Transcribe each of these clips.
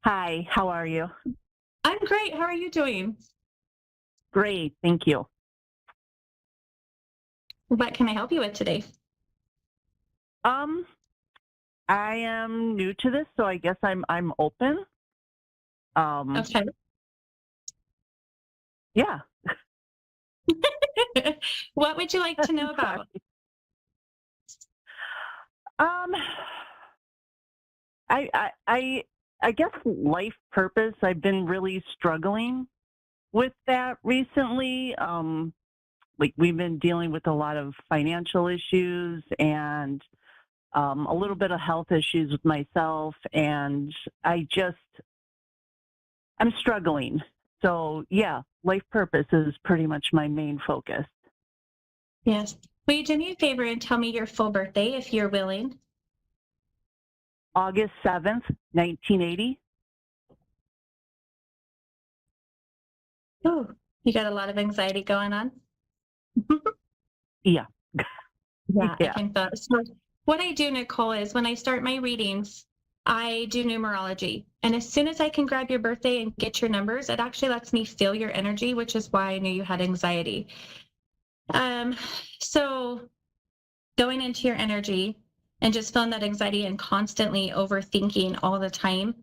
Hi, how are you? I'm great. How are you doing? Great, thank you. What can I help you with today? Um, I am new to this, so I guess I'm open. Um, Okay. yeah. What would you like to know about? Sorry. Um, I guess life purpose. I've been really struggling with that recently. Like we've been dealing with a lot of financial issues and a little bit of health issues with myself, and I'm struggling. So yeah, life purpose is pretty much my main focus. Yes. Will you do me a favor and tell me your full birthday if you're willing? August 7th, 1980. Oh, you got a lot of anxiety going on? Yeah. Yeah, I Yeah. can feel it. So what I do, Nicole, is when I start my readings, I do numerology. And as soon as I can grab your birthday and get your numbers, it actually lets me feel your energy, which is why I knew you had anxiety. Um, so going into your energy and just feeling that anxiety and constantly overthinking all the time.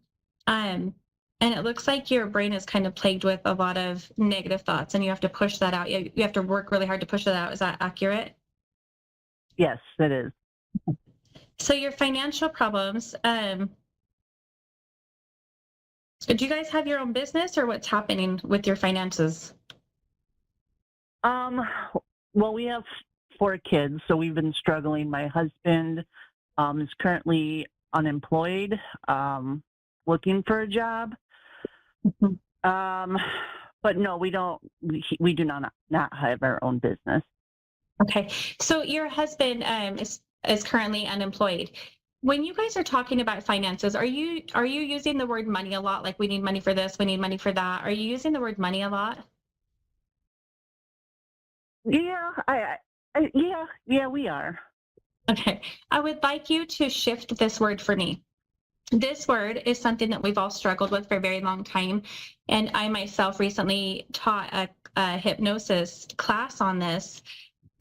Um, and it looks like your brain is kind of plagued with a lot of negative thoughts and you have to push that out. You have to work really hard to push that out. Is that accurate? Yes, it is. So your financial problems, do you guys have your own business or what's happening with your finances? Um, well, we have four kids, so we've been struggling. My husband is currently unemployed, looking for a job. Mhm. Um, but no, we don't. We do not have our own business. Okay. So your husband is currently unemployed. When you guys are talking about finances, are you using the word money a lot? Like we need money for this, we need money for that. Are you using the word money a lot? Yeah, yeah, we are. Okay. I would like you to shift this word for me. This word is something that we've all struggled with for a very long time. And I myself recently taught a hypnosis class on this.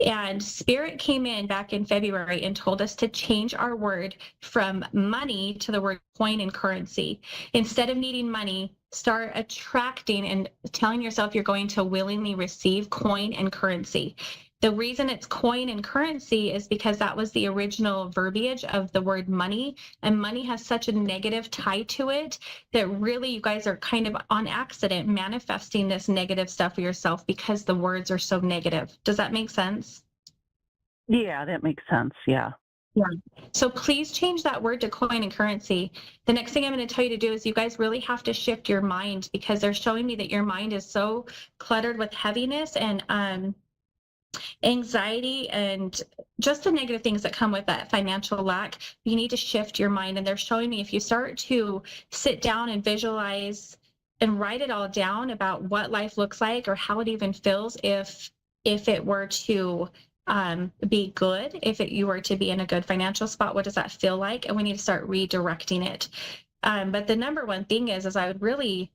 And Spirit came in back in February and told us to change our word from money to the word coin and currency. Instead of needing money, start attracting and telling yourself you're going to willingly receive coin and currency. The reason it's coin and currency is because that was the original verbiage of the word money, and money has such a negative tie to it that really you guys are kind of on accident manifesting this negative stuff for yourself because the words are so negative. Does that make sense? Yeah, that makes sense. Yeah. Yeah. So please change that word to coin and currency. The next thing I'm going to tell you to do is you guys really have to shift your mind because they're showing me that your mind is so cluttered with heaviness and anxiety and just the negative things that come with that financial lack. You need to shift your mind. And they're showing me if you start to sit down and visualize and write it all down about what life looks like or how it even feels if it were to be good, if you were to be in a good financial spot, what does that feel like? And we need to start redirecting it. But the number one thing is I would really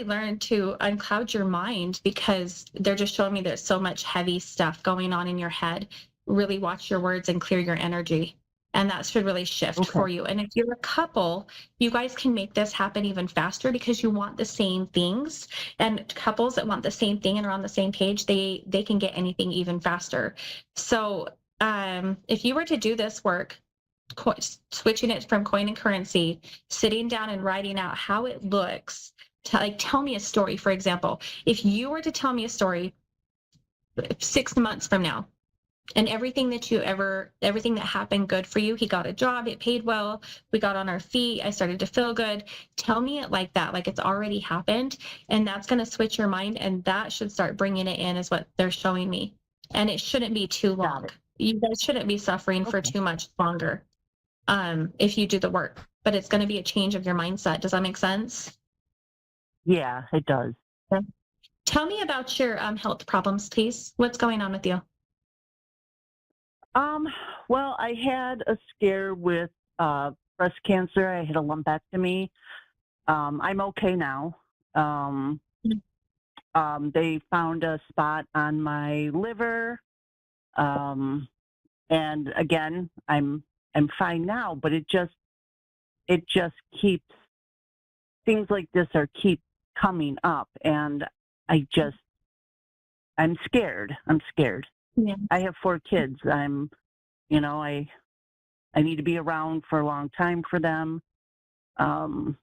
learn to uncloud your mind because they're just showing me there's so much heavy stuff going on in your head. Really watch your words and clear your energy. And that should really shift Okay. for you. And if you're a couple, you guys can make this happen even faster because you want the same things. And couples that want the same thing and are on the same page, they can get anything even faster. So if you were to do this work, switching it from coin and currency, sitting down and writing out how it looks. Like, tell me a story, for example. If you were to tell me a story 6 months from now, and everything that happened good for you, he got a job, it paid well, we got on our feet, I started to feel good. Tell me it like that, like it's already happened. And that's going to switch your mind. And that should start bringing it in, is what they're showing me. And it shouldn't be too Got long. it. You guys shouldn't be suffering for Okay. too much longer if you do the work, but it's going to be a change of your mindset. Does that make sense? Yeah, it does. Okay. Tell me about your health problems, please. What's going on with you? Um, well, I had a scare with breast cancer. I had a lumpectomy. I'm okay now. Um, they found a spot on my liver, and again, I'm fine now. But it just keeps things like this are keep coming up, and I just I'm scared. I'm scared. Yeah. I have 4 kids. I need to be around for a long time for them. Um,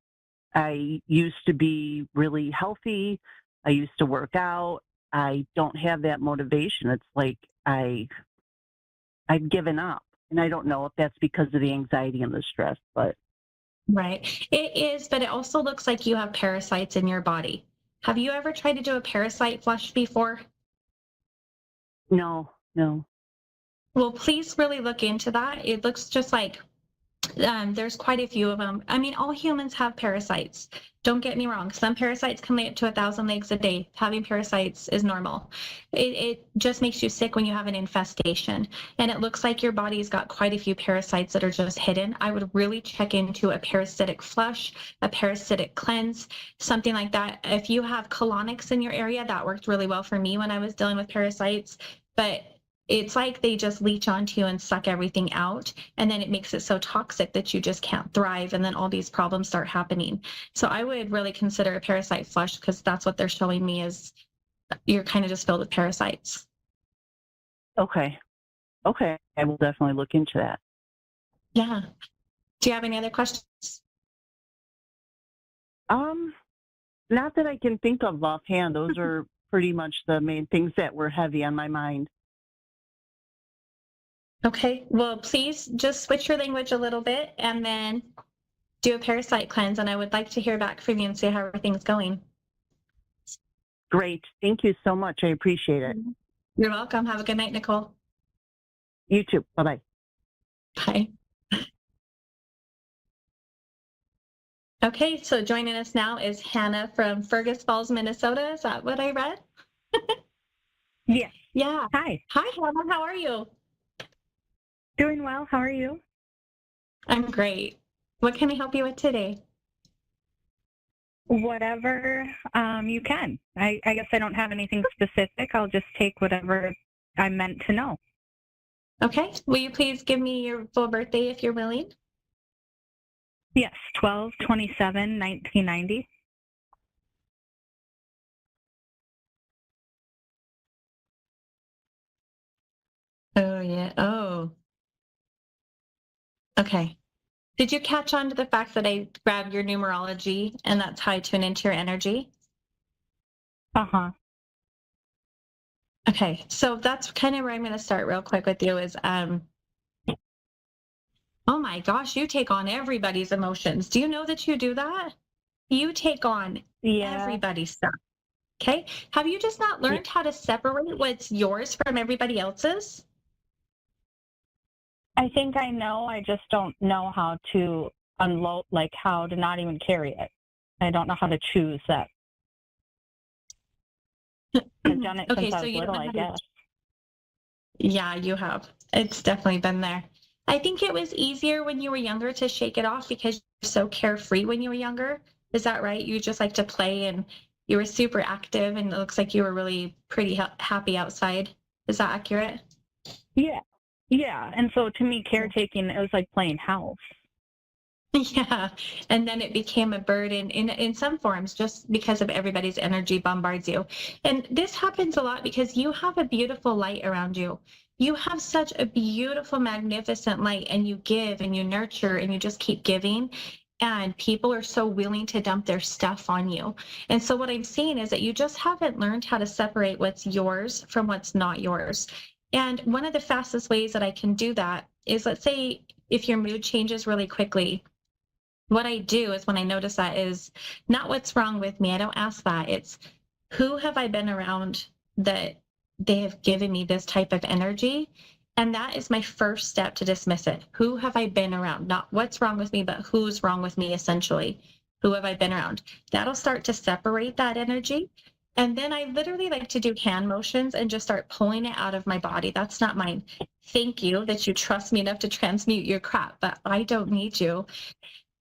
I used to be really healthy. I used to work out. I don't have that motivation. It's like I've given up. And I don't know if that's because of the anxiety and the stress, but Right. It is, but it also looks like you have parasites in your body. Have you ever tried to do a parasite flush before? no, no. Well, please really look into that. It looks just like there's quite a few of them. I mean, all humans have parasites. Don't get me wrong. Some parasites can lay up to 1,000 eggs a day. Having parasites is normal. It just makes you sick when you have an infestation. And it looks like your body's got quite a few parasites that are just hidden. I would really check into a parasitic flush, a parasitic cleanse, something like that. If you have colonics in your area, that worked really well for me when I was dealing with parasites. But it's like they just leech onto you and suck everything out. And then it makes it so toxic that you just can't thrive. And then all these problems start happening. So I would really consider a parasite flush because that's what they're showing me is you're kind of just filled with parasites. Okay. Okay. I will definitely look into that. Yeah. Do you have any other questions? Not that I can think of offhand. Those are pretty much the main things that were heavy on my mind. Okay. Well, please just switch your language a little bit and then do a parasite cleanse. And I would like to hear back from you and see how everything's going. Great. Thank you so much. I appreciate it. You're welcome. Have a good night, Nicole. You too. Bye-bye. Bye. Okay, so joining us now is Hannah from Fergus Falls, Minnesota. Is that what I read? Yes. Yeah. Hi. Hi, Hannah. How are you? Doing well. How are you? I'm great. What can I help you with today? Whatever you can. I guess I don't have anything specific. I'll just take whatever I'm meant to know. Okay. Will you please give me your full birthday if you're willing? Yes, 12/27/1990. Oh, yeah. Oh, okay. Did you catch on to the fact that I grabbed your numerology and that's how I tune into your energy? Uh-huh. Okay. So that's kind of where I'm going to start real quick with you is, oh my gosh, you take on everybody's emotions. Do you know that you do that? You take on everybody's stuff. Okay. Have you just not learned how to separate what's yours from everybody else's? I think I know. I just don't know how to unload, like how to not even carry it. I don't know how to choose that. I've done it Okay, since I so was you don't little, know I how to. guess. Yeah, you have. It's definitely been there. I think it was easier when you were younger to shake it off because you're so carefree when you were younger. Is that right? You just like to play and you were super active and it looks like you were really pretty happy outside. Is that accurate? Yeah. Yeah. And so to me, caretaking, it was like playing house. Yeah. And then it became a burden in some forms just because of everybody's energy bombards you. And this happens a lot because you have a beautiful light around you. You have such a beautiful, magnificent light and you give and you nurture and you just keep giving. And people are so willing to dump their stuff on you. And so what I'm seeing is that you just haven't learned how to separate what's yours from what's not yours. And one of the fastest ways that I can do that is, let's say if your mood changes really quickly, what I do is when I notice that is not what's wrong with me. I don't ask that. It's who have I been around that they have given me this type of energy? And that is my first step to dismiss it. Who have I been around? Not what's wrong with me, but who's wrong with me, essentially. Who have I been around? That'll start to separate that energy. And then I literally like to do hand motions and just start pulling it out of my body. That's not mine. Thank you that you trust me enough to transmute your crap, but I don't need you.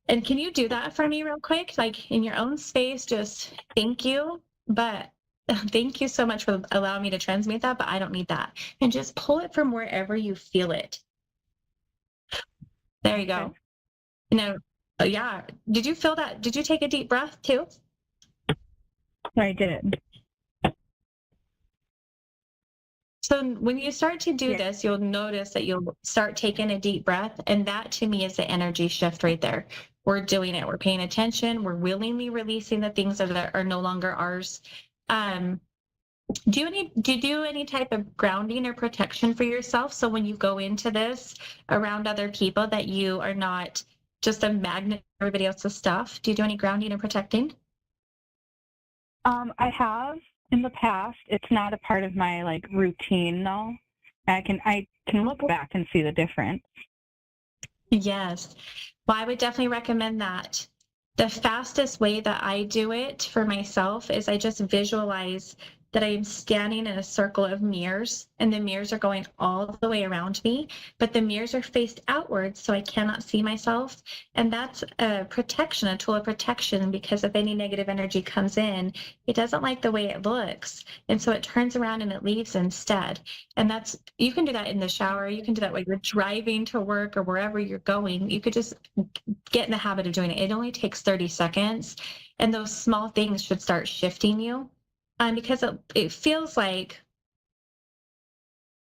And can you do that for me real quick? Like in your own space, just thank you. But thank you so much for allowing me to transmute that, but I don't need that. And just pull it from wherever you feel it. There you go. Okay. Now, yeah. Did you feel that? Did you take a deep breath too? I did. So when you start to do Yeah. this, you'll notice that you'll start taking a deep breath. And that to me is the energy shift right there. We're doing it. We're paying attention. We're willingly releasing the things that are no longer ours. Do you do any type of grounding or protection for yourself? So when you go into this around other people, that you are not just a magnet for everybody else's stuff. Do you do any grounding or protecting? I have in the past. It's not a part of my like routine though. I can look back and see the difference. Yes. Well, I would definitely recommend that. The fastest way that I do it for myself is I just visualize that I am standing in a circle of mirrors, and the mirrors are going all the way around me, but the mirrors are faced outwards, so I cannot see myself. And that's a protection, a tool of protection, because if any negative energy comes in, it doesn't like the way it looks. And so it turns around and it leaves instead. And you can do that in the shower. You can do that when you're driving to work or wherever you're going. You could just get in the habit of doing it. It only takes 30 seconds. And those small things should start shifting you. Because it feels like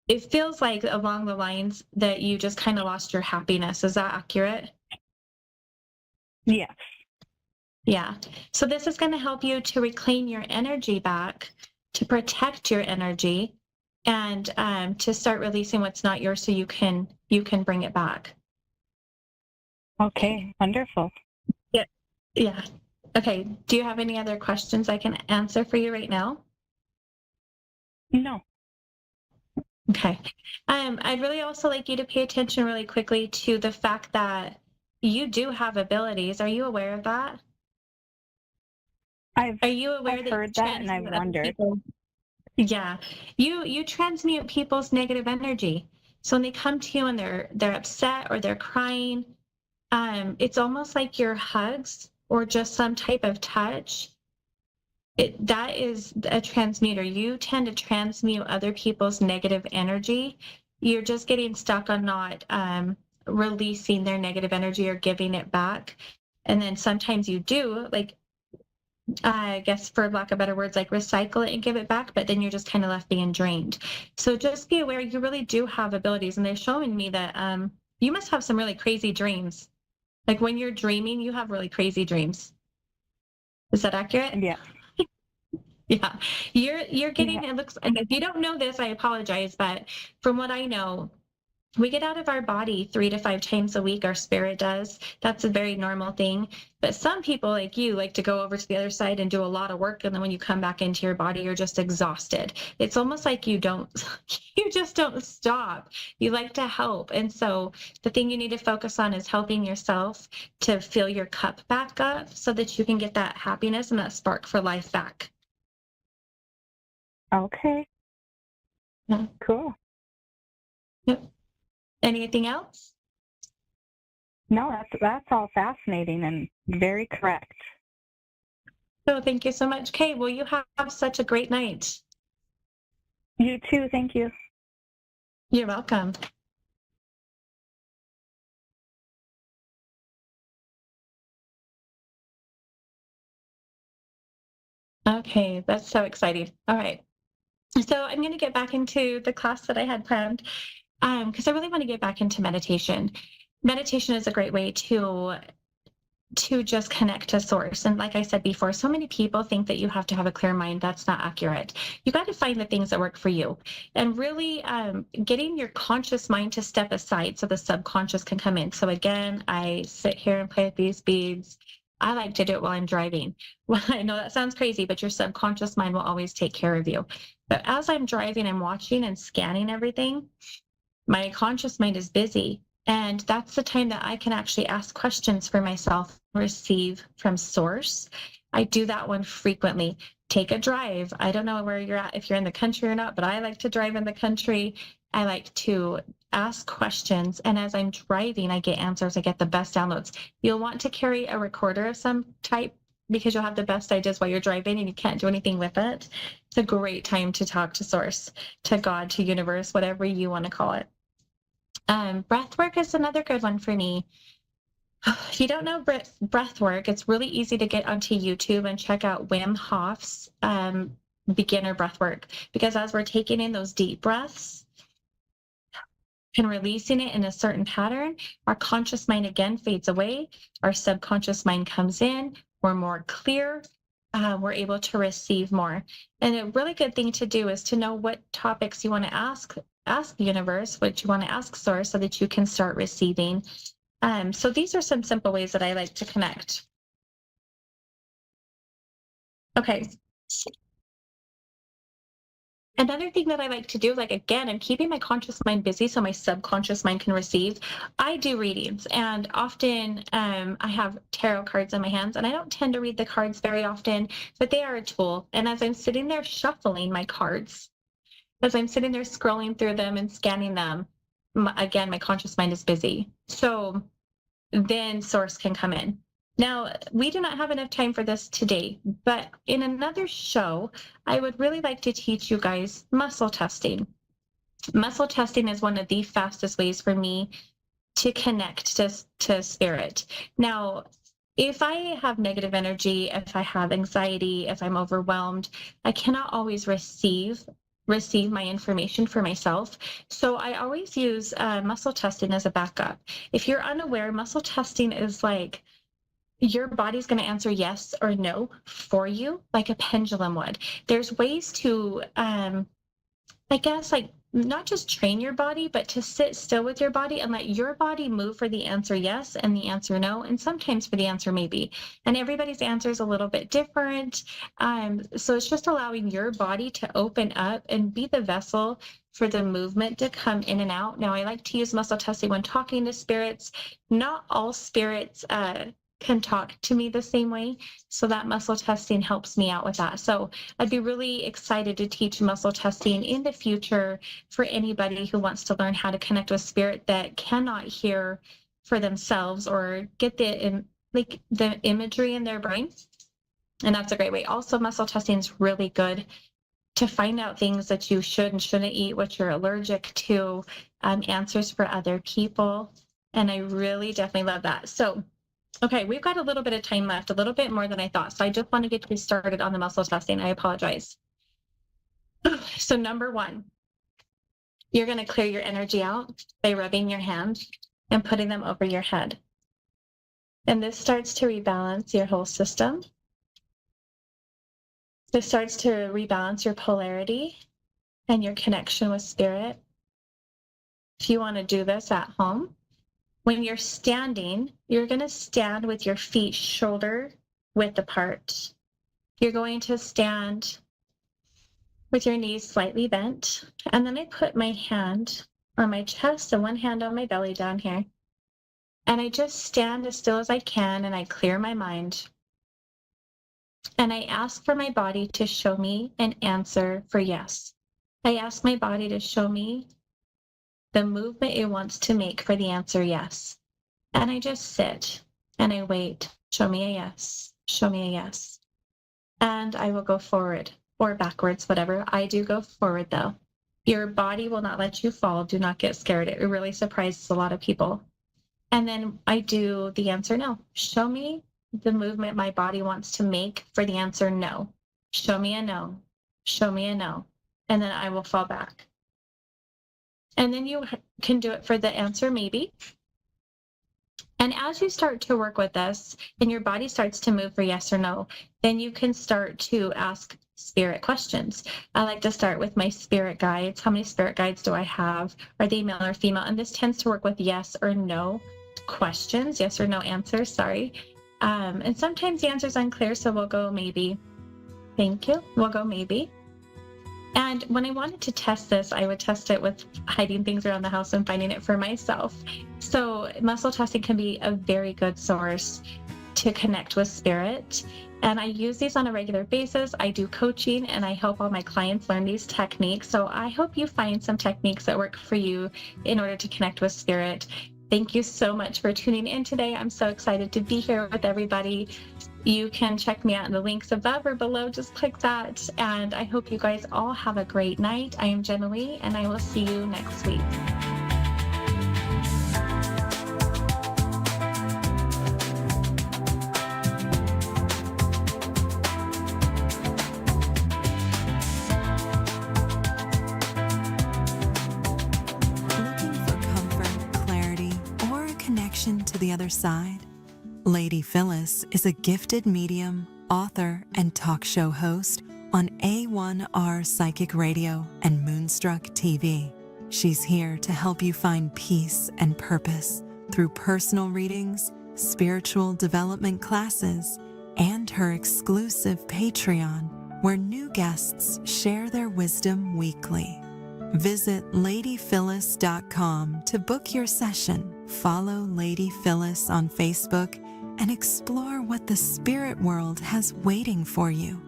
along the lines that you just kind of lost your happiness. Is that accurate? Yes. Yeah. So this is going to help you to reclaim your energy back, to protect your energy, and to start releasing what's not yours, so you can bring it back. Okay. Wonderful. Yeah. Yeah. Okay. Do you have any other questions I can answer for you right now? No. Okay. I'd really also like you to pay attention really quickly to the fact that you do have abilities. Are you aware of that? Are you aware I've that heard that and I've transmute other wondered. people? Yeah. You transmute people's negative energy. So when they come to you and they're upset or they're crying, it's almost like your hugs or just some type of touch. That is a transmuter. You tend to transmute other people's negative energy. You're just getting stuck on not releasing their negative energy or giving it back. And then sometimes you do, like, I guess for lack of better words, like recycle it and give it back, but then you're just kind of left being drained. So just be aware, you really do have abilities. And they're showing me that you must have some really crazy dreams. Like when you're dreaming, you have really crazy dreams. Is that accurate? Yeah. Yeah, you're getting, it looks, and if you don't know this, I apologize, but from what I know, we get out of our body 3 to 5 times a week. Our spirit does. That's a very normal thing. But some people like you like to go over to the other side and do a lot of work. And then when you come back into your body, you're just exhausted. It's almost like you just don't stop. You like to help. And so the thing you need to focus on is helping yourself to fill your cup back up so that you can get that happiness and that spark for life back. Okay. Yeah. Cool. Yep. Anything else? No, that's all fascinating and very correct. So thank you so much, Kay. Well, you have such a great night. You too. Thank you. You're welcome. Okay, that's so exciting. All right. So I'm going to get back into the class that I had planned because I really want to get back into meditation. Meditation is a great way to just connect to source. And like I said before, so many people think that you have to have a clear mind. That's not accurate. You got to find the things that work for you, and really getting your conscious mind to step aside so the subconscious can come in. So again, I sit here and play with these beads. I like to do it while I'm driving. Well, I know that sounds crazy, but your subconscious mind will always take care of you. But as I'm driving and watching and scanning everything, my conscious mind is busy. And that's the time that I can actually ask questions for myself, receive from source. I do that one frequently. Take a drive. I don't know where you're at, if you're in the country or not, but I like to drive in the country. I like to ask questions. And as I'm driving, I get answers. I get the best downloads. You'll want to carry a recorder of some type because you'll have the best ideas while you're driving and you can't do anything with it. It's a great time to talk to source, to God, to universe, whatever you want to call it. Breath work is another good one for me. If you don't know breath work, it's really easy to get onto YouTube and check out Wim Hof's beginner breath work, because as we're taking in those deep breaths and releasing it in a certain pattern, our conscious mind again fades away, our subconscious mind comes in, we're more clear, we're able to receive more. And a really good thing to do is to know what topics you want to ask the universe, what you want to ask source, so that you can start receiving. So these are some simple ways that I like to connect. Okay. Another thing that I like to do, like, again, I'm keeping my conscious mind busy so my subconscious mind can receive. I do readings, and often I have tarot cards in my hands, and I don't tend to read the cards very often, but they are a tool. And as I'm sitting there shuffling my cards, as I'm sitting there scrolling through them and scanning them, again, my conscious mind is busy. So then source can come in. Now, we do not have enough time for this today, but in another show, I would really like to teach you guys muscle testing. Muscle testing is one of the fastest ways for me to connect to spirit. Now, if I have negative energy, if I have anxiety, if I'm overwhelmed, I cannot always receive my information for myself. So I always use muscle testing as a backup. If you're unaware, muscle testing is like your body's going to answer yes or no for you, like a pendulum would. There's ways to, I guess, like, not just train your body, but to sit still with your body and let your body move for the answer yes and the answer no, and sometimes for the answer maybe. And everybody's answer is a little bit different. So it's just allowing your body to open up and be the vessel for the movement to come in and out. Now, I like to use muscle testing when talking to spirits. Not all spirits can talk to me the same way. So that muscle testing helps me out with that. So I'd be really excited to teach muscle testing in the future for anybody who wants to learn how to connect with spirit that cannot hear for themselves or get the imagery in their brain. And that's a great way. Also, muscle testing is really good to find out things that you should and shouldn't eat, what you're allergic to, answers for other people. And I really definitely love that. So okay, we've got a little bit of time left, a little bit more than I thought. So I just want to get you started on the muscle testing. I apologize. So number one, you're going to clear your energy out by rubbing your hand and putting them over your head. And this starts to rebalance your whole system. This starts to rebalance your polarity and your connection with spirit. If you want to do this at home, when you're standing, you're going to stand with your feet shoulder width apart. You're going to stand with your knees slightly bent. And then I put my hand on my chest and one hand on my belly down here. And I just stand as still as I can and I clear my mind. And I ask for my body to show me an answer for yes. I ask my body to show me the movement it wants to make for the answer yes. And I just sit and I wait. Show me a yes. Show me a yes. And I will go forward or backwards, whatever. I do go forward though. Your body will not let you fall. Do not get scared. It really surprises a lot of people. And then I do the answer no. Show me the movement my body wants to make for the answer no. Show me a no. Show me a no. And then I will fall back. And then you can do it for the answer maybe. And as you start to work with this and your body starts to move for yes or no, then you can start to ask spirit questions. I like to start with my spirit guides. How many spirit guides do I have? Are they male or female? And this tends to work with yes or no questions, yes or no answers, sorry. And sometimes the answer is unclear, so we'll go maybe. Thank you. We'll go maybe. And when I wanted to test this, I would test it with hiding things around the house and finding it for myself. So muscle testing can be a very good source to connect with spirit. And I use these on a regular basis. I do coaching and I help all my clients learn these techniques. So I hope you find some techniques that work for you in order to connect with spirit. Thank you so much for tuning in today. I'm so excited to be here with everybody. You can check me out in the links above or below. Just click that. And I hope you guys all have a great night. I am Jenna Lee, and I will see you next week. To the other side. Lady Phyllis is a gifted medium, author, and talk show host on A1R Psychic Radio and Moonstruck TV. She's here to help you find peace and purpose through personal readings, spiritual development classes, and her exclusive Patreon, where new guests share their wisdom weekly. Visit ladyphyllis.com to book your session. Follow Lady Phyllis on Facebook and explore what the spirit world has waiting for you.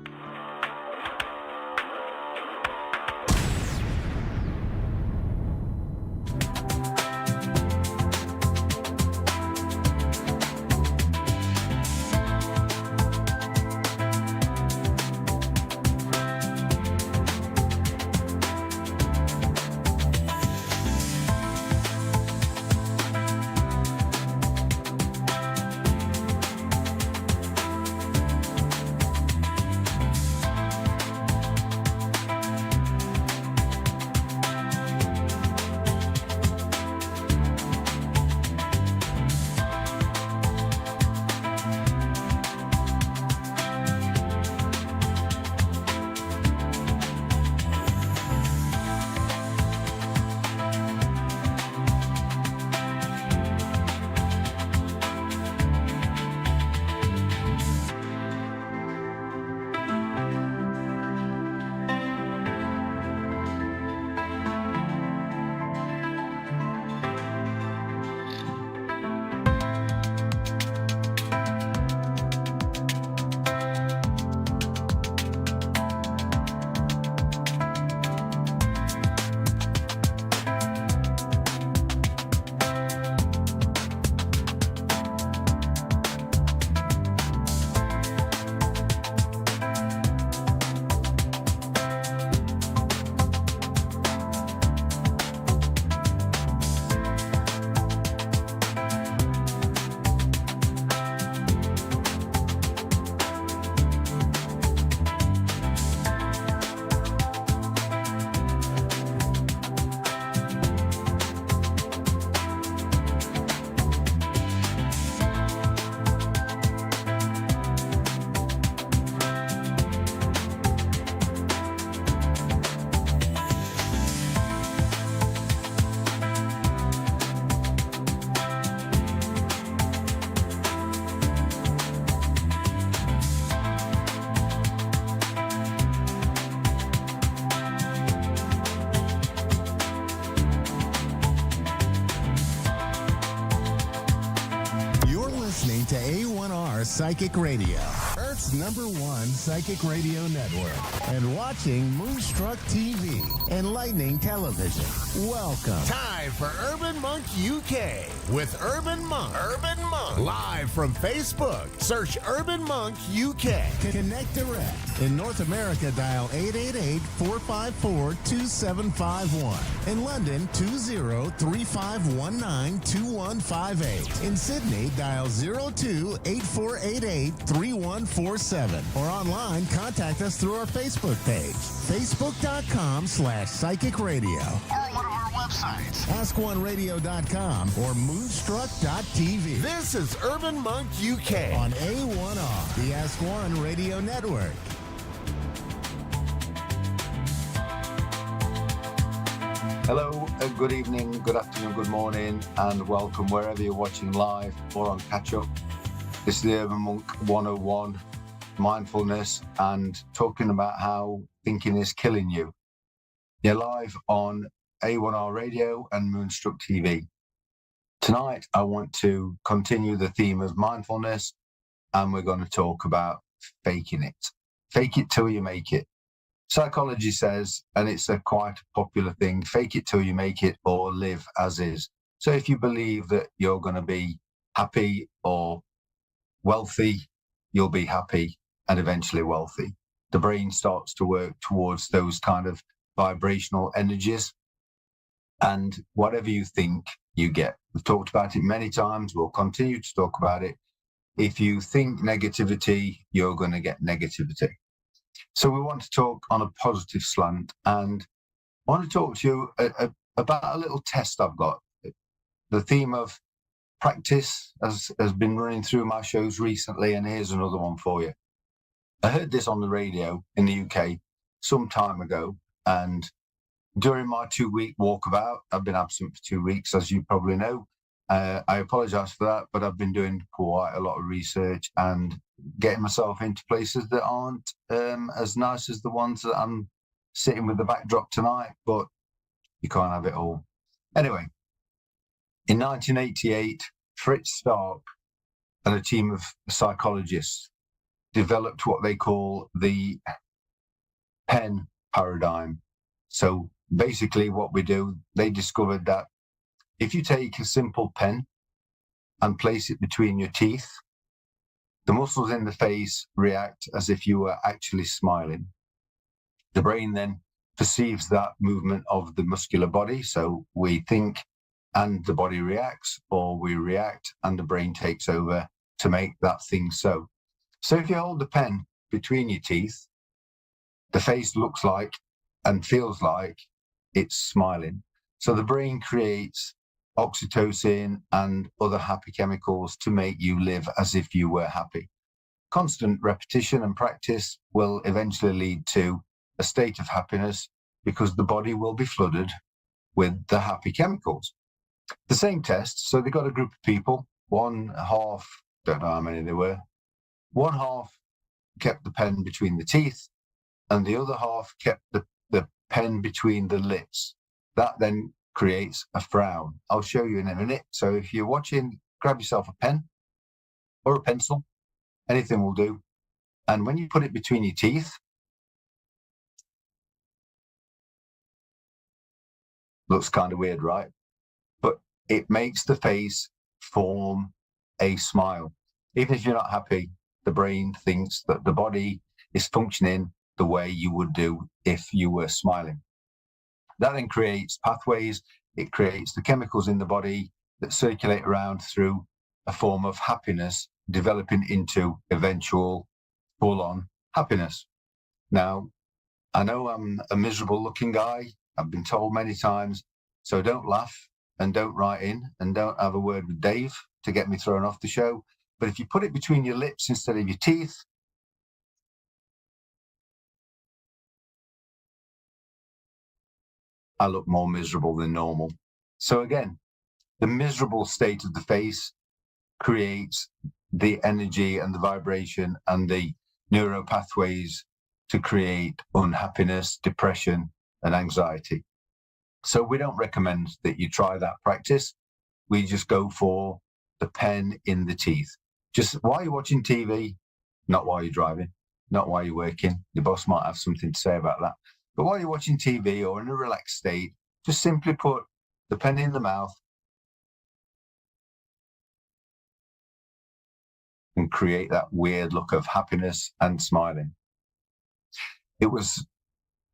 To A1R Psychic Radio, Earth's #1 psychic radio network, and watching Moonstruck TV and Lightning Television. Welcome. Time for Urban Monk UK with Urban Monk. Urban Monk. Live from Facebook. Search Urban Monk UK. Connect direct. In North America, dial 888-454-2751. In London, 20-3519-2158. In Sydney, dial 02-8488-3147. Or online, contact us through our Facebook page, facebook.com/psychic radio. Or one of our websites, askoneradio.com or moonstruck.tv. This is Urban Monk UK on A1R, the Ask One Radio Network. Hello, good evening, good afternoon, good morning, and welcome wherever you're watching live or on catch-up. This is the Urban Monk 101, mindfulness, and talking about how thinking is killing you. You're live on A1R Radio and Moonstruck TV. Tonight, I want to continue the theme of mindfulness and we're going to talk about faking it. Fake it till you make it. Psychology says, and it's a quite popular thing, fake it till you make it or live as is. So if you believe that you're going to be happy or wealthy, you'll be happy and eventually wealthy. The brain starts to work towards those kind of vibrational energies. And whatever you think, you get. We've talked about it many times. We'll continue to talk about it. If you think negativity, you're going to get negativity. So we want to talk on a positive slant, and I want to talk to you about a little test I've got. The theme of practice has been running through my shows recently, and here's another one for you. I heard this on the radio in the UK some time ago, and during my 2-week walkabout, I've been absent for 2 weeks, as you probably know. I apologise for that, but I've been doing quite a lot of research and getting myself into places that aren't as nice as the ones that I'm sitting with the backdrop tonight, but you can't have it all. Anyway, in 1988, Fritz Stark and a team of psychologists developed what they call the pen paradigm. So basically what we do, they discovered that if you take a simple pen and place it between your teeth, the muscles in the face react as if you were actually smiling. The brain then perceives that movement of the muscular body. So we think and the body reacts, or we react and the brain takes over to make that thing so. So if you hold the pen between your teeth, the face looks like and feels like it's smiling. So the brain creates oxytocin and other happy chemicals to make you live as if you were happy. Constant repetition and practice will eventually lead to a state of happiness because the body will be flooded with the happy chemicals. The same test, so they got a group of people, one half, don't know how many there were, one half kept the pen between the teeth and the other half kept the pen between the lips. That then creates a frown. I'll show you in a minute. So if you're watching, grab yourself a pen or a pencil, anything will do. And when you put it between your teeth, looks kind of weird, right? But it makes the face form a smile. Even if you're not happy, the brain thinks that the body is functioning the way you would do if you were smiling. That then creates pathways. It creates the chemicals in the body that circulate around through a form of happiness, developing into eventual full-on happiness. Now, I know I'm a miserable looking guy. I've been told many times, so don't laugh and don't write in and don't have a word with Dave to get me thrown off the show. But if you put it between your lips instead of your teeth, I look more miserable than normal. So again, the miserable state of the face creates the energy and the vibration and the neural pathways to create unhappiness, depression, and anxiety. So we don't recommend that you try that practice. We just go for the pen in the teeth. Just while you're watching TV, not while you're driving, not while you're working. Your boss might have something to say about that. But while you're watching TV or in a relaxed state, just simply put the pen in the mouth and create that weird look of happiness and smiling. It was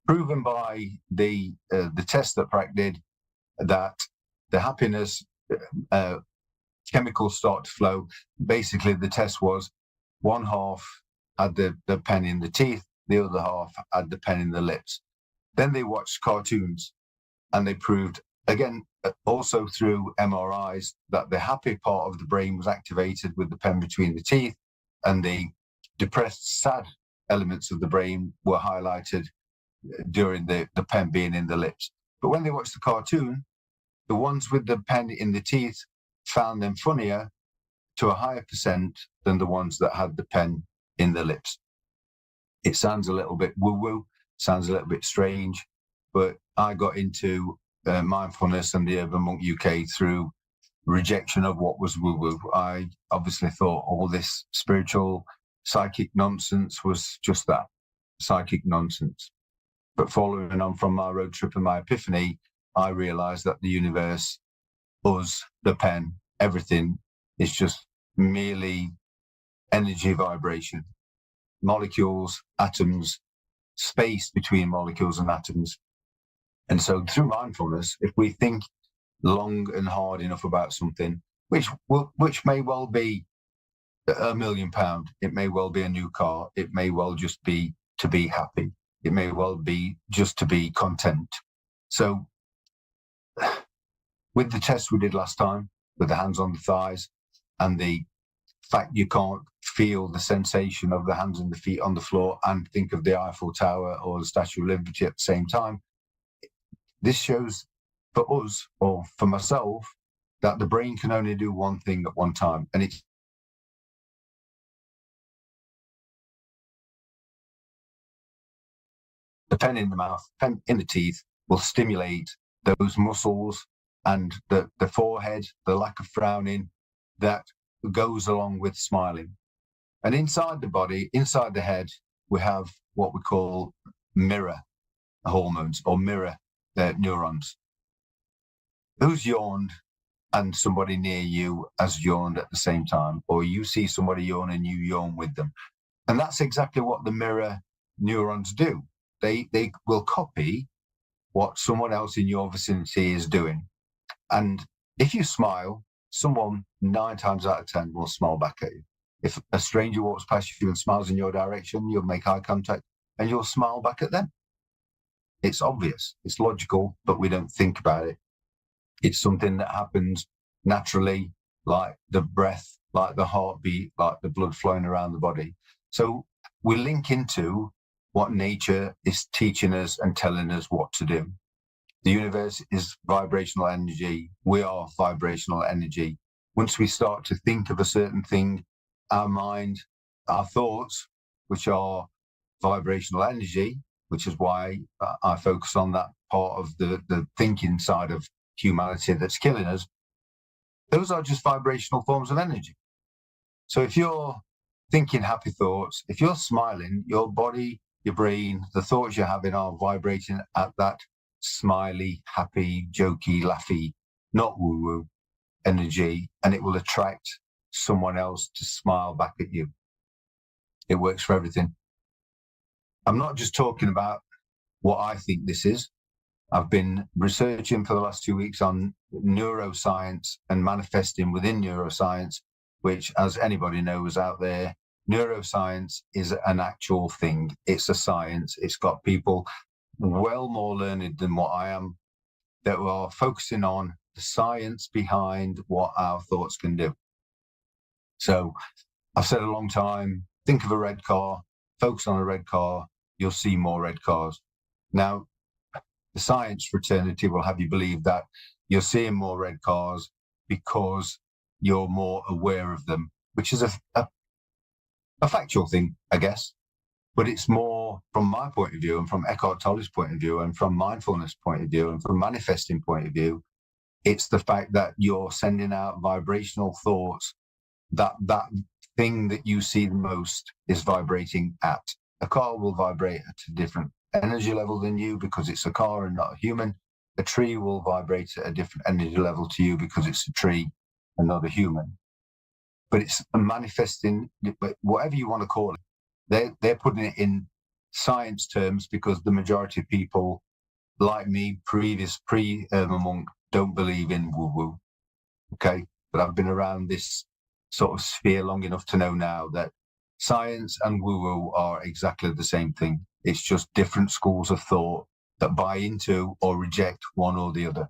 proven by the test that Prac did that the happiness chemicals start to flow. Basically, the test was one half had the pen in the teeth, the other half had the pen in the lips. Then they watched cartoons and they proved, again, also through MRIs, that the happy part of the brain was activated with the pen between the teeth, and the depressed, sad elements of the brain were highlighted during the pen being in the lips. But when they watched the cartoon, the ones with the pen in the teeth found them funnier to a higher percent than the ones that had the pen in the lips. It sounds a little bit woo-woo, sounds a little bit strange, but I got into mindfulness and the Urban Monk UK through rejection of what was woo-woo. I obviously thought all this spiritual, psychic nonsense was just that, psychic nonsense. But following on from my road trip and my epiphany, I realized that the universe, us, the pen, everything is just merely energy vibration, molecules, atoms, space between molecules and atoms. And so through mindfulness, if we think long and hard enough about something, which may well be £1 million, it may well be a new car, it may well just be to be happy, it may well be just to be content. So with the test we did last time, with the hands on the thighs and the fact you can't feel the sensation of the hands and the feet on the floor and think of the Eiffel Tower or the Statue of Liberty at the same time, this shows for us, or for myself, that the brain can only do one thing at one time, and it's the pen in the mouth, pen in the teeth will stimulate those muscles and the forehead, the lack of frowning that goes along with smiling. And inside the body, inside the head, we have what we call mirror hormones or mirror neurons. Who's yawned and somebody near you has yawned at the same time, or you see somebody yawn and you yawn with them? And that's exactly what the mirror neurons do. They will copy what someone else in your vicinity is doing. And if you smile, someone 9 times out of 10 will smile back at you. If a stranger walks past you and smiles in your direction, you'll make eye contact and you'll smile back at them. It's obvious, it's logical, but we don't think about it. It's something that happens naturally, like the breath, like the heartbeat, like the blood flowing around the body. So we link into what nature is teaching us and telling us what to do. The universe is vibrational energy. We are vibrational energy. Once we start to think of a certain thing, our mind, our thoughts, which are vibrational energy, which is why I focus on that part of the thinking side of humanity that's killing us, those are just vibrational forms of energy. So if you're thinking happy thoughts, if you're smiling, your body, your brain, the thoughts you're having are vibrating at that smiley, happy, jokey, laughy, not woo-woo energy, and it will attract someone else to smile back at you. It works for everything. I'm not just talking about what I think this is. I've been researching for the last 2 weeks on neuroscience and manifesting within neuroscience, which, as anybody knows out there, neuroscience is an actual thing. It's a science. It's got people well more learned than what I am that are focusing on the science behind what our thoughts can do. So I've said a long time, think of a red car, focus on a red car, you'll see more red cars. Now, the science fraternity will have you believe that you're seeing more red cars because you're more aware of them, which is a factual thing, I guess. But it's more from my point of view and from Eckhart Tolle's point of view and from mindfulness point of view and from manifesting point of view, it's the fact that you're sending out vibrational thoughts, that thing that you see the most is vibrating at. A car will vibrate at a different energy level than you because it's a car and not a human. A tree will vibrate at a different energy level to you because it's a tree and not a human. But it's manifesting, whatever you want to call it. They're putting it in science terms because the majority of people, like me, pre-Irma Monk, don't believe in woo-woo. Okay, but I've been around this sort of sphere long enough to know now that science and woo-woo are exactly the same thing. It's just different schools of thought that buy into or reject one or the other.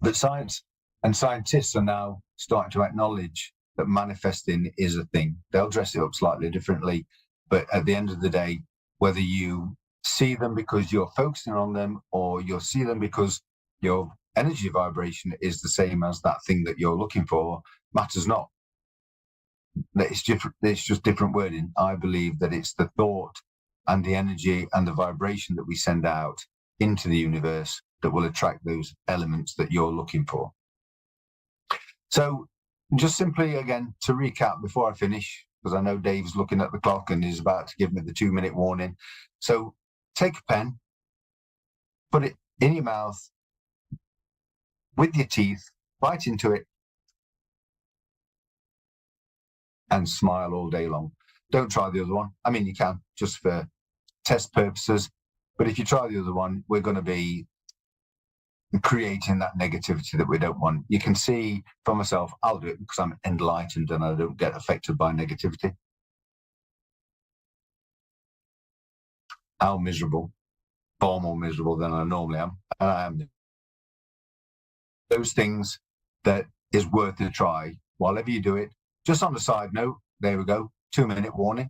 But science and scientists are now starting to acknowledge that manifesting is a thing. They'll dress it up slightly differently, but at the end of the day, whether you see them because you're focusing on them or you'll see them because your energy vibration is the same as that thing that you're looking for, matters not. It's just different wording. I believe that it's the thought and the energy and the vibration that we send out into the universe that will attract those elements that you're looking for. So just simply, again, to recap before I finish, because I know Dave's looking at the clock and he's about to give me the 2-minute warning. So take a pen, put it in your mouth with your teeth, bite into it, and smile all day long. Don't try the other one. I mean, you can, just for test purposes. But if you try the other one, we're going to be creating that negativity that we don't want. You can see for myself, I'll do it because I'm enlightened and I don't get affected by negativity. How miserable, far more miserable than I normally am. And I am. Those things that is worth a try, whatever you do it. Just on a side note, there we go, 2-minute warning.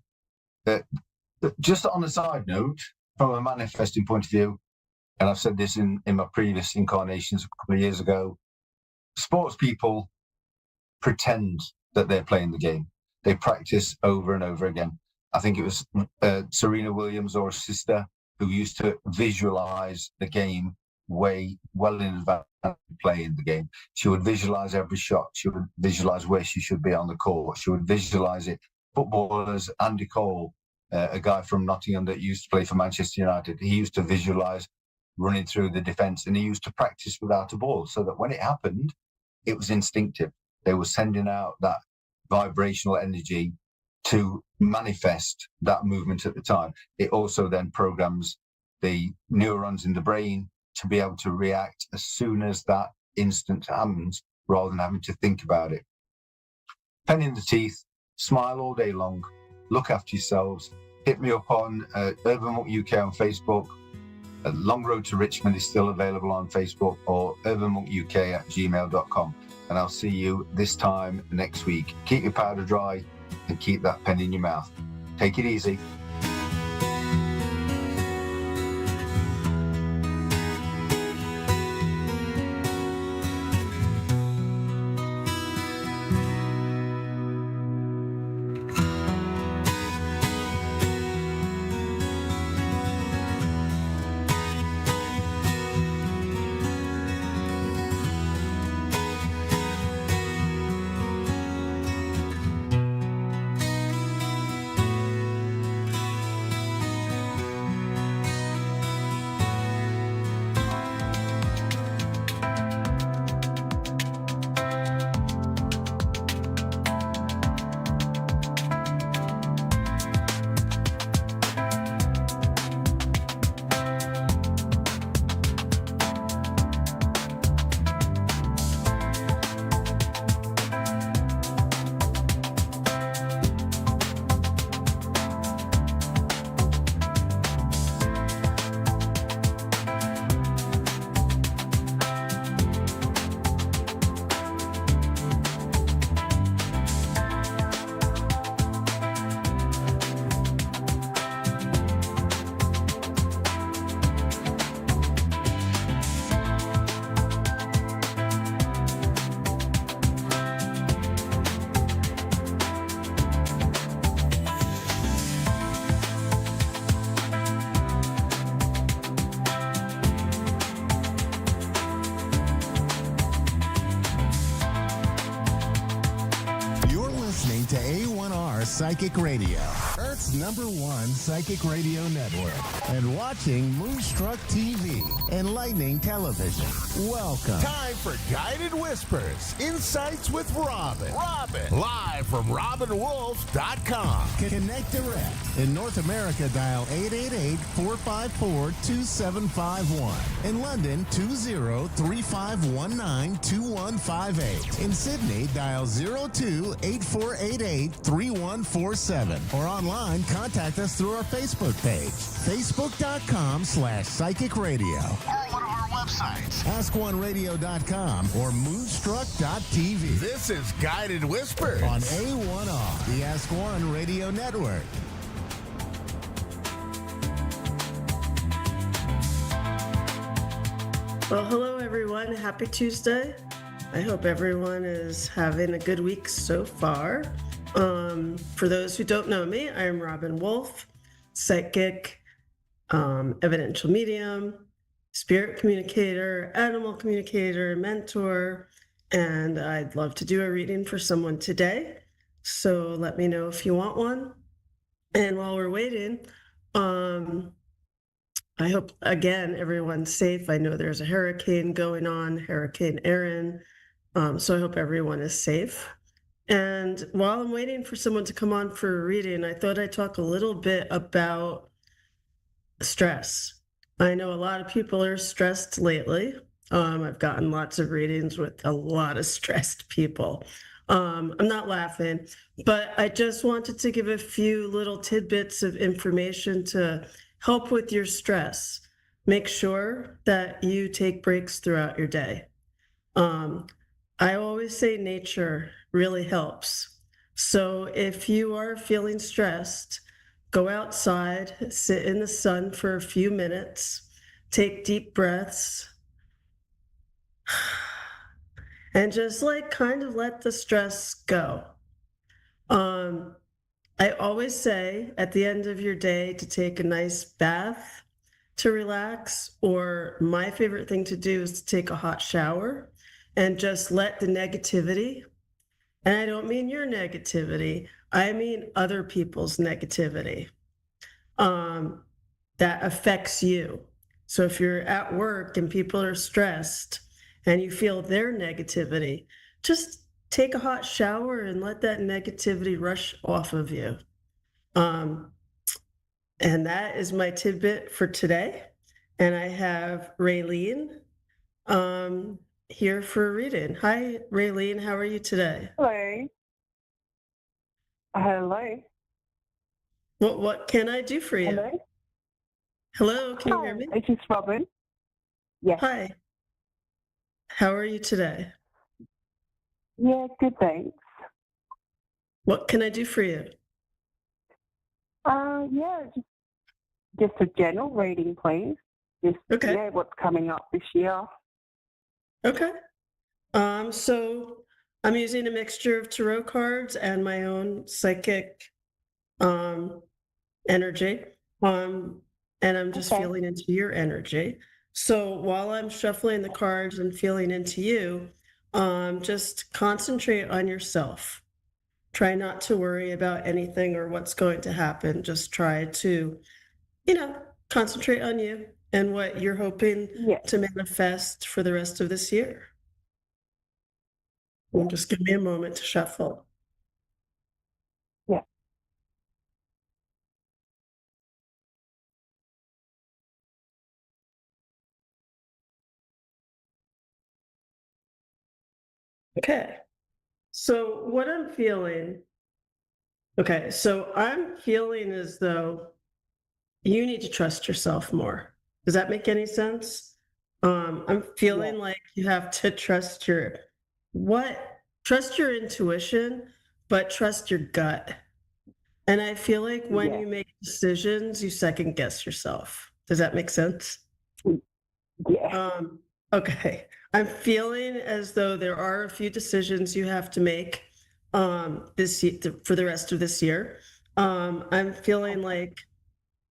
Just on a side note, from a manifesting point of view, and I've said this in my previous incarnations a couple of years ago, sports people pretend that they're playing the game. They practice over and over again. I think it was Serena Williams or her sister who used to visualize the game way well in advance of playing the game. She would visualize every shot. She would visualize where she should be on the court. She would visualize it. Footballers, Andy Cole, a guy from Nottingham that used to play for Manchester United, he used to visualize running through the defense, and he used to practice without a ball so that when it happened, it was instinctive. They were sending out that vibrational energy to manifest that movement at the time. It also then programs the neurons in the brain to be able to react as soon as that instant happens, rather than having to think about it. Pen in the teeth, smile all day long, look after yourselves. Hit me up on Urban Monk UK on Facebook. Long Road to Richmond is still available on Facebook, or urbanmonkuk@gmail.com. And I'll see you this time next week. Keep your powder dry and keep that pen in your mouth. Take it easy. To A1R Psychic Radio, Earth's #1 psychic radio network, and watching Moonstruck TV, Enlightening Television. Welcome. Time for Guided Whispers, Insights with Robin. Live from RobinWolf.com. Connect direct. In North America, dial 888-454-2751. In London, 20-3519-2158. In Sydney, dial 02-8488-3147. Or online, contact us through our Facebook page, facebook.com/psychic radio. Or one of our websites, askoneradio.com or moonstruck.tv. This is Guided Whispers on A1R, the Ask One Radio Network. Well, hello everyone. Happy Tuesday. I hope everyone is having a good week so far. For those who don't know me, I am Robin Wolf, psychic, evidential medium, spirit communicator, animal communicator, mentor, and I'd love to do a reading for someone today. So let me know if you want one. And while we're waiting, I hope, again, everyone's safe. I know there's a hurricane going on, Hurricane Erin. So I hope everyone is safe. And while I'm waiting for someone to come on for a reading, I thought I'd talk a little bit about stress. I know a lot of people are stressed lately. I've gotten lots of readings with a lot of stressed people. I'm not laughing, but I just wanted to give a few little tidbits of information to help with your stress. Make sure that you take breaks throughout your day. I always say nature really helps. So if you are feeling stressed, go outside, sit in the sun for a few minutes, take deep breaths, and just like kind of let the stress go. I always say at the end of your day to take a nice bath to relax, or my favorite thing to do is to take a hot shower and just let the negativity, and I don't mean your negativity, I mean other people's negativity, that affects you. So if you're at work and people are stressed and you feel their negativity, just take a hot shower and let that negativity rush off of you. And that is my tidbit for today. And I have Raylene here for a reading. Hi, Raylene. How are you today? Hello. Hello. What can I do for you? Hello. Hello, can you hear me? Is this Robin? Yes. Hi. How are you today? Yeah, good, thanks. What can I do for you? Yeah, just a general reading, please. Just, Okay. yeah, what's coming up this year. Okay. So I'm using a mixture of tarot cards and my own psychic energy. And I'm just Okay. feeling into your energy. So while I'm shuffling the cards and feeling into you, just concentrate on yourself. Try not to worry about anything or what's going to happen. Just try to, concentrate on you and what you're hoping Yeah. to manifest for the rest of this year. Yeah. And just give me a moment to shuffle. Yeah. Okay. So what I'm feeling, okay, so I'm feeling as though you need to trust yourself more. Does that make any sense? I'm feeling like you have to trust trust your intuition, but trust your gut. And I feel like when Yeah. you make decisions, you second guess yourself. Does that make sense? Yeah. Okay. I'm feeling as though there are a few decisions you have to make this for the rest of this year. I'm feeling like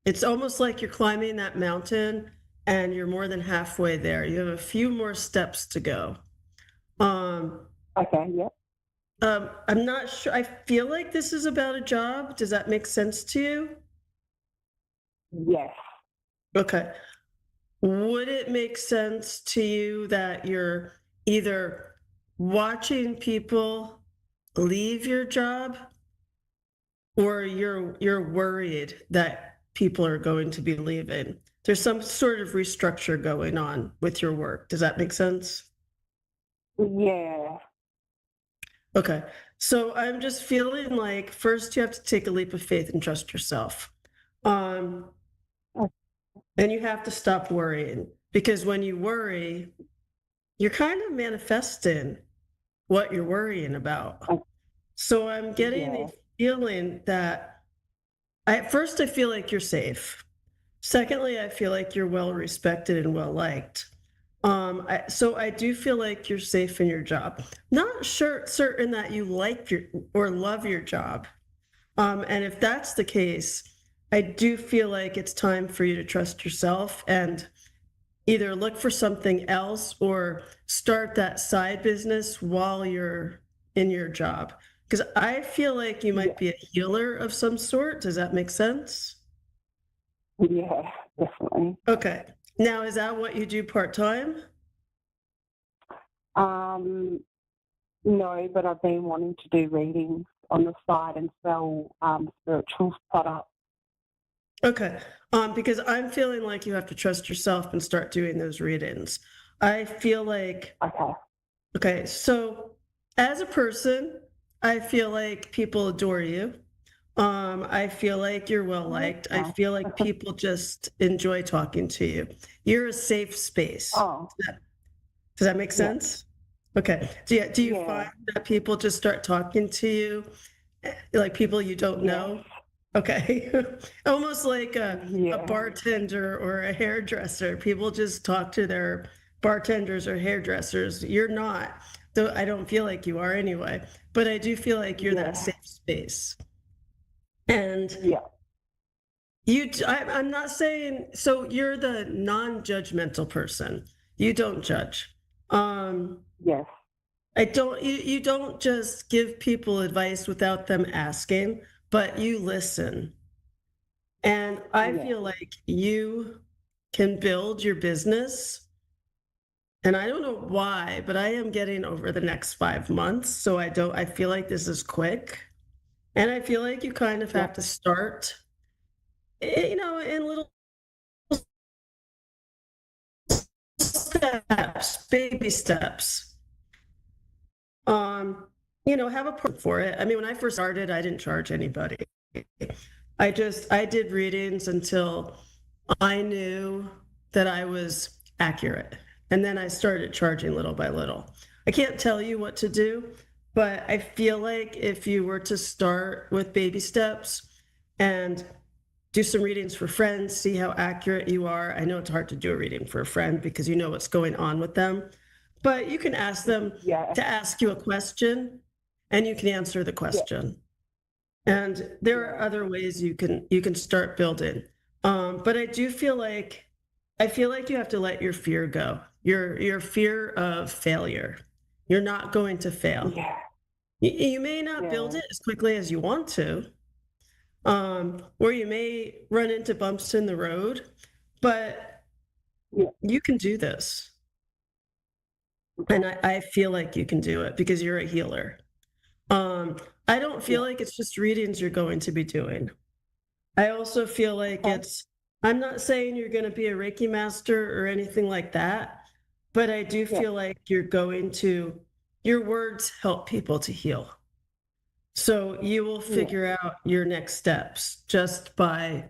it's almost like you're climbing that mountain and you're more than halfway there. You have a few more steps to go. Okay, yeah. I'm not sure. I feel like this is about a job. Does that make sense to you? Yes. Okay. Would it make sense to you that you're either watching people leave your job, or you're worried that people are going to be leaving? There's some sort of restructure going on with your work. Does that make sense? Yeah. Okay. So I'm just feeling like first you have to take a leap of faith and trust yourself. And you have to stop worrying, because when you worry, you're kind of manifesting what you're worrying about. So I'm getting Yeah. a feeling that at first I feel like you're safe. Secondly, I feel like you're well respected and well liked. So I do feel like you're safe in your job. Not certain that you like or love your job. And if that's the case, I do feel like it's time for you to trust yourself and either look for something else or start that side business while you're in your job. Because I feel like you might be a healer of some sort. Does that make sense? Yeah, definitely. Okay. Now, is that what you do part-time? No, but I've been wanting to do readings on the side and sell spiritual products. Okay. Because I'm feeling like you have to trust yourself and start doing those readings. I feel like, okay, so as a person, I feel like people adore you. I feel like you're well liked. I feel like people just enjoy talking to you. You're a safe space. Oh, Does that make sense? Okay. Do you Yeah. find that people just start talking to you, like people you don't know? Okay. Almost like a yeah, bartender or a hairdresser. People just talk to their bartenders or hairdressers. You're not, though I don't feel like you are anyway, but I do feel like you're that Yeah. safe space. And yeah, I'm not saying, so you're the non-judgmental person. You don't judge. yes, You don't just give people advice without them asking, but you listen. And I Yeah. feel like you can build your business. And I don't know why, but I am getting over the next 5 months. So I feel like this is quick. And I feel like you kind of have to start, in little steps, baby steps. Have a plan for it. I mean, when I first started, I didn't charge anybody. I did readings until I knew that I was accurate. And then I started charging little by little. I can't tell you what to do, but I feel like if you were to start with baby steps and do some readings for friends, see how accurate you are. I know it's hard to do a reading for a friend because you know what's going on with them, but you can ask them to ask you a question and you can answer the question. And there are other ways you can start building. But I feel like you have to let your fear go. Your fear of failure. You're not going to fail. yeah, You may not build it as quickly as you want to, or you may run into bumps in the road, but you can do this. And I feel like you can do it because you're a healer. I don't feel like it's just readings you're going to be doing. I also feel like I'm not saying you're going to be a Reiki master or anything like that, but I do feel like your words help people to heal. So you will figure out your next steps just by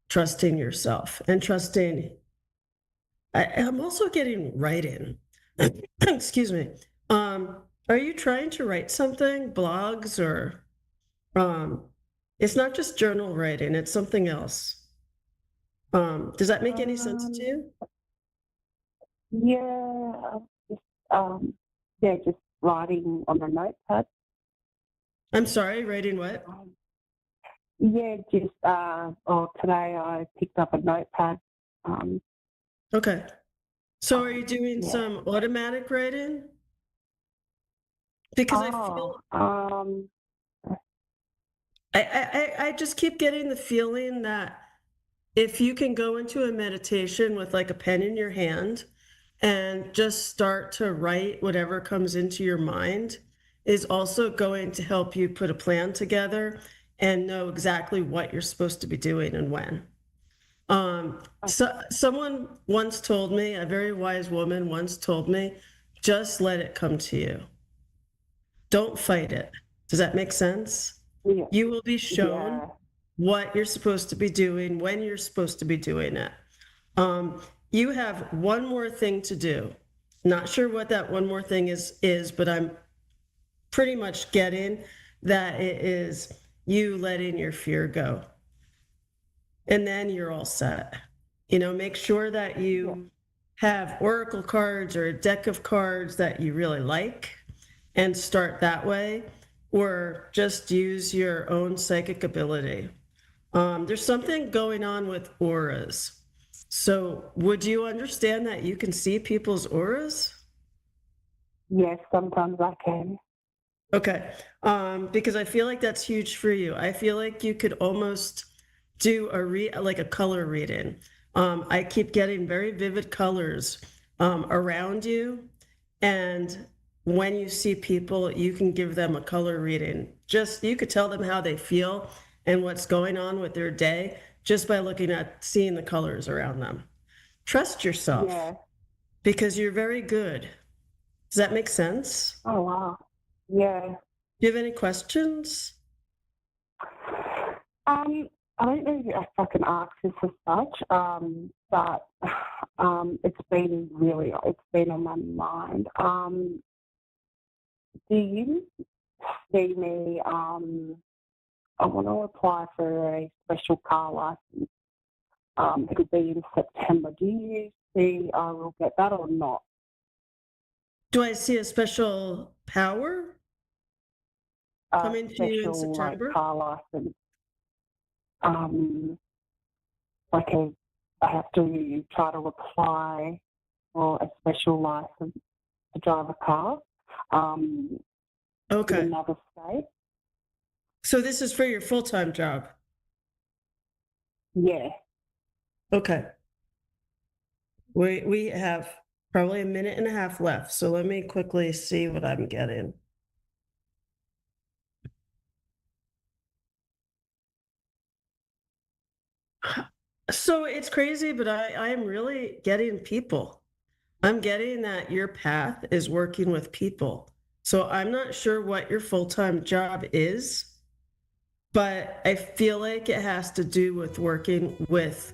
trusting yourself and trusting. I'm also getting writing. Excuse me. Are you trying to write something, blogs, or it's not just journal writing, it's something else. Does that make any sense to you? yeah, just writing on a notepad. I'm sorry, writing what? Today I picked up a notepad. Okay. So are you doing some automatic writing? Because I feel I just keep getting the feeling that if you can go into a meditation with like a pen in your hand and just start to write whatever comes into your mind is also going to help you put a plan together and know exactly what you're supposed to be doing and when. So someone once told me, a very wise woman once told me, just let it come to you. Don't fight it. Does that make sense? Yeah. You will be shown what you're supposed to be doing, when you're supposed to be doing it. You have one more thing to do. Not sure what that one more thing is, but I'm pretty much getting that it is you letting your fear go. And then you're all set. Make sure that you have oracle cards or a deck of cards that you really like and start that way, or just use your own psychic ability. There's something going on with auras. So would you understand that you can see people's auras? Yes, sometimes I can. Okay. Because I feel like that's huge for you. I feel like you could almost do like a color reading. I keep getting very vivid colors around you, and when you see people, you can give them a color reading. Just you could tell them how they feel and what's going on with their day just by seeing the colors around them. Trust yourself Yeah. because you're very good. Does that make sense? Oh, wow. Yeah. Do you have any questions? I don't know if I can ask this as such, but it's been on my mind. Do you see me, I want to apply for a special car license. It'll be in September. Do you see I will get that or not? Do I see a special power coming to you in Special, September? like, car license. I have to try to apply for a special license to drive a car in Okay. another state. So this is for your full-time job? Yeah. Okay. We have probably a minute and a half left, so let me quickly see what I'm getting. So it's crazy, but I'm really getting people. I'm getting that your path is working with people. So I'm not sure what your full-time job is, but I feel like it has to do with working with,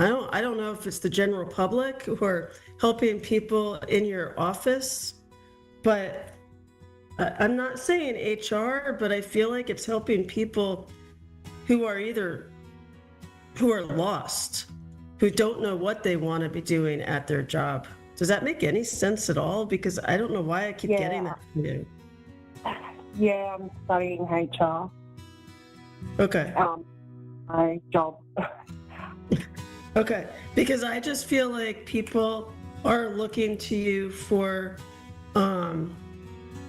I don't know if it's the general public or helping people in your office, but I'm not saying HR, but I feel like it's helping people who are lost, who don't know what they want to be doing at their job. Does that make any sense at all? Because I don't know why I keep getting that from you. Yeah, I'm studying HR. Okay. My job. Okay. Because I just feel like people are looking to you for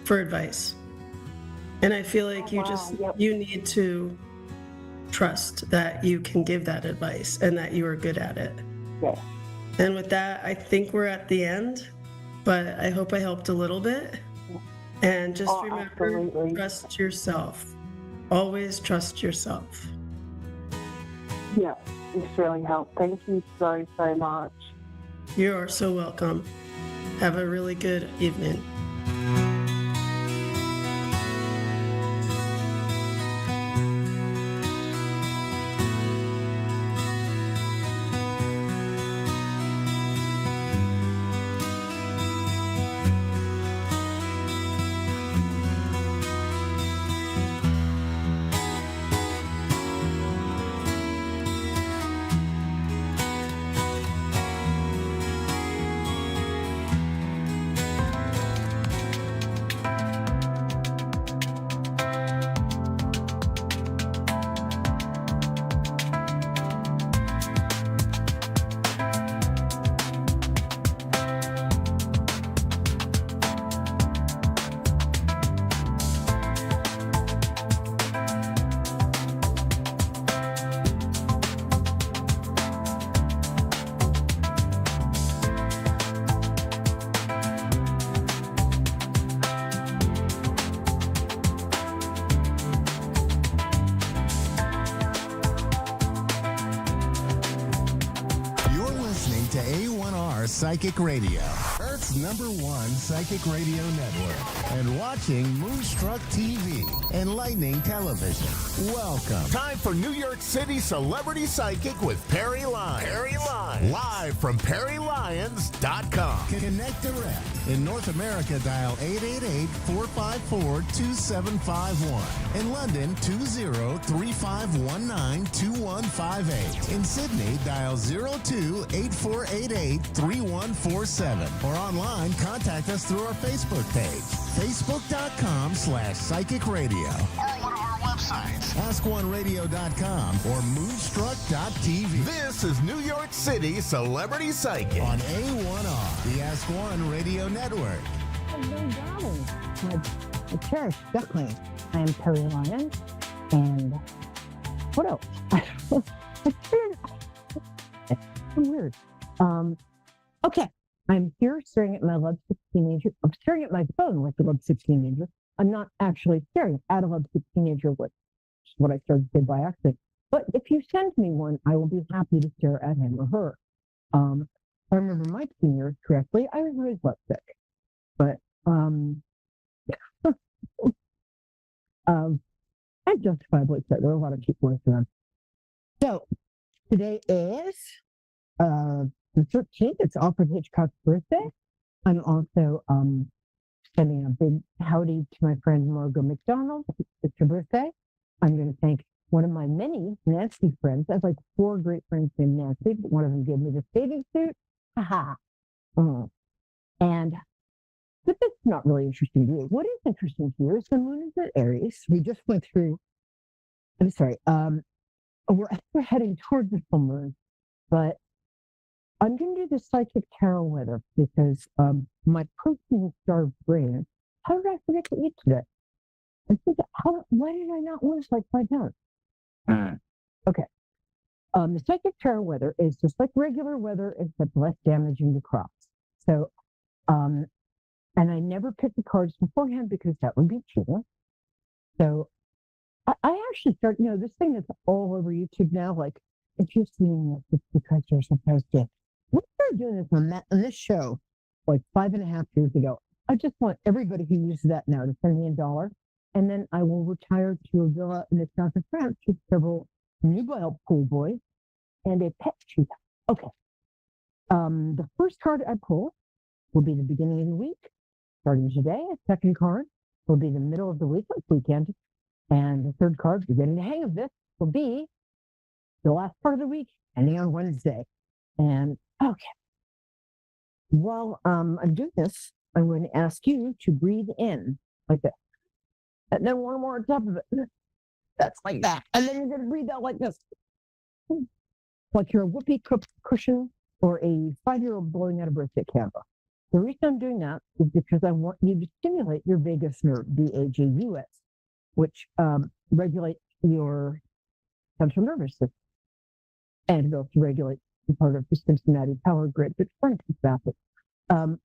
advice. And I feel like you need to trust that you can give that advice and that you are good at it. Yeah. And with that, I think we're at the end, but I hope I helped a little bit. And just remember, absolutely. Trust yourself. Always trust yourself. Yeah, it's really helped. Thank you so much. You are so welcome. Have a really good evening. To A1R Psychic Radio, Earth's #1 psychic radio network, and watching Moonstruck TV and Lightning Television. Welcome. Time for New York City Celebrity Psychic with Perry Lyons. Live from PerryLyons.com. Connect direct. In North America, dial 888-454-2751. In London, 20-3519-2158. In Sydney, dial 02-8488-3147. Or online, contact us through our Facebook page, facebook.com/psychic radio. Or one of our websites, AskOneRadio.com, or Moonstruck.tv. This is New York City Celebrity Psychic on A1R, the Ask One Radio Network. Hello, darling. My cherished duckling. I am Perry Lyons. And what else? It's weird. Okay. I'm here staring at my lovesick teenager. I'm staring at my phone like a lovesick teenager. I'm not actually staring at a lovesick teenager, which is what I started to say by accident. But if you send me one, I will be happy to stare at him or her. If I remember my teen years correctly, I was always lovesick. But I justifiably said there are a lot of cute boys around. So today is the 13th. It's Alfred Hitchcock's birthday. I'm also sending a big howdy to my friend Margot McDonald. It's her birthday. I'm going to thank one of my many Nancy friends. I have like 4 great friends named Nancy, but one of them gave me the bathing suit. Haha. But that's not really interesting to you. What is interesting here is the moon is at Aries. We just went through, I'm sorry, we're heading towards the full moon, but I'm going to do the psychic tarot weather because my protein-starved brain, how did I forget to eat today? I think, why did I not lose like 5 pounds? Okay. The psychic tarot weather is just like regular weather, except less damaging to crops. So, and I never pick the cards beforehand because that would be cheating. So I actually start, this thing that's all over YouTube now, like, if you're seeing this, it's because you're supposed to. We started doing this on this show like 5.5 years ago. I just want everybody who uses that now to send me $1, and then I will retire to a villa in the south of France with several nubile pool boys and a pet cheetah. Okay. The first card I pull will be the beginning of the week, starting today. A second card will be the middle of the week, like weekend. And the third card, you're getting the hang of this, will be the last part of the week, ending on Wednesday. And okay. While I'm doing this, I'm going to ask you to breathe in like this. And then one more on top of it. That's like that. And then you're going to breathe out like this. Like you're a whoopee cushion or a 5-year-old blowing out a birthday candle. The reason I'm doing that is because I want you to stimulate your vagus nerve, VAGUS, which regulates your central nervous system. And it also regulates part of the Cincinnati power grid, but front is facet. And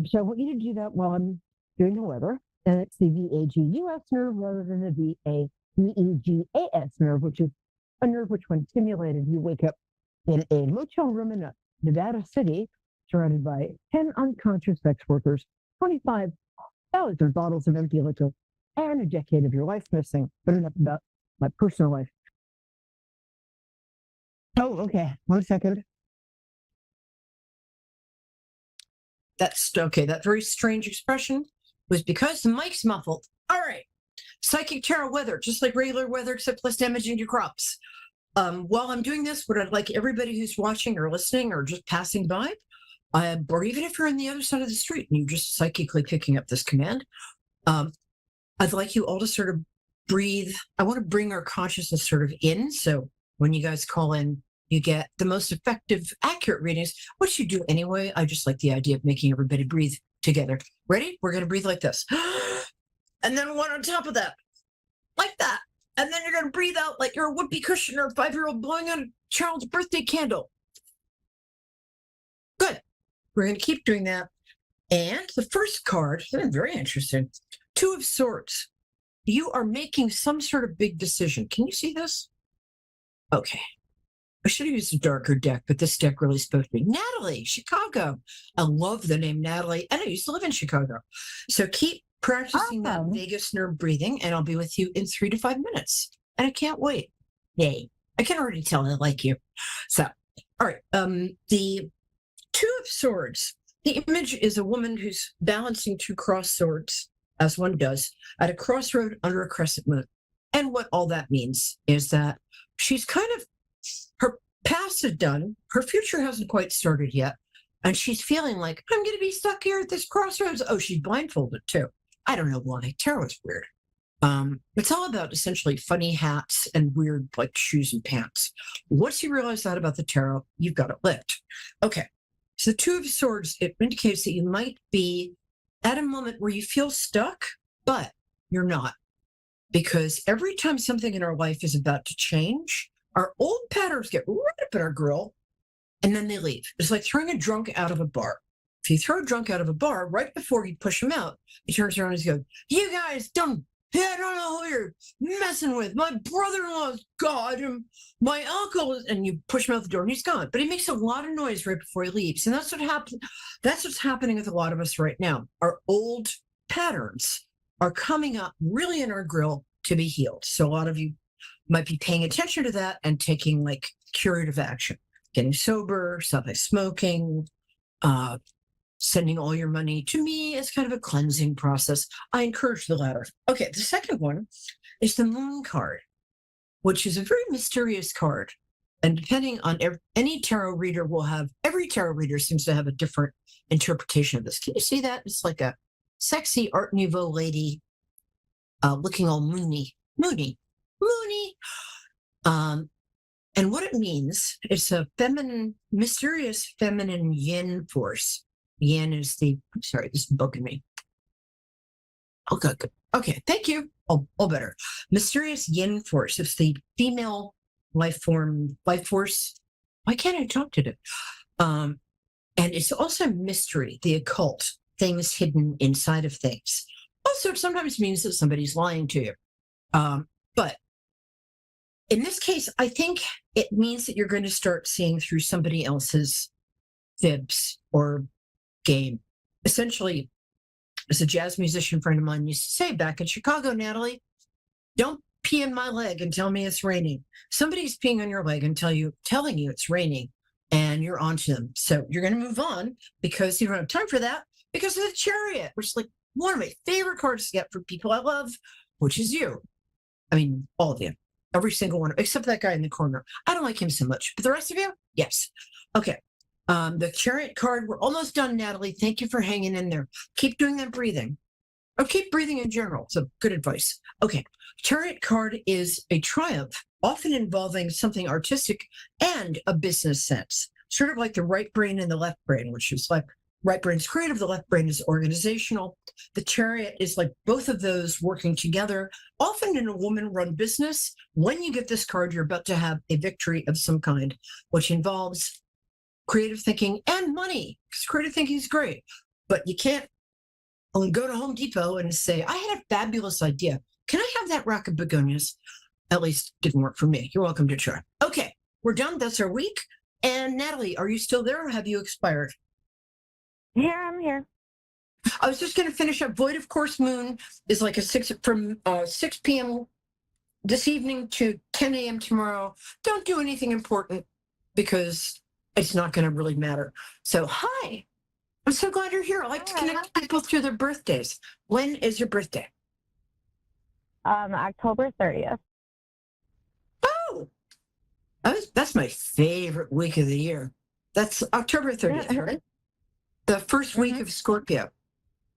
so I want you to do that while I'm doing the weather. And it's the VAGUS nerve rather than the VAGAS nerve, which is a nerve which, when stimulated, you wake up in a motel room in Nevada City, surrounded by 10 unconscious sex workers, 25,000 bottles of empty liquor, and a decade of your life missing. But enough about my personal life. Oh, okay. 1 second. That's okay. That very strange expression was because the mic's muffled. All right. Psychic tarot weather, just like regular weather, except less damaging to crops. While I'm doing this, what I'd like everybody who's watching or listening or just passing by, or even if you're on the other side of the street and you're just psychically picking up this command, I'd like you all to sort of breathe. I want to bring our consciousness sort of in. So when you guys call in, you get the most effective, accurate readings, which you do anyway. I just like the idea of making everybody breathe together. Ready? We're going to breathe like this. And then one on top of that, like that. And then you're going to breathe out like you're a whoopee cushion or a 5-year-old blowing out a child's birthday candle. Good. We're going to keep doing that. And the first card, very interesting. 2 of Swords. You are making some sort of big decision. Can you see this? Okay. I should have used a darker deck, but this deck really spoke to me. Natalie, Chicago. I love the name Natalie, and I used to live in Chicago. So keep practicing that vagus nerve breathing, and I'll be with you in 3 to 5 minutes. And I can't wait. Yay. I can already tell I like you. So, all right. The 2 of Swords. The image is a woman who's balancing 2 cross swords, as one does, at a crossroad under a crescent moon. And what all that means is that she's kind of, her past is done, her future hasn't quite started yet, and she's feeling like, I'm going to be stuck here at this crossroads. Oh, she's blindfolded too. I don't know why. Tarot is weird. It's all about essentially funny hats and weird like shoes and pants. Once you realize that about the tarot, you've got it licked. Okay. So the Two of Swords, it indicates that you might be at a moment where you feel stuck, but you're not. Because every time something in our life is about to change, our old patterns get right up in our grill and then they leave. It's like throwing a drunk out of a bar. If you throw a drunk out of a bar, right before you push him out, he turns around and he goes, "You guys don't know who you're messing with. My brother-in-law's God, and my uncle is," and you push him out the door and he's gone. But he makes a lot of noise right before he leaves. And that's what happens. That's what's happening with a lot of us right now. Our old patterns are coming up really in our grill to be healed. So a lot of you might be paying attention to that and taking like curative action, getting sober, stopping smoking, sending all your money to me as kind of a cleansing process. I encourage the latter. Okay, the second one is the Moon card, which is a very mysterious card. And depending on any tarot reader will have, every tarot reader seems to have a different interpretation of this. Can you see that? It's like a sexy Art Nouveau lady looking all moony. And what it means, it's a feminine, mysterious feminine yin force. Yin is I'm sorry, this is bugging me. Okay, good. Okay, thank you. All better. Mysterious yin force. It's the female life force. Why can't I talk to it? And it's also mystery, the occult, things hidden inside of things. Also, it sometimes means that somebody's lying to you. But in this case, I think it means that you're going to start seeing through somebody else's fibs or game. Essentially, as a jazz musician friend of mine used to say back in Chicago, Natalie, don't pee in my leg and tell me it's raining. Somebody's peeing on your leg and telling you it's raining, and you're onto them. So you're going to move on because you don't have time for that because of the Chariot, which is like one of my favorite cards to get for people I love, which is you. I mean, all of you. Every single one, except that guy in the corner. I don't like him so much. But the rest of you, yes. Okay. The Chariot card, we're almost done, Natalie. Thank you for hanging in there. Keep doing that breathing. Or keep breathing in general. So good advice. Okay. Chariot card is a triumph, often involving something artistic and a business sense. Sort of like the right brain and the left brain, which is like right brain is creative, the left brain is organizational. The Chariot is like both of those working together. Often in a woman-run business, when you get this card, you're about to have a victory of some kind, which involves creative thinking and money, because creative thinking is great. But you can't only go to Home Depot and say, "I had a fabulous idea. Can I have that rack of begonias?" At least didn't work for me. You're welcome to try. Okay, we're done. That's our week. And Natalie, are you still there or have you expired? Here, I'm here. I was just going to finish up. Void of Course Moon is like from 6 p.m. this evening to 10 a.m. tomorrow. Don't do anything important because it's not going to really matter. So, hi. I'm so glad you're here. I like to connect people through their birthdays. When is your birthday? October 30th. Oh, that's my favorite week of the year. That's October 30th, right? The first week of Scorpio.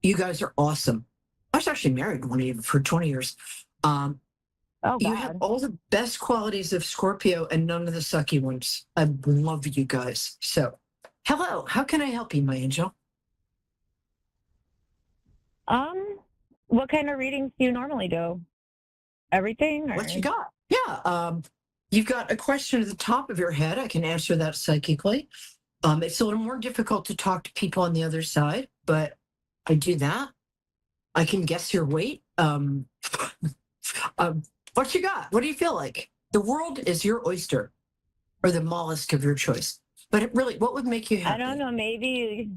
You guys are awesome. I was actually married one of you for 20 years. You have all the best qualities of Scorpio and none of the sucky ones. I love you guys. So, hello. How can I help you, my angel? What kind of readings do you normally do? Everything? Or? What you got? Yeah. You've got a question at the top of your head. I can answer that psychically. It's a little more difficult to talk to people on the other side, but I do that. I can guess your weight. What you got? What do you feel like? The world is your oyster or the mollusk of your choice. But it really, what would make you happy? I don't know, maybe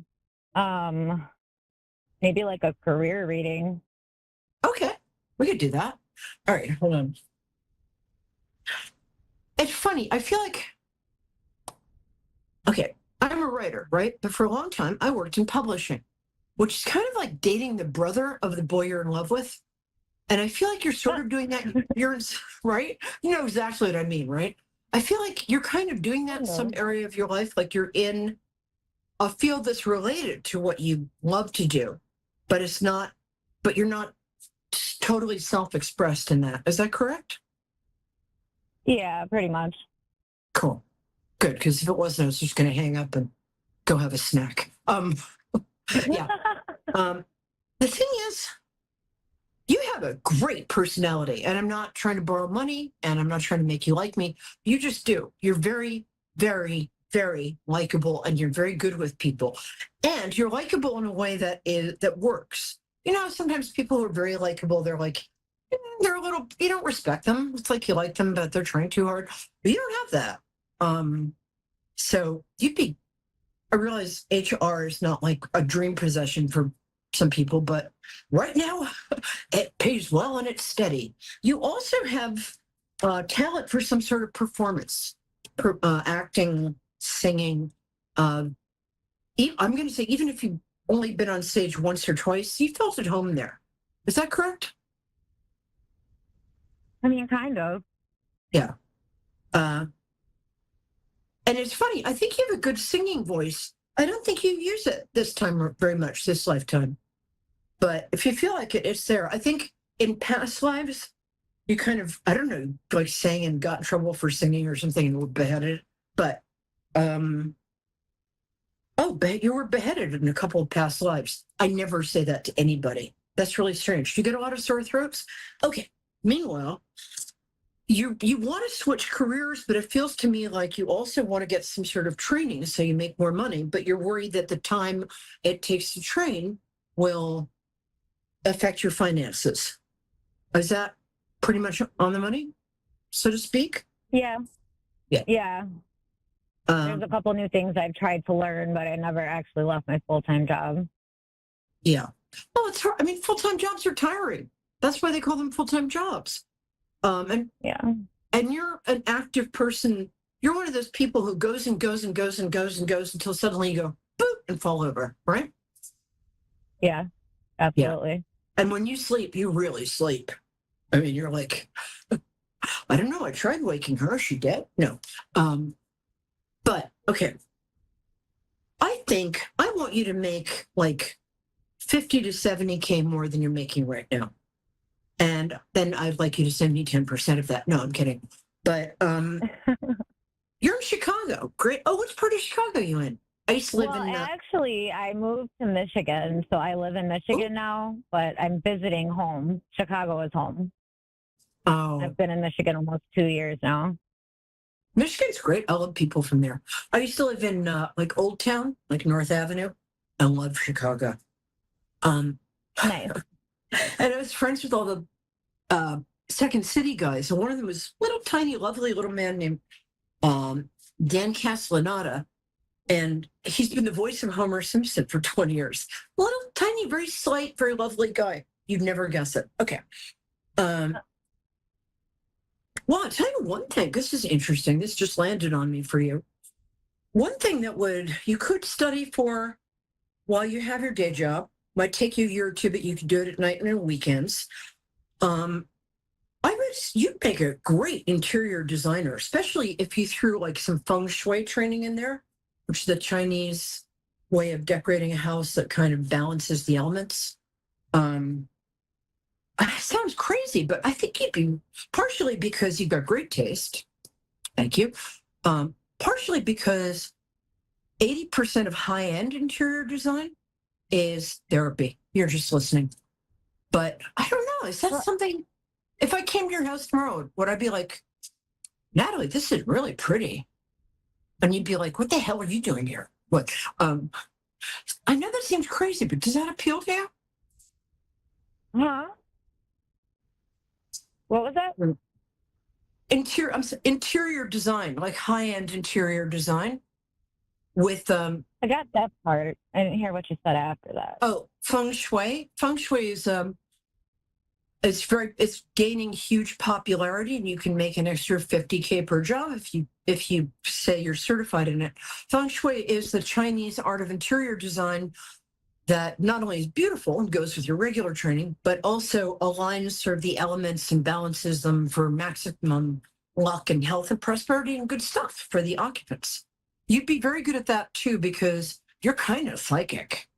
like a career reading. Okay, we could do that. All right, hold on. It's funny. I feel like, okay, I'm a writer, right? But for a long time, I worked in publishing, which is kind of like dating the brother of the boy you're in love with. And I feel like you're sort of doing that. You're right. You know exactly what I mean, right? I feel like you're kind of doing that in some area of your life, like you're in a field that's related to what you love to do, but it's not. But you're not totally self-expressed in that. Is that correct? Yeah, pretty much. Cool. Good, because if it wasn't, I was just going to hang up and go have a snack. Yeah. The thing is, you have a great personality, and I'm not trying to borrow money, and I'm not trying to make you like me. You just do. You're very, very, very likable, and you're very good with people, and you're likable in a way that works. You know, sometimes people who are very likable, they're like, they're a little, you don't respect them. It's like you like them, but they're trying too hard. But you don't have that. So I realize HR is not like a dream possession for some people, but right now it pays well and it's steady. You also have talent for some sort of performance, acting, singing. I'm going to say, even if you've only been on stage once or twice, you felt at home there. Is that correct? I mean, kind of. Yeah. And it's funny, I think you have a good singing voice. I don't think you use it this time very much, this lifetime. But if you feel like it, it's there. I think in past lives, you kind of, I don't know, like sang and got in trouble for singing or something and were beheaded. But, you were beheaded in a couple of past lives. I never say that to anybody. That's really strange. Do you get a lot of sore throats? Okay. Meanwhile, you want to switch careers, but it feels to me like you also want to get some sort of training so you make more money, but you're worried that the time it takes to train will affect your finances. Is that pretty much on the money, so to speak? Yeah. Yeah. Yeah. There's a couple new things I've tried to learn, but I never actually left my full-time job. Yeah. Well, it's hard. I mean, full-time jobs are tiring. That's why they call them full-time jobs. And you're an active person. You're one of those people who goes and goes and goes and goes and goes until suddenly you go boop and fall over, right? Yeah, absolutely. Yeah. And when you sleep, you really sleep. I mean, you're like, I don't know. I tried waking her. Is she dead? No. But okay. I think I want you to make like 50 to 70K more than you're making right now. And then I'd like you to send me 10% of that. No, I'm kidding. But you're in Chicago. Great. Oh, which part of Chicago are you in? I used to live in... Actually, I moved to Michigan, so I live in Michigan now, but I'm visiting home. Chicago is home. Oh. I've been in Michigan almost 2 years now. Michigan's great. I love people from there. I used to live in like Old Town, like North Avenue. I love Chicago. Nice. And I was friends with all the Second City guys, and one of them was little tiny, lovely little man named Dan Castellaneta, and he's been the voice of Homer Simpson for 20 years. Little tiny, very slight, very lovely guy. You'd never guess it. Okay. Well, I'll tell you one thing. This is interesting. This just landed on me for you. One thing that you could study for while you have your day job. Might take you a year or two, but you can do it at night and on weekends. You'd make a great interior designer, especially if you threw like some feng shui training in there, which is the Chinese way of decorating a house that kind of balances the elements. It sounds crazy, but I think you'd be, partially because you've got great taste. Thank you. Partially because 80% of high-end interior design is therapy. You're just listening. But I don't know. Is that something, if I came to your house tomorrow, would I be like, Natalie, this is really pretty? And you'd be like, what the hell are you doing here? What? I know that seems crazy, but does that appeal to you? Huh? What was that? Interior design, like high-end interior design with I got that part. I didn't hear what you said after that. Oh, feng shui. Feng shui is it's gaining huge popularity, and you can make an extra 50K per job if you say you're certified in it. Feng shui is the Chinese art of interior design that not only is beautiful and goes with your regular training, but also aligns sort of the elements and balances them for maximum luck and health and prosperity and good stuff for the occupants. You'd be very good at that too, because you're kind of psychic.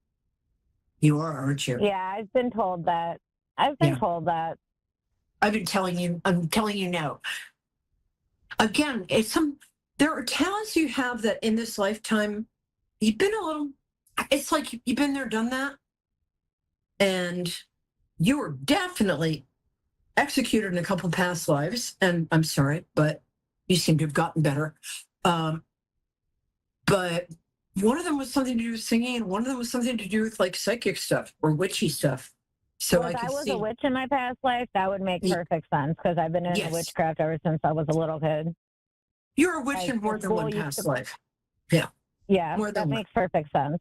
You are, aren't you? Yeah, I've been told that. I've been told that. I've been telling you, I'm telling you now. Again, there are talents you have that in this lifetime, you've been a little, it's like you've been there, done that. And you were definitely executed in a couple past lives. And I'm sorry, but you seem to have gotten better. But one of them was something to do with singing, and one of them was something to do with like psychic stuff or witchy stuff. So Well, if I could was see a witch in my past life, that would make perfect sense because I've been into Yes. witchcraft ever since I was a little kid. You're a witch Like, in more in than school, one you past could- life. Yeah. Yeah, More that than one. makes perfect sense.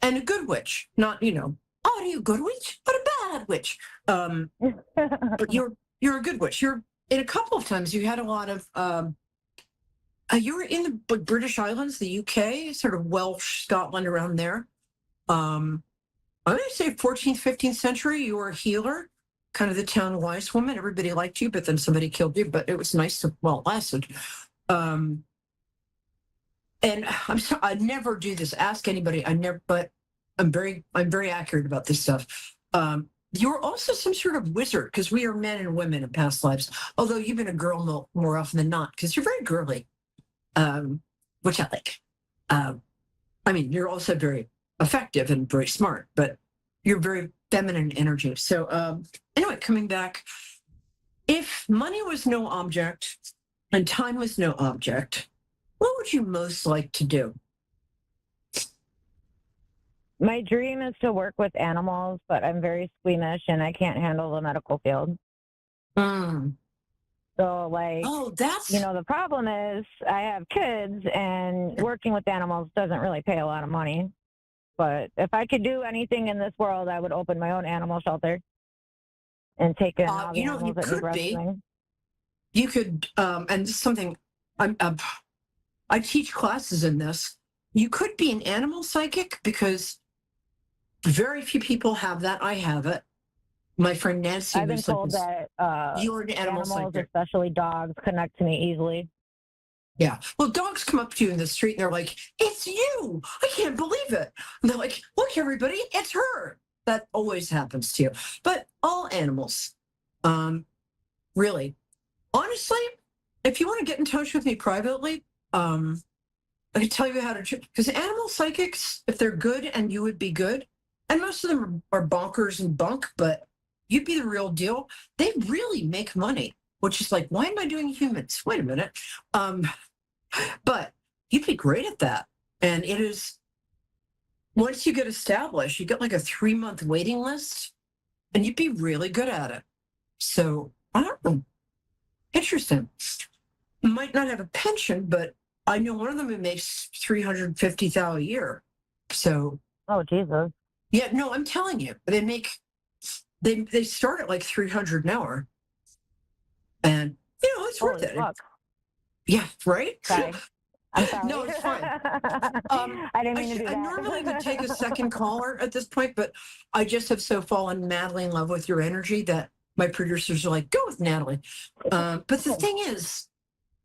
And a good witch, not, oh, are you a good witch? But a bad witch. But you're a good witch. You're in a couple of times you had a lot of you were in the British Islands, the UK, sort of Welsh, Scotland, around there. I'm going to say 14th, 15th century, you were a healer, kind of the town wise woman. Everybody liked you, but then somebody killed you. But it was nice to, well, it lasted. And I'm sorry, I never do this. Ask anybody. But I'm very accurate about this stuff. You're also some sort of wizard because we are men and women in past lives. Although you've been a girl more often than not because you're very girly, which I like. I mean, you're also very effective and very smart, but you're very feminine energy. So anyway, coming back, if money was no object and time was no object, what would you most like to do? My dream is to work with animals, but I'm very squeamish and I can't handle the medical field. So, like, that's the problem is I have kids and working with animals doesn't really pay a lot of money. But if I could do anything in this world, I would open my own animal shelter and take in all the animals that need rescuing. You could, and this is something I teach classes in this. You could be an animal psychic because very few people have that. I have it. My friend Nancy. I've been told that you're an animal psychic. Especially dogs, connect to me easily. Yeah. Well, dogs come up to you in the street and they're like, "It's you! I can't believe it!" And they're like, "Look, everybody, it's her." That always happens to you. But all animals, really, honestly, if you want to get in touch with me privately, I can tell you how to, because animal psychics, if they're good and you would be good, and most of them are bonkers and bunk, but you'd be the real deal. They really make money, which is like, why am I doing humans? Wait a minute. But you'd be great at that. And it is, once you get established, you get like a 3-month waiting list and you'd be really good at it. So I don't know. Interesting. Might not have a pension, but I know one of them who makes $350,000 a year. So. Oh, Jesus. Yeah, no, I'm telling you, they start at like 300 an hour, and it's worth it. Yeah, right. Sorry. I'm sorry. No, it's fine. I didn't mean to do that. I normally would take a second caller at this point, but I just have so fallen madly in love with your energy that my producers are like, "Go with Natalie." But the thing is,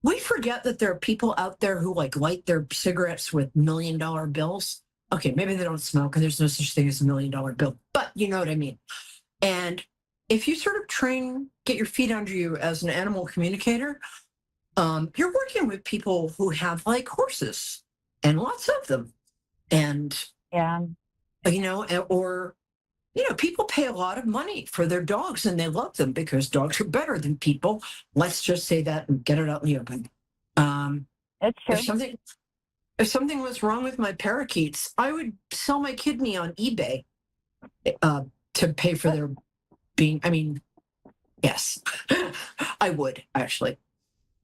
we forget that there are people out there who like light their cigarettes with $1 million bills. Okay, maybe they don't smoke and there's no such thing as $1 million bill, but you know what I mean. And if you sort of get your feet under you as an animal communicator, you're working with people who have like horses and lots of them. And, people pay a lot of money for their dogs and they love them because dogs are better than people. Let's just say that and get it out in the open. It's true. If something was wrong with my parakeets, I would sell my kidney on eBay to pay for their yes, I would actually.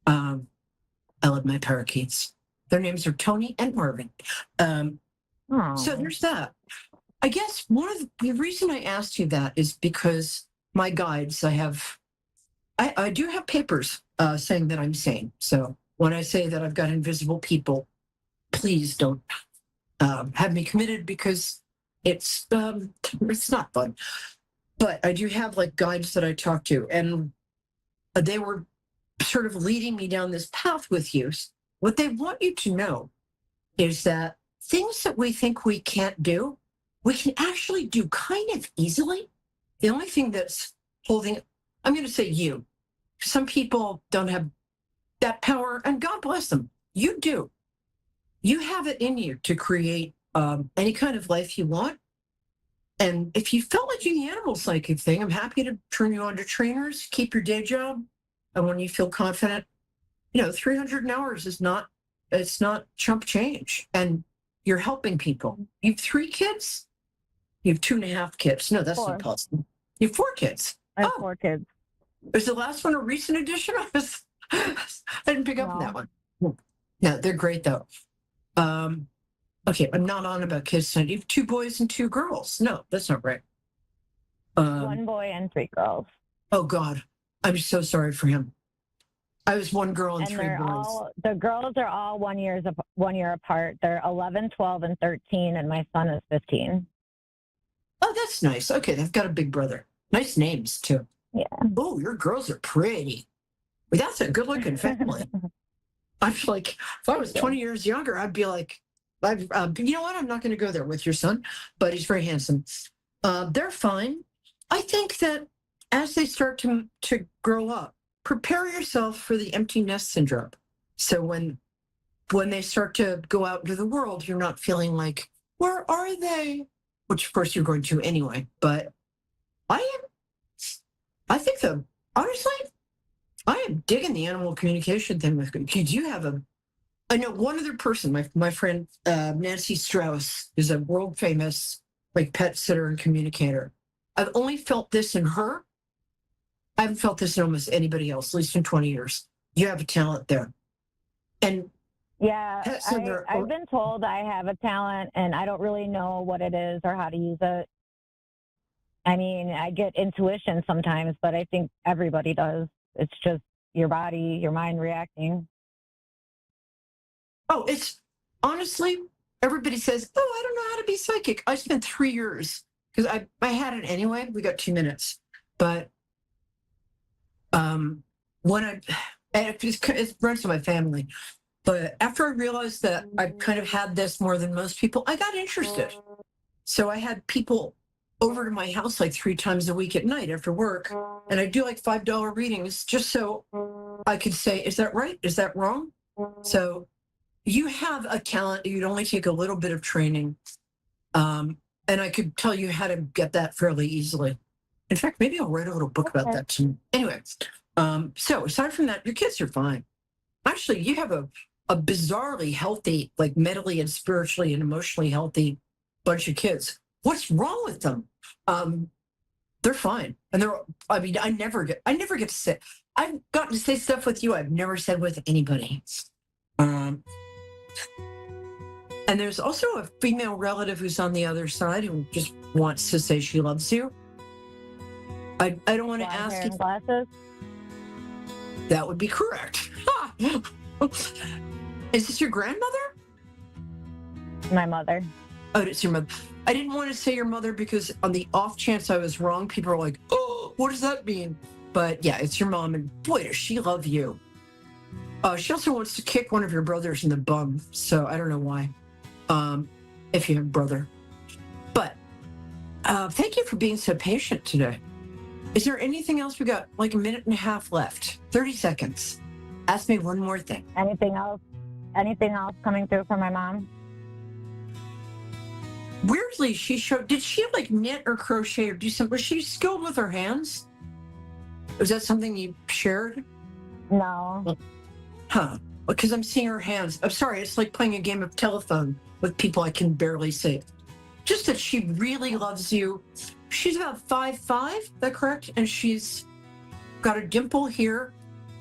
I love my parakeets. Their names are Tony and Marvin. So there's that. I guess the reason I asked you that is because my guides, I do have papers saying that I'm sane. So when I say that I've got invisible people, please don't have me committed because it's not fun. But I do have like guides that I talk to, and they were sort of leading me down this path with you. What they want you to know is that things that we think we can't do, we can actually do kind of easily. The only thing that's holding I'm going to say you. Some people don't have that power, and God bless them. You do. You have it in you to create any kind of life you want. And if you felt like doing the animal psychic thing, I'm happy to turn you on to trainers, keep your day job. And when you feel confident, 300 hours is not, it's not chump change. And you're helping people. You have 3 kids? You have 2.5 kids. No, that's 4. not possible. You have 4 kids. I have 4 kids. Is the last one a recent addition? I didn't pick up on that one. No, they're great though. Okay, I'm not on about kids tonight. You have 2 boys and 2 girls. No, that's not right. 1 boy and 3 girls. Oh God, I'm so sorry for him. I was 1 girl and 3 boys. The girls are all 1 year apart. They're 11, 12, and 13, and my son is 15. Oh, that's nice. Okay, they've got a big brother. Nice names too. Yeah. Oh, your girls are pretty. Well, that's a good-looking family. I'm like, if I was 20 years younger, I'd be like, you know what? I'm not going to go there with your son, but he's very handsome. They're fine. I think that as they start to grow up, prepare yourself for the empty nest syndrome. So when they start to go out into the world, you're not feeling like, where are they? Which of course you're going to anyway. But honestly, I am digging the animal communication thing with you. Because I know one other person, my friend Nancy Strauss is a world famous pet sitter and communicator. I've only felt this in her. I haven't felt this in almost anybody else, at least in 20 years. You have a talent there. And yeah, I've been told I have a talent and I don't really know what it is or how to use it. I mean, I get intuition sometimes, but I think everybody does. It's just your body, your mind reacting. Oh, it's honestly, everybody says, oh, I don't know how to be psychic. I spent 3 years because I had it anyway. We got 2 minutes. But it runs to my family. But after I realized that I kind of had this more than most people, I got interested. So I had people over to my house 3 times a week at night after work. And I do $5 readings just so I could say, is that right? Is that wrong? So you have a talent. You'd only take a little bit of training. And I could tell you how to get that fairly easily. In fact, maybe I'll write a little book about that too. Anyway, so aside from that, your kids are fine. Actually, you have a bizarrely healthy, mentally and spiritually and emotionally healthy bunch of kids. What's wrong with them? They're fine. And I never get to say, I've gotten to say stuff with you I've never said with anybody. And there's also a female relative who's on the other side who just wants to say she loves you. I don't want to ask you. Glasses? That would be correct. Is this your grandmother? My mother. Oh, it's your mother. I didn't want to say your mother because on the off chance I was wrong, people are like, oh, what does that mean? But yeah, it's your mom, and boy, does she love you. She also wants to kick one of your brothers in the bum, so I don't know why, if you have a brother. But thank you for being so patient today. Is there anything else? We got a minute and a half left. 30 seconds. Ask me one more thing. Anything else? Anything else coming through from my mom? Weirdly, did she knit or crochet or do something? Was she skilled with her hands? Was that something you shared? No. Huh. Because I'm seeing her hands. I'm sorry, it's like playing a game of telephone with people I can barely see. Just that she really loves you. She's about 5'5", is that correct? And she's got a dimple here.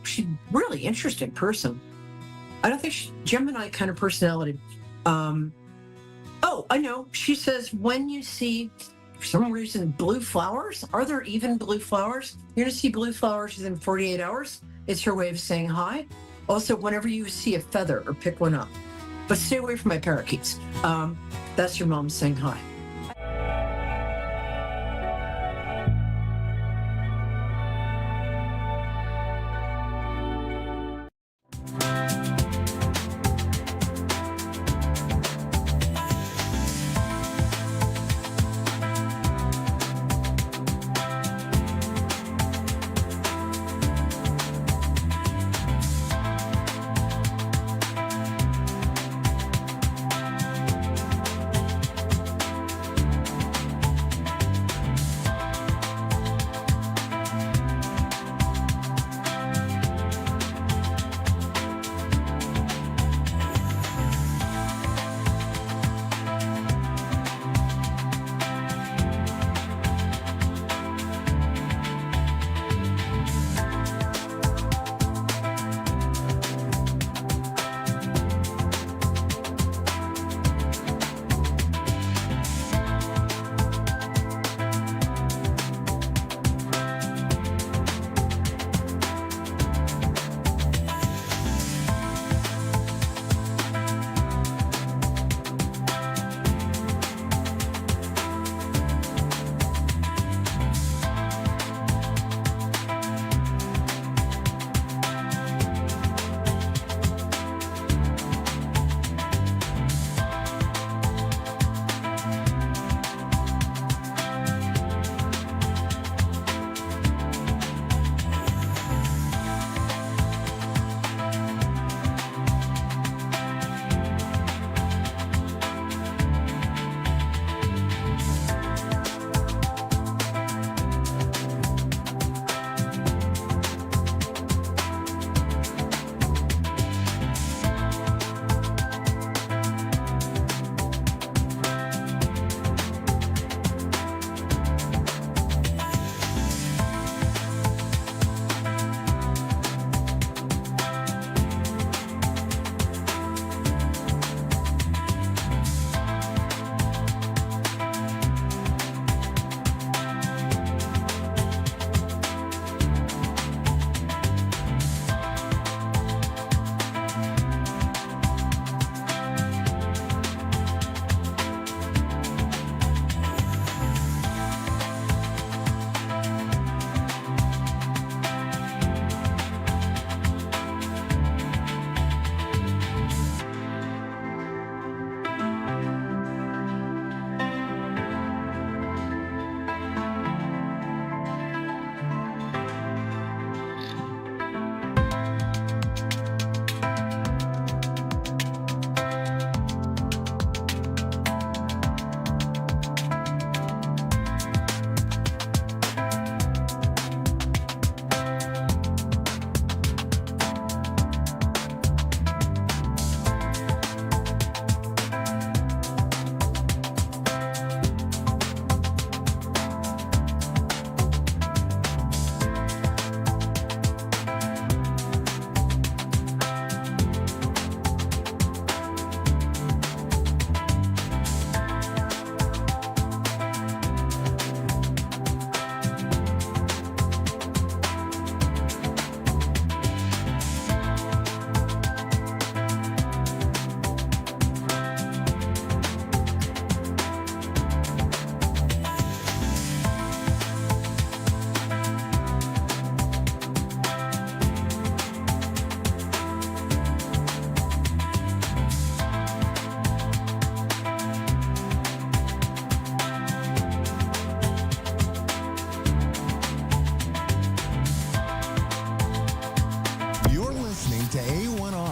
She's a really interesting person. I don't think she's Gemini kind of personality. Oh, I know. She says when you see, for some reason, blue flowers, are there even blue flowers? You're going to see blue flowers within 48 hours. It's her way of saying hi. Also, whenever you see a feather or pick one up, but stay away from my parakeets. That's your mom saying hi.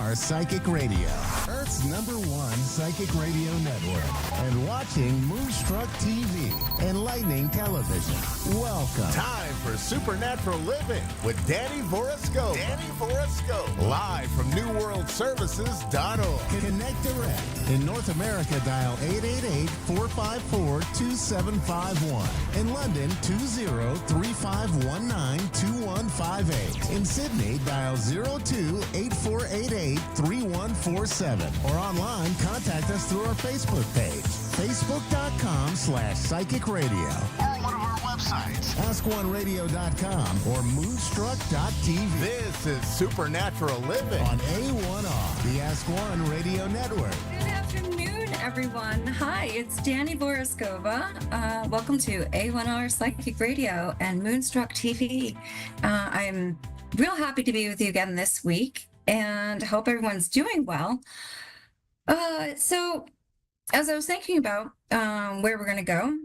A1R Psychic Radio, Earth's #1 psychic radio network, and watching Moonstruck TV, enlightening television. Welcome. Time for Supernatural Living with Danny Voroscope. Live from NewWorldServices.org. Connect direct. In North America, dial 888-454-2751. In London, 20-3519-2158. In Sydney, dial 02-8488-3147. Or online, contact us through our Facebook page, facebook.com/psychic radio. Or one of our websites, askoneradio.com or moonstruck.tv. This is Supernatural Living on A1R, the Ask One Radio Network. Good afternoon, everyone. Hi, it's Danny Boroskova. Welcome to A1R Psychic Radio and Moonstruck TV. I'm real happy to be with you again this week and hope everyone's doing well. So, as I was thinking about where we're going to go,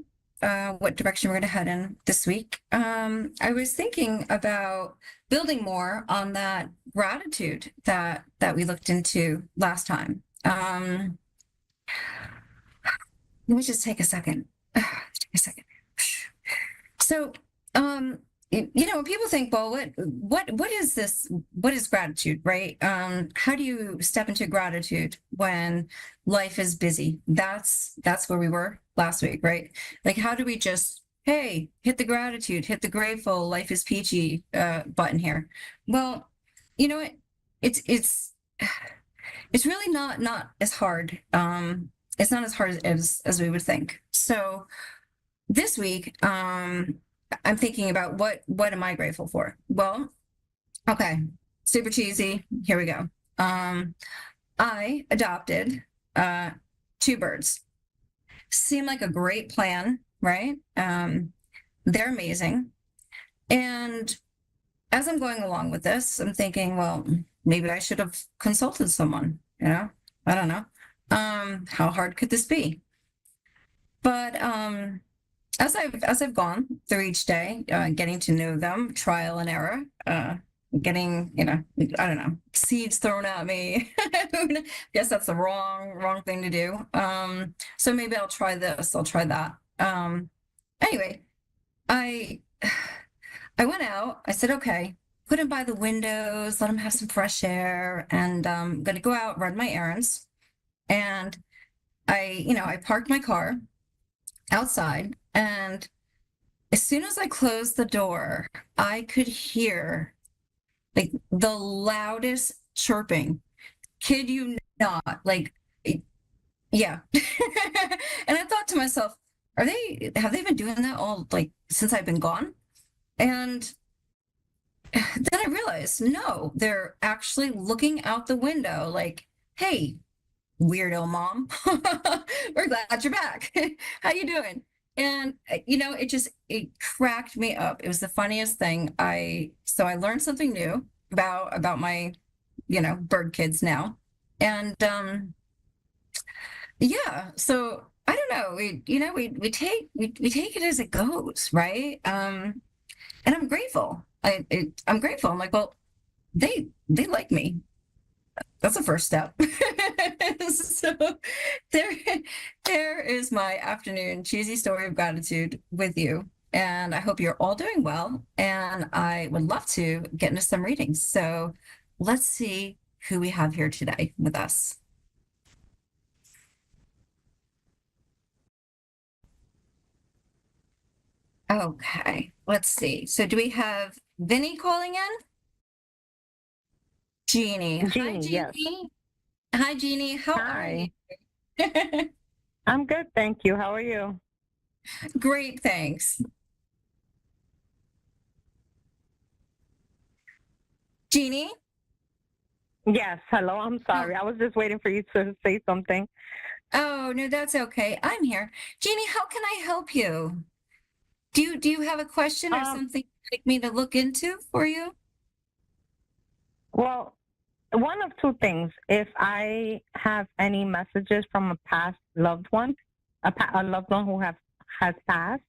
what direction we're going to head in this week, I was thinking about building more on that gratitude that we looked into last time. Let me just take a second. So, when people think, well, what is this? What is gratitude, right? How do you step into gratitude when life is busy? That's where we were last week, right? Like, how do we just, hey, hit the gratitude, hit the grateful, life is peachy button here? Well, you know what? It's really not as hard. It's not as hard as we would think. So this week, I'm thinking about what am I grateful for? Well, okay, super cheesy. Here we go. I adopted 2 birds. Seemed like a great plan, right? They're amazing. And as I'm going along with this, I'm thinking, well, maybe I should have consulted someone, I don't know. How hard could this be? But as I've gone through each day, getting to know them, trial and error, getting, I don't know, seeds thrown at me. I guess that's the wrong thing to do. So maybe I'll try this, I'll try that. Anyway, I went out, I said, okay, put him by the windows, let him have some fresh air, and I'm going to go out, run my errands. And I parked my car outside, and as soon as I closed the door, I could hear like the loudest chirping. Kid you not, like, yeah. And I thought to myself, have they been doing that all, like, since I've been gone? And then I realized, no, they're actually looking out the window like, hey, weirdo mom, we're glad you're back. How you doing? And it cracked me up. It was the funniest thing. So I learned something new about my bird kids now. And yeah, so I don't know, we take it as it goes, right? And I'm grateful. I'm grateful. I'm like, well, they like me. That's the first step. So there is my afternoon cheesy story of gratitude with you. And I hope you're all doing well. And I would love to get into some readings. So let's see who we have here today with us. Okay, let's see. So do we have Vinny calling in? Jeannie. Hi, Jeannie. Yes. Hi, Jeannie. How are you? I'm good, thank you. How are you? Great, thanks. Jeannie? Yes, hello. I'm sorry. I was just waiting for you to say something. Oh, no, that's okay. I'm here. Jeannie, how can I help you? Do you have a question or something you'd like me to look into for you? Well, one of two things. If I have any messages from a past loved one, a loved one who has passed,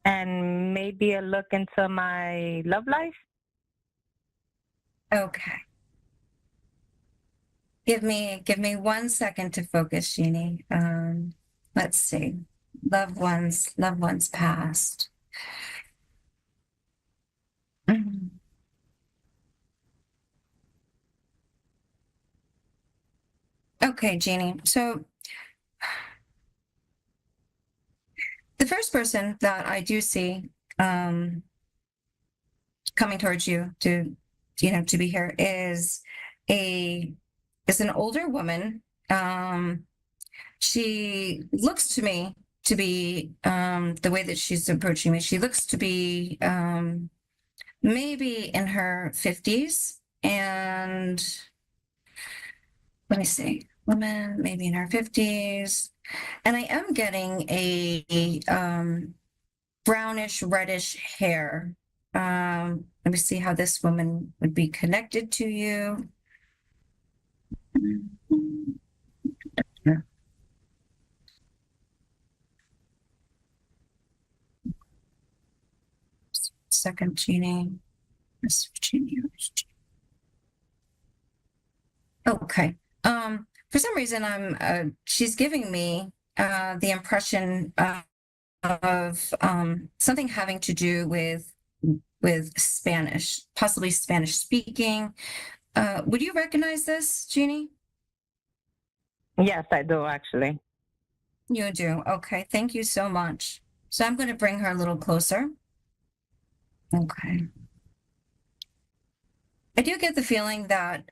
and maybe a look into my love life. Okay. Give me 1 second to focus, Jeannie. Let's see. Loved ones past. Mhm. Okay, Jeannie. So the first person that I do see coming towards you to be here is an older woman. She looks to me to be the way that she's approaching me. She looks to be maybe in her 50s, and let me see, woman maybe in her 50s, and I am getting a brownish reddish hair. Let me see how this woman would be connected to you. Yeah. Second, Jeannie. Okay. For some reason, she's giving me the impression of something having to do with Spanish, possibly Spanish speaking. Would you recognize this, Jeannie? Yes, I do actually. You do. Okay. Thank you so much. So I'm going to bring her a little closer. Okay. I do get the feeling that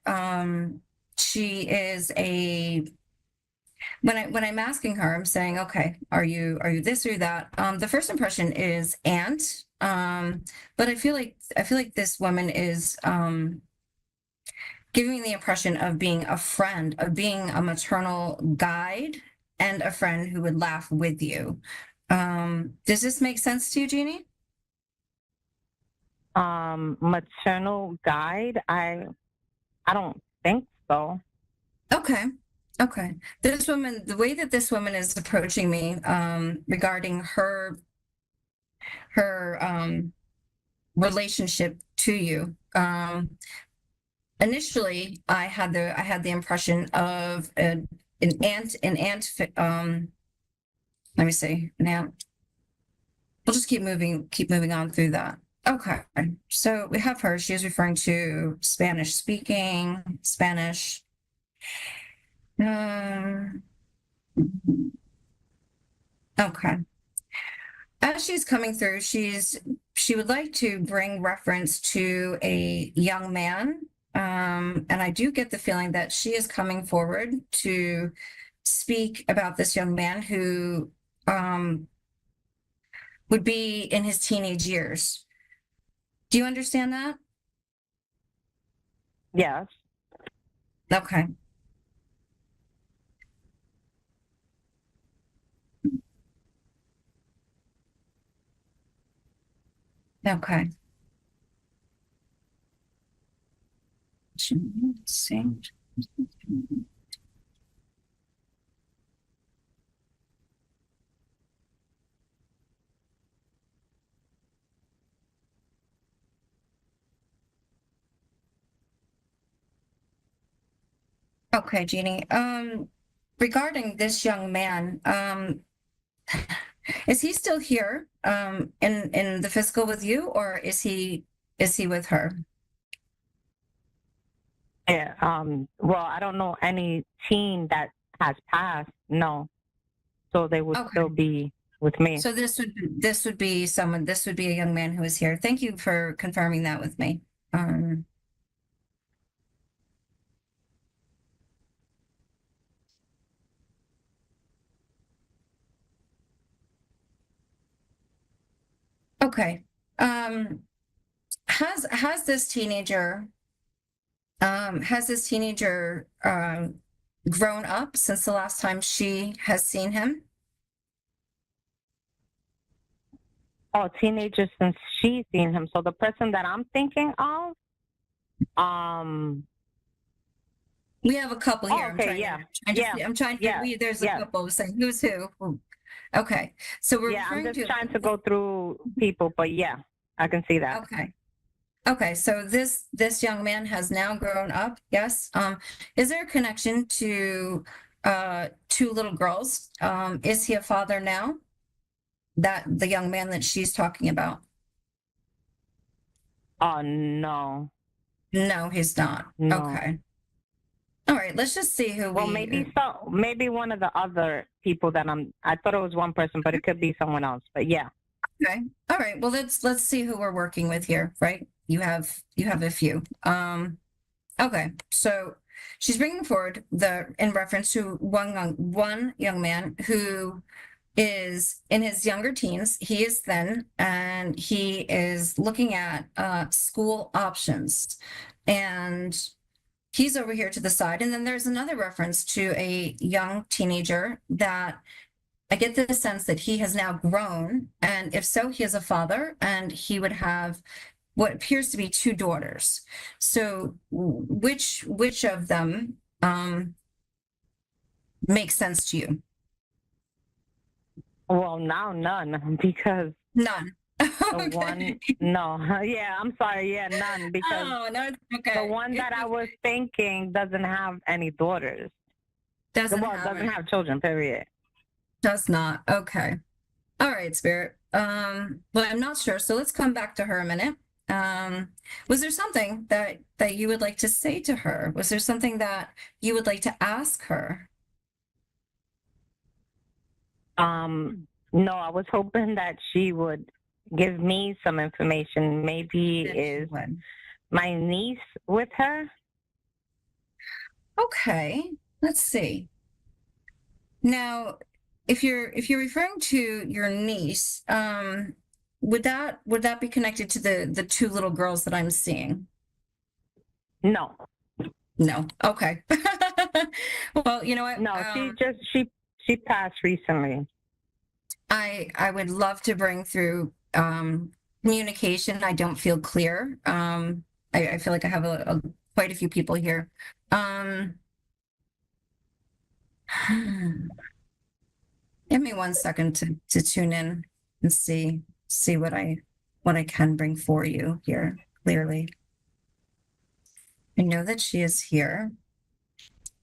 she is when I'm asking her, I'm saying, okay, are you this or that? The first impression is aunt. But I feel like this woman is giving me the impression of being a friend, of being a maternal guide and a friend who would laugh with you. Does this make sense to you, Jeannie? Maternal guide? I don't think so. Okay. Okay. This woman, the way that this woman is approaching me, regarding her relationship to you, initially I had the impression of an aunt, let me see now. We'll just keep moving on through that. Okay. So we have her. She is referring to Spanish speaking, Spanish. Okay. As she's coming through, she would like to bring reference to a young man. And I do get the feeling that she is coming forward to speak about this young man who would be in his teenage years. Do you understand that? Yes. Okay. Okay. Okay, Jeannie. Regarding this young man, is he still here in the physical with you, or is he with her? Yeah. Well, I don't know any teen that has passed. No. So they would still be with me. So this would be a young man who is here. Thank you for confirming that with me. Okay. Has this teenager grown up since the last time she has seen him? Oh, teenagers since she's seen him. So the person that I'm thinking of, we have a couple here. Okay, I'm trying to there's a couple saying who's who. Okay. So we're I'm just trying to go through people, but yeah, I can see that. Okay. Okay, so this young man has now grown up, yes. Is there a connection to two little girls? Is he a father now? That the young man that she's talking about? Oh, no. No, he's not. No. Okay. All right, let's just see who Well, we maybe one of the other people that I thought it was one person, but it could be someone else. But yeah. Okay. All right. Well, let's see who we're working with here, right? You have a few. Okay. So she's bringing forward in reference to one young man who is in his younger teens. He is thin and he is looking at school options, and he's over here to the side. And then there's another reference to a young teenager that I get the sense that he has now grown, and if so, he is a father, and he would have what appears to be two daughters. So, which of them makes sense to you? Well, now none, because None. the one, no, yeah, I'm sorry, yeah, none, because Oh, no, it's okay. the one that I was thinking doesn't have any daughters. doesn't Doesn't have children, period. Does not. Okay. All right, Spirit. Well, I'm not sure. So let's come back to her a minute. Was there something that you would like to say to her? Was there something that you would like to ask her? No, I was hoping that she would give me some information. Maybe is my niece with her? Okay, let's see. Now, if you're referring to your niece, would that be connected to the two little girls that I'm seeing? No. No. Okay. Well, you know what? No, she passed recently. I would love to bring through communication. I don't feel clear. I feel like I have quite a few people here. Give me 1 second to tune in and see what I can bring for you here clearly. I know that she is here.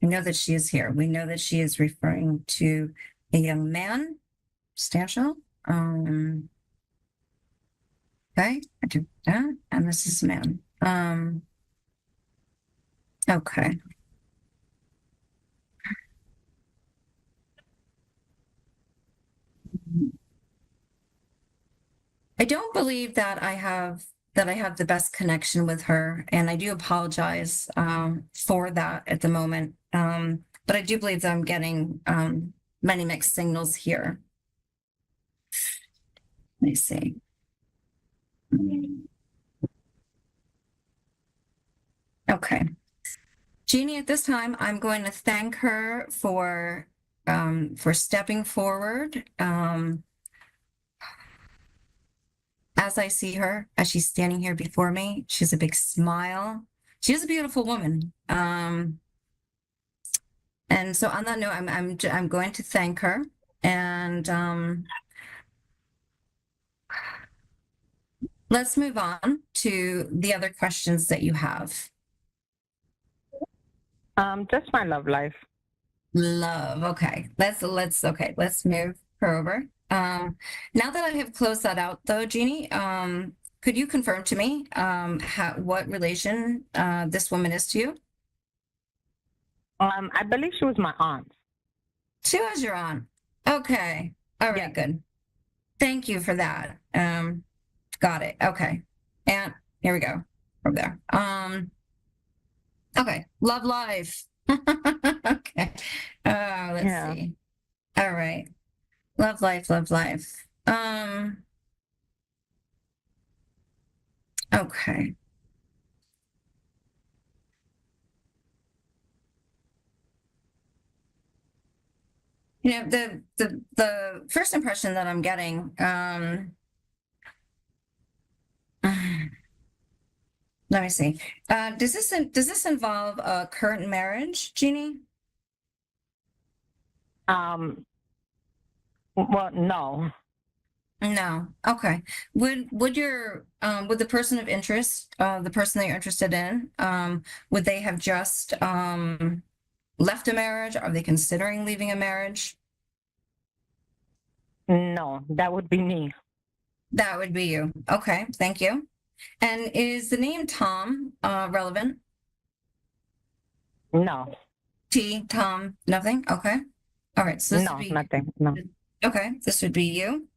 I know that she is here. We know that she is referring to a young man, substantial. Okay, I do that, and this is a man. Okay. I don't believe that I have the best connection with her, and I do apologize for that at the moment. But I do believe that I'm getting many mixed signals here. Let me see. Okay. Jeannie, at this time, I'm going to thank her for stepping forward. As I see her, as she's standing here before me, she has a big smile. She is a beautiful woman. And so on that note, I'm going to thank her, and let's move on to the other questions that you have. Just my love life. Love. Okay. Let's move her over. Now that I have closed that out though, Jeannie, could you confirm to me what relation this woman is to you? I believe she was my aunt. She was your aunt. Okay. All right, Yeah. good. Thank you for that. Got it. Okay. And here we go. From there. Okay. Love life. Okay. Let's see. All right. Love life, love life. Okay. You know, the first impression that I'm getting, let me see. Does this involve a current marriage, Jeannie? Well, no. No. Okay. Would your would the person of interest, the person that you're interested in, would they have just left a marriage? Are they considering leaving a marriage? No, that would be me. That would be you. Okay, thank you. And is the name Tom relevant? No, Tom, nothing? Okay. All right, so this no, would be nothing. No. okay, this would be you.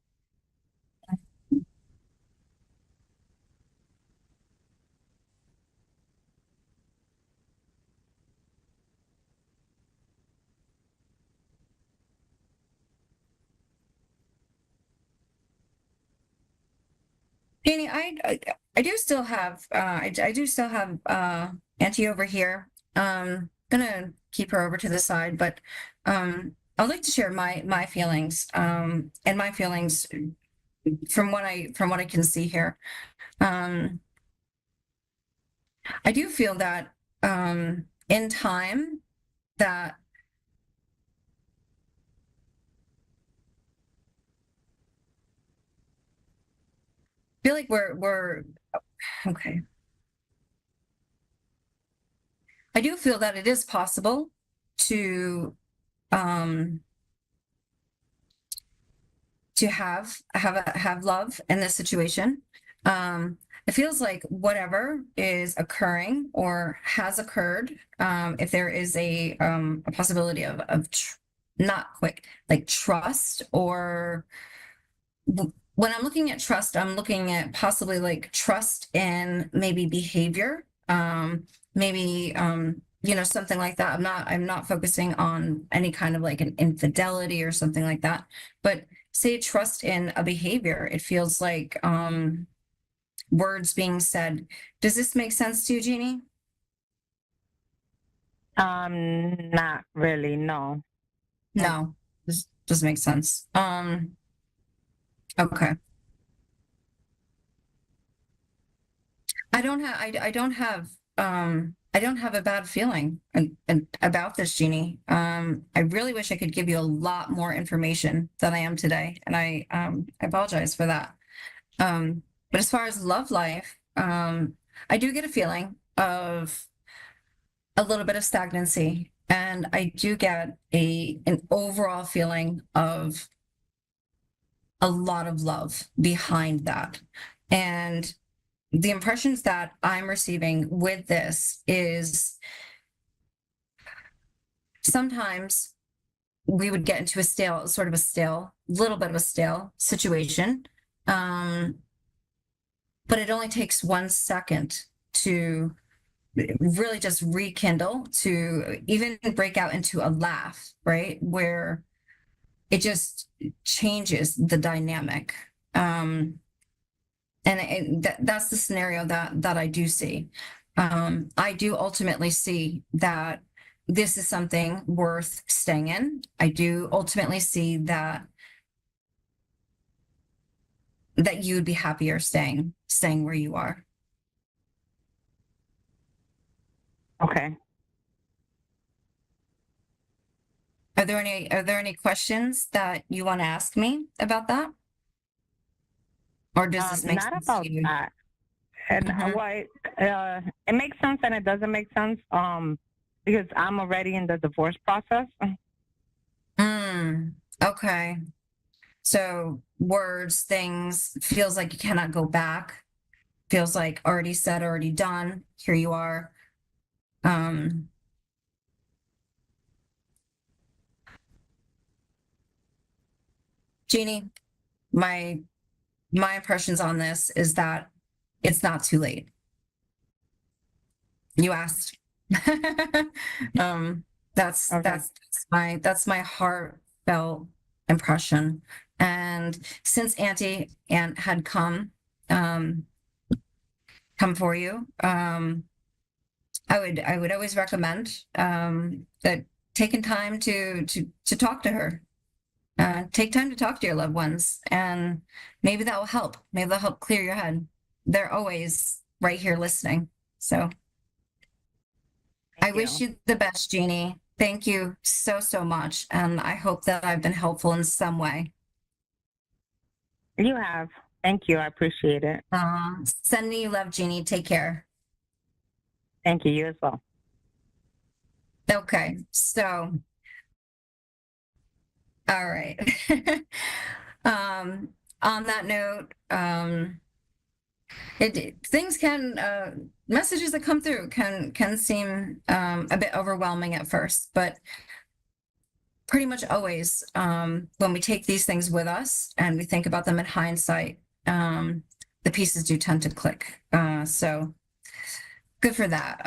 Danny, I do still have I do still have Auntie over here. Gonna keep her over to the side, but I'd like to share my feelings and my feelings from what I can see here. I do feel that in time that I feel like we're okay. I do feel that it is possible to have love in this situation. It feels like whatever is occurring or has occurred, if there is a possibility of not quick like trust or when I'm looking at trust, I'm looking at possibly like trust in maybe behavior, maybe something like that. I'm not focusing on any kind of like an infidelity or something like that, but say trust in a behavior. It feels like words being said. Does this make sense to you, Jeannie? Not really. No. No, this doesn't make sense. Okay. I don't have a bad feeling and about this, Jeannie. I really wish I could give you a lot more information than I am today, and I apologize for that. But as far as love life, I do get a feeling of a little bit of stagnancy, and I do get an overall feeling of a lot of love behind that. And the impressions that I'm receiving with this is sometimes we would get into little bit of a stale situation. But it only takes 1 second to really just rekindle, to even break out into a laugh, right? Where it just changes the dynamic. And that's the scenario that I do see. I do ultimately see that this is something worth staying in. I do ultimately see that you would be happier staying where you are. Okay. Are there any questions that you want to ask me about that? Or does this make not sense about to you? that. And it makes sense and it doesn't make sense because I'm already in the divorce process. Okay. So words, things, feels like you cannot go back. Feels like already said, already done. Here you are. Jeannie, my impressions on this is that it's not too late. You asked. That's that's my heartfelt impression. And since Auntie had come for you, I would always recommend that taking time to talk to her. Take time to talk to your loved ones, and maybe that will help. Maybe that'll help clear your head. They're always right here listening. So I wish you the best, Jeannie. Thank you so much. And I hope that I've been helpful in some way. You have. Thank you. I appreciate it. Sending you love, Jeannie. Take care. Thank you. You as well. Okay, so, all right. On that note, things can messages that come through can seem a bit overwhelming at first, but pretty much always when we take these things with us and we think about them in hindsight, the pieces do tend to click. So good for that.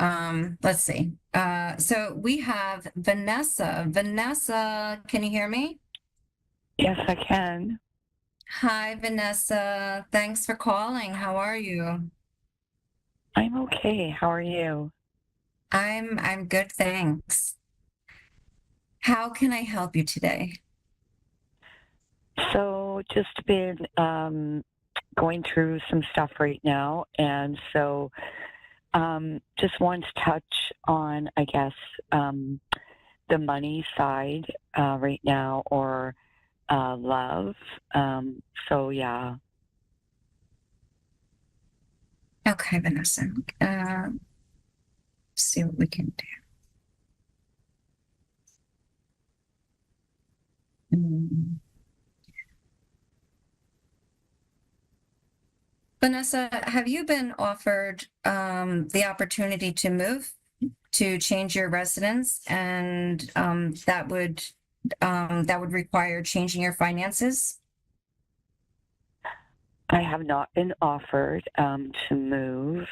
Let's see. So we have Vanessa. Vanessa, can you hear me? Yes, I can. Hi, Vanessa. Thanks for calling. How are you? I'm okay. How are you? I'm good, thanks. How can I help you today? So, just been going through some stuff right now, and so just want to touch on, I guess, the money side right now, or love. So, yeah. Okay, Vanessa. See what we can do. Vanessa, have you been offered the opportunity to move, to change your residence, and that would require changing your finances? I have not been offered to move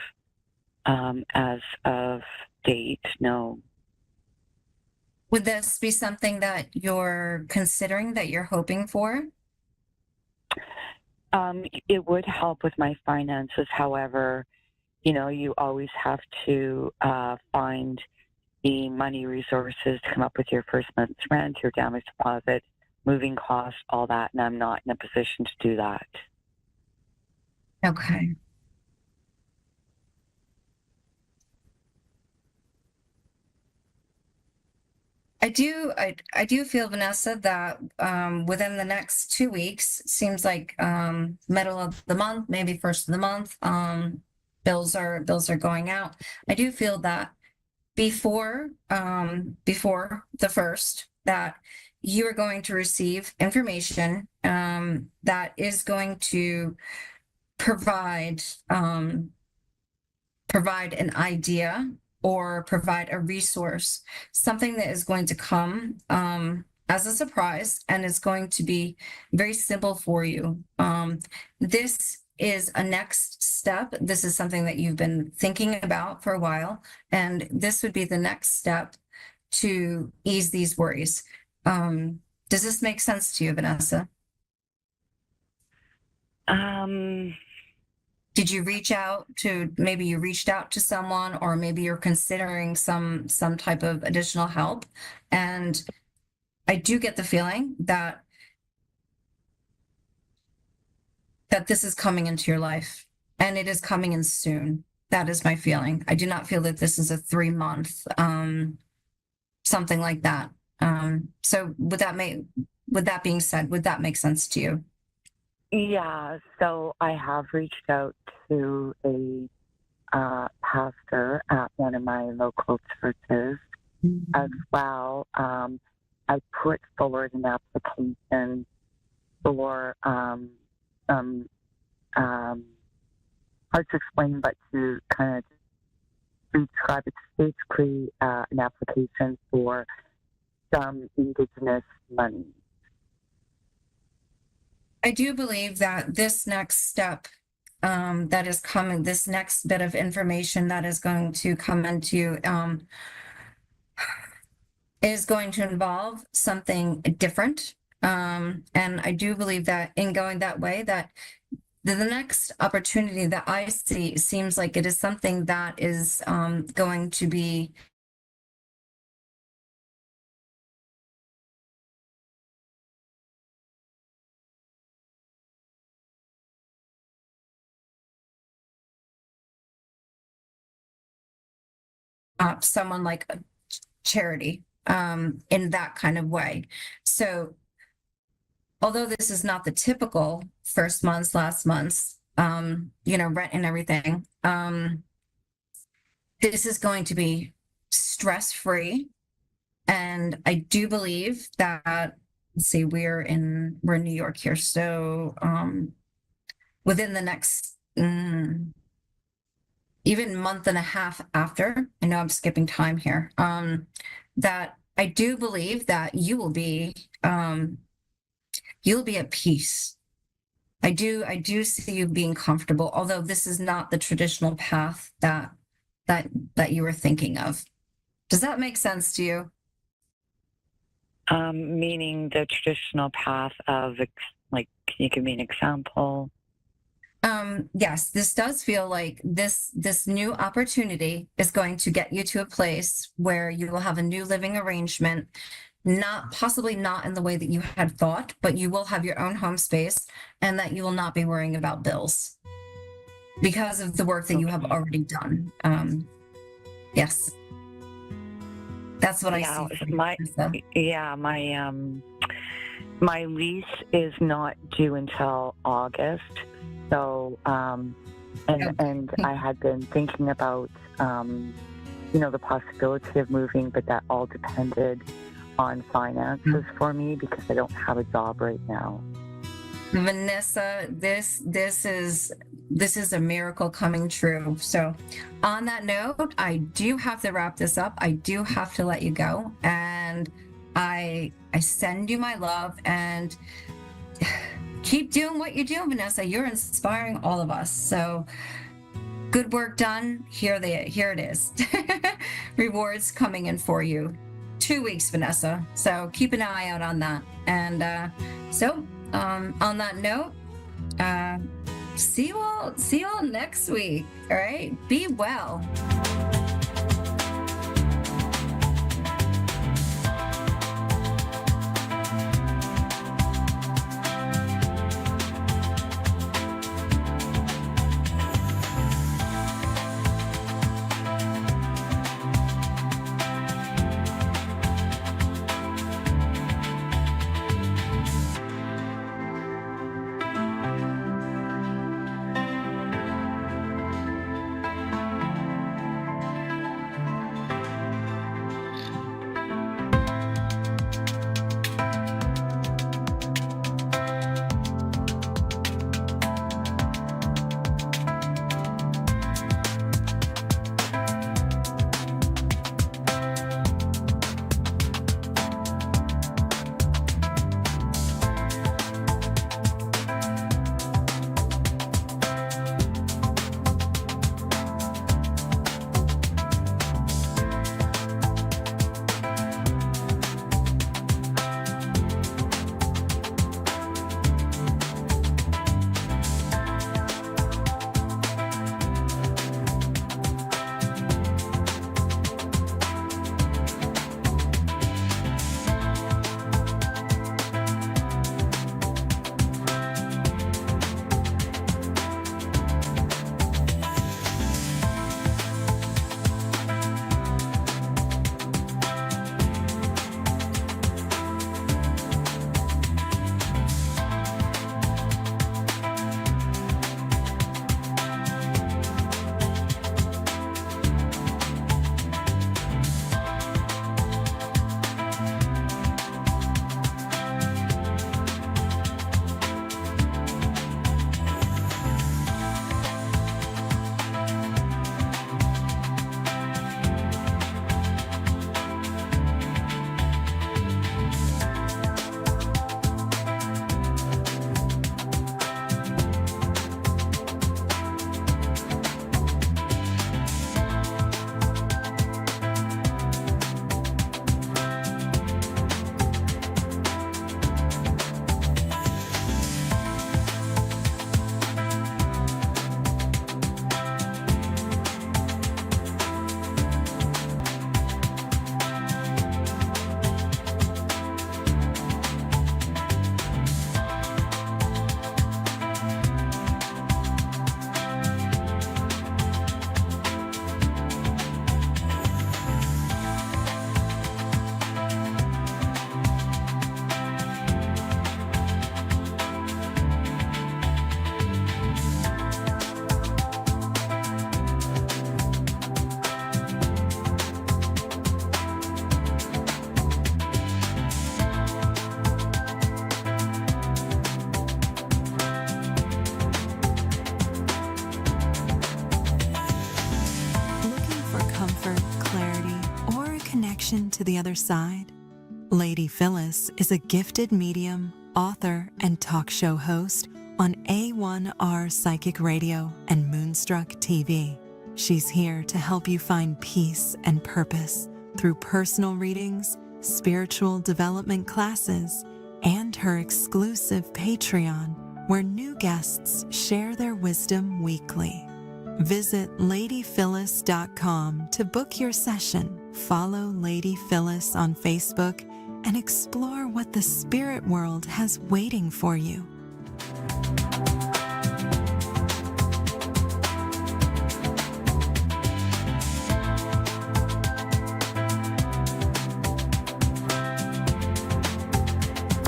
as of date, no. Would this be something that you're considering, that you're hoping for? It would help with my finances. However, you know, you always have to find the money resources to come up with your first month's rent, your damage deposit, moving costs, all that, and I'm not in a position to do that. Okay. I do feel, Vanessa, that within the next 2 weeks, seems like middle of the month, maybe first of the month, bills are going out. I do feel that before the first, that you are going to receive information that is going to provide an idea or provide a resource, something that is going to come as a surprise, and is going to be very simple for you. This is a next step. This is something that you've been thinking about for a while, and this would be the next step to ease these worries. Does this make sense to you, Vanessa? Did you reach out to, maybe you reached out to someone, or maybe you're considering some type of additional help? And I do get the feeling that this is coming into your life, and it is coming in soon. That is my feeling. I do not feel that this is a 3-month, something like that. So with that being said, would that make sense to you? Yeah, so I have reached out to a pastor at one of my local churches as well. I put forward an application for hard to explain, but to kind of describe it, basically an application for some Indigenous money. I do believe that this next step that is coming, this next bit of information that is going to come into is going to involve something different. And I do believe that in going that way, that the next opportunity that I see seems like it is something that is going to be someone like a charity in that kind of way. So although this is not the typical first months, last months, rent and everything. This is going to be stress-free. And I do believe that, let's see, we're in New York here. So within the next even month and a half after, I know I'm skipping time here, that I do believe that you'll be at peace. I do see you being comfortable, although this is not the traditional path that you were thinking of. Does that make sense to you? Meaning the traditional path of, like, can you give me an example? Yes, this does feel like this new opportunity is going to get you to a place where you will have a new living arrangement, possibly not in the way that you had thought, but you will have your own home space, and that you will not be worrying about bills because of the work that you have already done. Yes. That's what I see. My lease is not due until August. So, and I had been thinking about, the possibility of moving, but that all depended on finances for me because I don't have a job right now. Vanessa, this is a miracle coming true. So on that note, I do have to wrap this up. I do have to let you go. And I send you my love, and keep doing what you're doing, Vanessa. You're inspiring all of us. So good work done. Here it is. Rewards coming in for you. 2 weeks, Vanessa. So keep an eye out on that. And on that note, see you all next week. All right. Be well. connection to the other side? Lady Phyllis is a gifted medium, author, and talk show host on A1R Psychic Radio and Moonstruck TV. She's here to help you find peace and purpose through personal readings, spiritual development classes, and her exclusive Patreon, where new guests share their wisdom weekly. Visit ladyphyllis.com to book your session, follow Lady Phyllis on Facebook, and explore what the spirit world has waiting for you.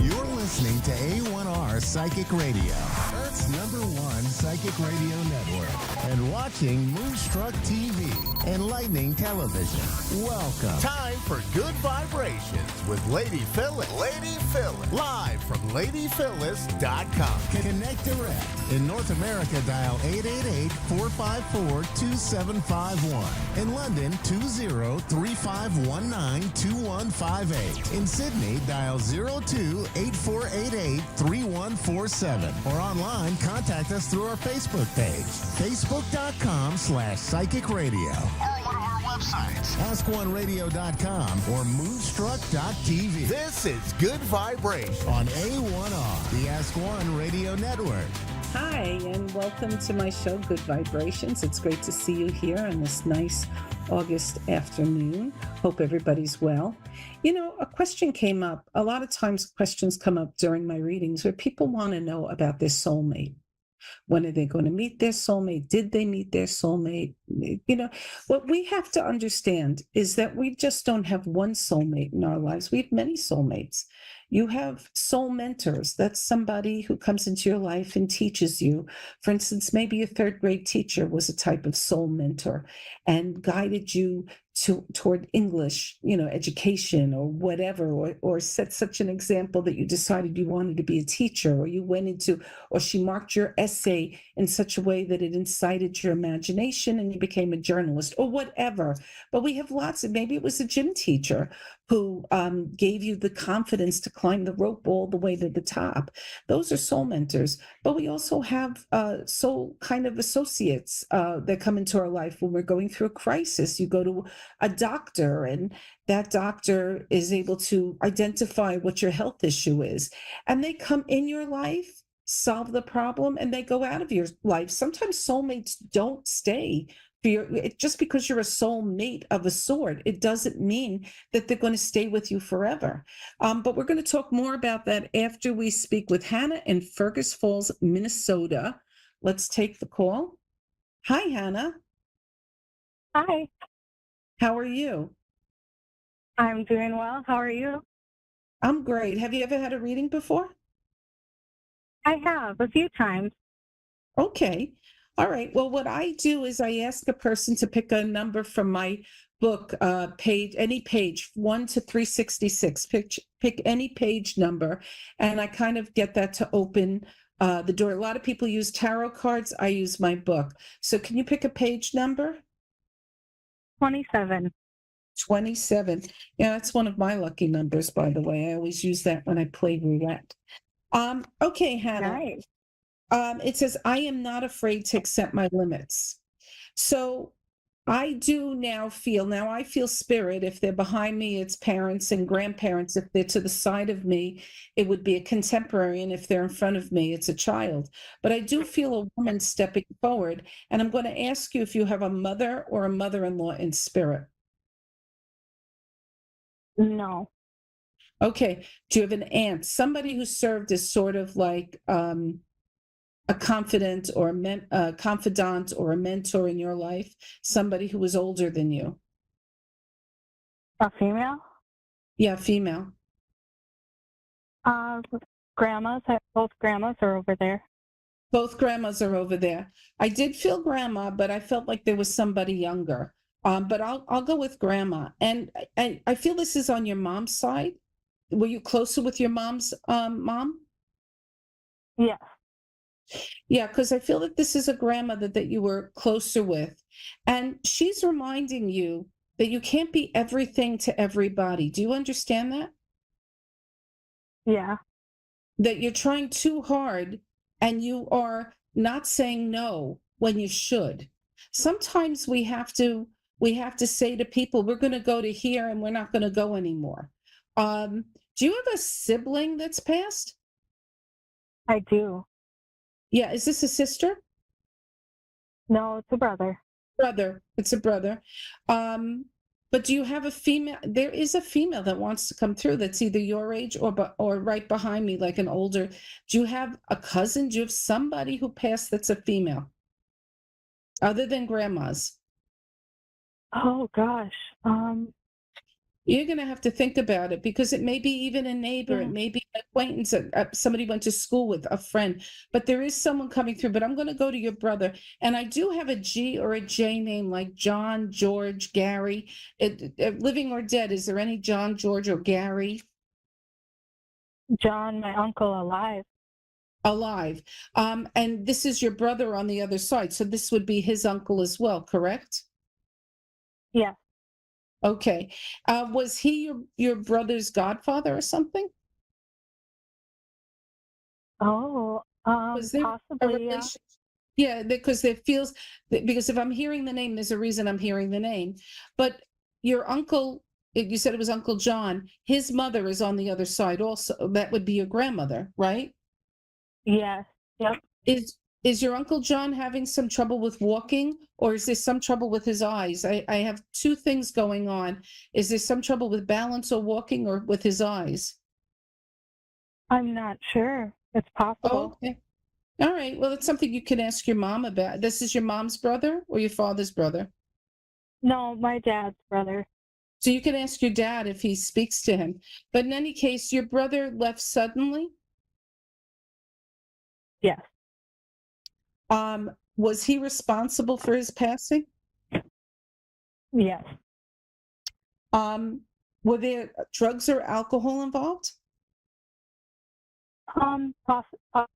You're listening to A1R Psychic Radio, Earth's #1 psychic radio network, and watching Moonstruck TV and Lightning Television. Welcome. Time for Good Vibrations with Lady Phyllis. Lady Phyllis. Live from ladyphyllis.com. Connect direct. In North America, dial 888-454-2751. In London, 20-3519-2158. In Sydney, dial 02-8488-3147. Or online, contact us through our Facebook page, facebook.com/psychic radio. Or one of our websites, askoneradio.com or moonstruck.tv. This is Good Vibration on A1R, the Ask One Radio Network. Hi, and welcome to my show, Good Vibrations. It's great to see you here on this nice August afternoon. Hope everybody's well. You know, a question came up. A lot of times questions come up during my readings where people want to know about their soulmate. When are they going to meet their soulmate? Did they meet their soulmate? You know, what we have to understand is that we just don't have one soulmate in our lives. We have many soulmates. You have soul mentors. That's somebody who comes into your life and teaches you. For instance, maybe a third grade teacher was a type of soul mentor and guided you toward English, you know, education or whatever, or set such an example that you decided you wanted to be a teacher, or you went into, or she marked your essay in such a way that it incited your imagination and you became a journalist or whatever. But we have lots of, maybe it was a gym teacher who gave you the confidence to climb the rope all the way to the top. Those are soul mentors. But we also have soul kind of associates that come into our life when we're going through a crisis. You go to a doctor, and that doctor is able to identify what your health issue is. And they come in your life, solve the problem, and they go out of your life. Sometimes soulmates don't stay. Just because you're a soulmate of a sort, it doesn't mean that they're going to stay with you forever. But we're going to talk more about that after we speak with Hannah in Fergus Falls, Minnesota. Let's take the call. Hi, Hannah. Hi. How are you? I'm doing well. How are you? I'm great. Have you ever had a reading before? I have a few times. Okay. All right. Well, what I do is I ask a person to pick a number from my book, any page, 1 to 366. Pick any page number, and I kind of get that to open the door. A lot of people use tarot cards. I use my book. So can you pick a page number? 27. 27. Yeah, that's one of my lucky numbers, by the way. I always use that when I play roulette. Okay, Hannah. Nice. It says, I am not afraid to accept my limits. So I feel spirit. If they're behind me, it's parents and grandparents. If they're to the side of me, it would be a contemporary. And if they're in front of me, it's a child. But I do feel a woman stepping forward. And I'm going to ask you if you have a mother or a mother-in-law in spirit. No. Okay. Do you have an aunt, somebody who served as sort of like a confidant or a confidant or a mentor in your life, somebody who was older than you? A female? Yeah, female. Grandmas. Both grandmas are over there. Both grandmas are over there. I did feel grandma, but I felt like there was somebody younger. But I'll go with grandma. And I feel this is on your mom's side. Were you closer with your mom's mom? Yes. Yeah, because I feel that this is a grandmother that you were closer with. And she's reminding you that you can't be everything to everybody. Do you understand that? Yeah. That you're trying too hard and you are not saying no when you should. Sometimes we have to say to people, we're going to go to here and we're not going to go anymore. Do you have a sibling that's passed? I do. Yeah. Is this a sister? No, it's a brother. Brother. It's a brother. But do you have a female? There is a female that wants to come through that's either your age or right behind me, like an older. Do you have a cousin? Do you have somebody who passed that's a female? Other than grandmas? Oh gosh. You're going to have to think about it because it may be even a neighbor, Yeah. it may be an acquaintance, somebody went to school with, a friend, but there is someone coming through. But I'm going to go to your brother, and I do have a G or a J name like John, George, Gary. Living or dead, is there any John, George, or Gary? John, my uncle, alive. Alive. And this is your brother on the other side, so this would be his uncle as well, correct? Yeah. Okay. Was he your brother's godfather or something? Oh, Was there a possibly, yeah. relation? Yeah, because because if I'm hearing the name, there's a reason I'm hearing the name. But your uncle, you said it was Uncle John, his mother is on the other side also. That would be your grandmother, right? Yes. Yep. Is your Uncle John having some trouble with walking, or is there some trouble with his eyes? I have two things going on. Is there some trouble with balance or walking, or with his eyes? I'm not sure. It's possible. Oh, okay. All right. Well, it's something you can ask your mom about. This is your mom's brother or your father's brother? No, my dad's brother. So you can ask your dad if he speaks to him. But in any case, your brother left suddenly? Yes. Was he responsible for his passing? Yes. Were there drugs or alcohol involved? Possible.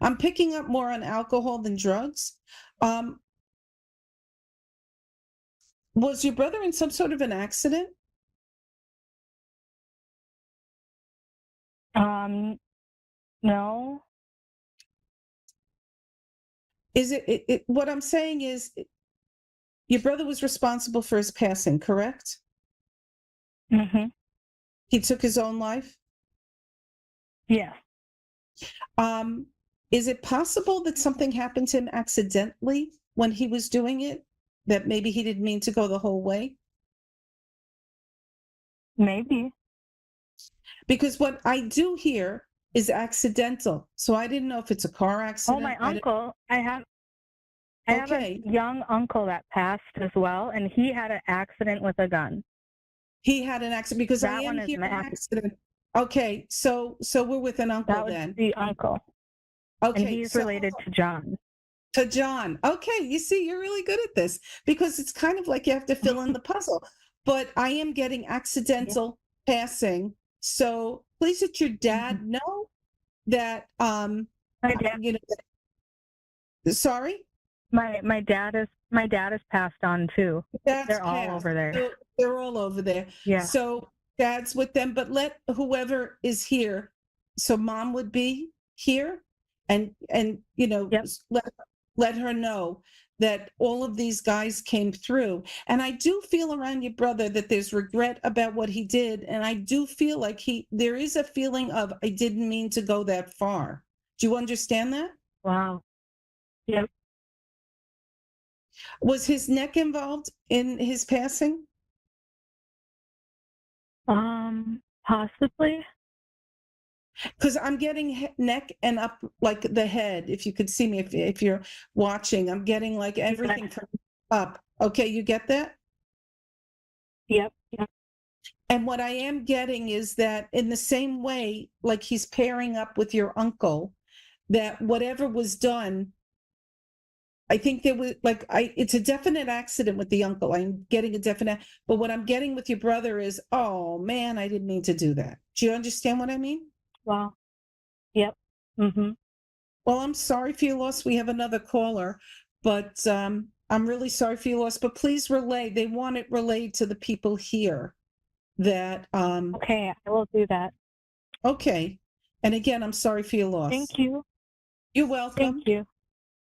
I'm picking up more on alcohol than drugs. Was your brother in some sort of an accident? No. Is it what I'm saying is your brother was responsible for his passing, correct? Mm-hmm. He took his own life? Yes. Is it possible that something happened to him accidentally when he was doing it? That maybe he didn't mean to go the whole way? Maybe. Because what I do hear is accidental. So I didn't know if it's a car accident. Oh, my uncle. I have a young uncle that passed as well, and he had an accident with a gun. He had an accident because That I am one is hearing my accident. Okay, so we're with an uncle That was then. the uncle. Okay, And he's related to John. To John. Okay, you see, you're really good at this because it's kind of like you have to fill in the puzzle. But I am getting accidental passing. So please let your dad know that My dad. you know. Sorry? My dad is passed on too. That's They're all passed. over there. So they're all over there. Yeah. So dad's with them, but let whoever is here. So mom would be here, and you know, Yep. let her know that all of these guys came through. And I do feel around your brother that there's regret about what he did, and I do feel like there is a feeling of I didn't mean to go that far. Do you understand that? Wow. Yep. Was his neck involved in his passing? Possibly. Because I'm getting neck and up like the head. If you could see me, if you're watching, I'm getting like everything from up. Okay, you get that? Yep. Yep. And what I am getting is that in the same way, like he's pairing up with your uncle, that whatever was done, I think there was it's a definite accident with the uncle. I'm getting a definite, but what I'm getting with your brother is, oh man, I didn't mean to do that. Do you understand what I mean? Wow. Yep. Mm-hmm. Well, I'm sorry for your loss. We have another caller, but I'm really sorry for your loss, but please relay. They want it relayed to the people here that, Okay, I will do that. okay. And again, I'm sorry for your loss. Thank you. You're welcome. Thank you.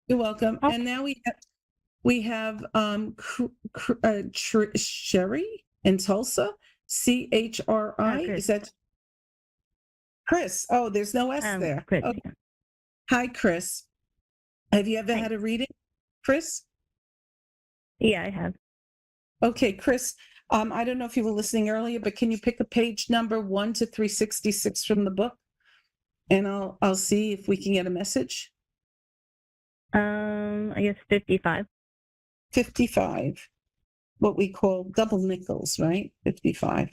You're welcome. Okay. And now we have Sherry in Tulsa, CHRI. Chris. Is that Chris? Oh, there's no S there. Chris. Okay. Hi, Chris. Have you ever Hi. had a reading, Chris? Yeah, I have. Okay, Chris. I don't know if you were listening earlier, but can you pick a page number 1 to 366 from the book? And I'll see if we can get a message. I guess 55. 55. What we call double nickels, right? 55.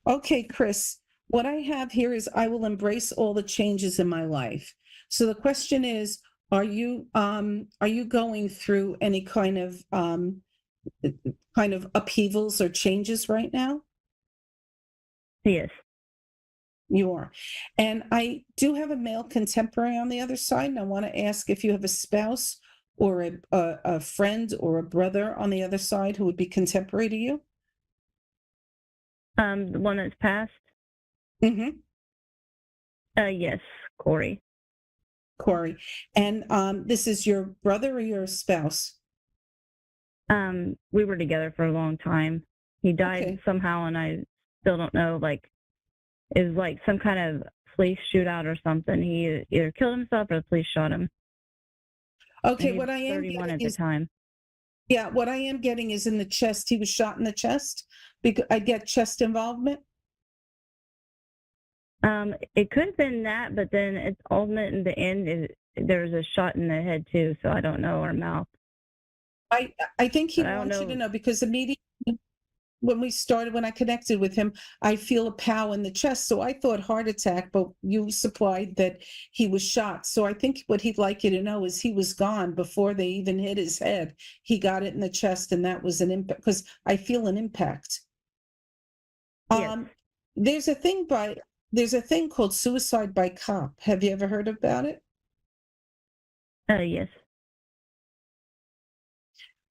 Okay, Chris, what I have here is I will embrace all the changes in my life. So the question is, are you going through any kind of upheavals or changes right now? Yes. You are. And I do have a male contemporary on the other side, and I want to ask if you have a spouse or a friend or a brother on the other side who would be contemporary to you? The one that's passed? Mm-hmm. Yes, Corey. Corey. And this is your brother or your spouse? We were together for a long time. He died somehow, and I still don't know, like, it was like some kind of police shootout or something. He either killed himself or the police shot him. Okay, And what I am 31 getting at the is, time. yeah, what I am getting is in the chest. He was shot in the chest. Because I get chest involvement. It could have been that, but then it's ultimate in the end. There was a shot in the head too, so I don't know, or mouth. I think he But I don't wants you know. to know because immediately when I connected with him, I feel a pow in the chest. So I thought heart attack, but you supplied that he was shot. So I think what he'd like you to know is he was gone before they even hit his head. He got it in the chest, and that was an impact because I feel an impact. Yes. There's a thing called suicide by cop. Have you ever heard about it? Yes.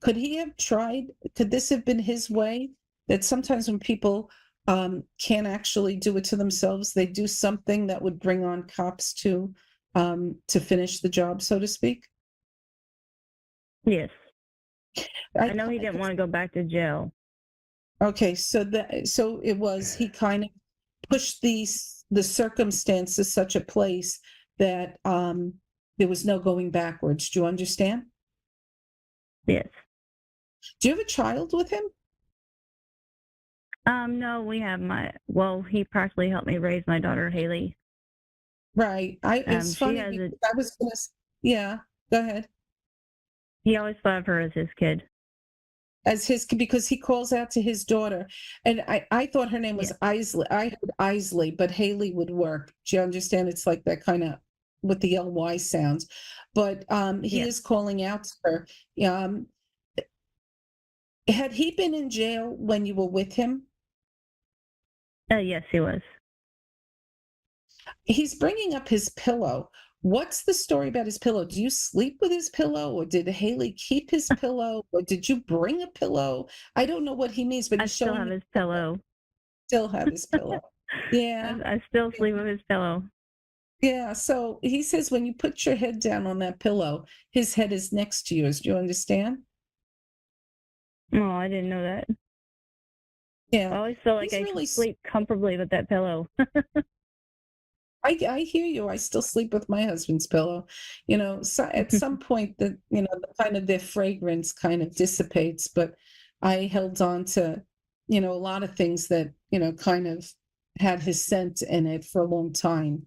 Could this have been his way? That sometimes when people can't actually do it to themselves, they do something that would bring on cops to finish the job, so to speak? Yes. I know he didn't want to go back to jail. Okay, so he kind of pushed the circumstances such a place that there was no going backwards. Do you understand? Yes. Do you have a child with him? No, we have he practically helped me raise my daughter, Haley. Right. It's funny because I was going to, yeah, go ahead. He always thought of her as his kid. Because he calls out to his daughter. And I thought her name was Isley. I heard Isley, but Haley would work. Do you understand? It's like that kind of with the LY sounds. But he is calling out to her. Had he been in jail when you were with him? Yes, he was. He's bringing up his pillow. What's the story about his pillow? Do you sleep with his pillow, or did Haley keep his pillow, or did you bring a pillow? I don't know what he means, but I still have his pillow. Still have his pillow. Yeah. I still sleep with his pillow. Yeah. So he says when you put your head down on that pillow, his head is next to yours. Do you understand? No, I didn't know that. Yeah. I always feel like I could sleep comfortably with that pillow. I hear you. I still sleep with my husband's pillow. So at some point their fragrance kind of dissipates, but I held on to, a lot of things that, kind of had his scent in it for a long time.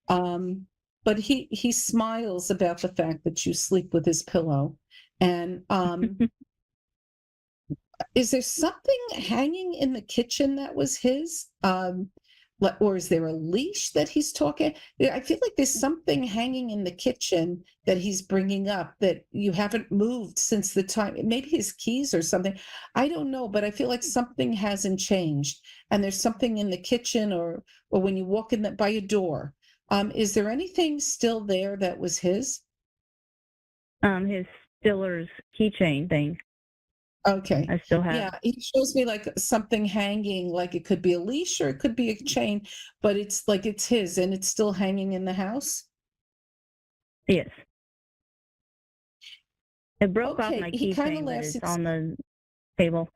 But he smiles about the fact that you sleep with his pillow. And is there something hanging in the kitchen that was his? Or is there a leash that he's talking? I feel like there's something hanging in the kitchen that he's bringing up that you haven't moved since the time, maybe his keys or something. I don't know, but I feel like something hasn't changed. And there's something in the kitchen or when you walk in by your door. Is there anything still there that was his? His Stiller's keychain thing. Okay. I still have. Yeah, he shows me like something hanging, like it could be a leash or it could be a chain, but it's like it's his and it's still hanging in the house. Yes. It broke off Okay, my he kind of keychain, but laughs. it's on the table.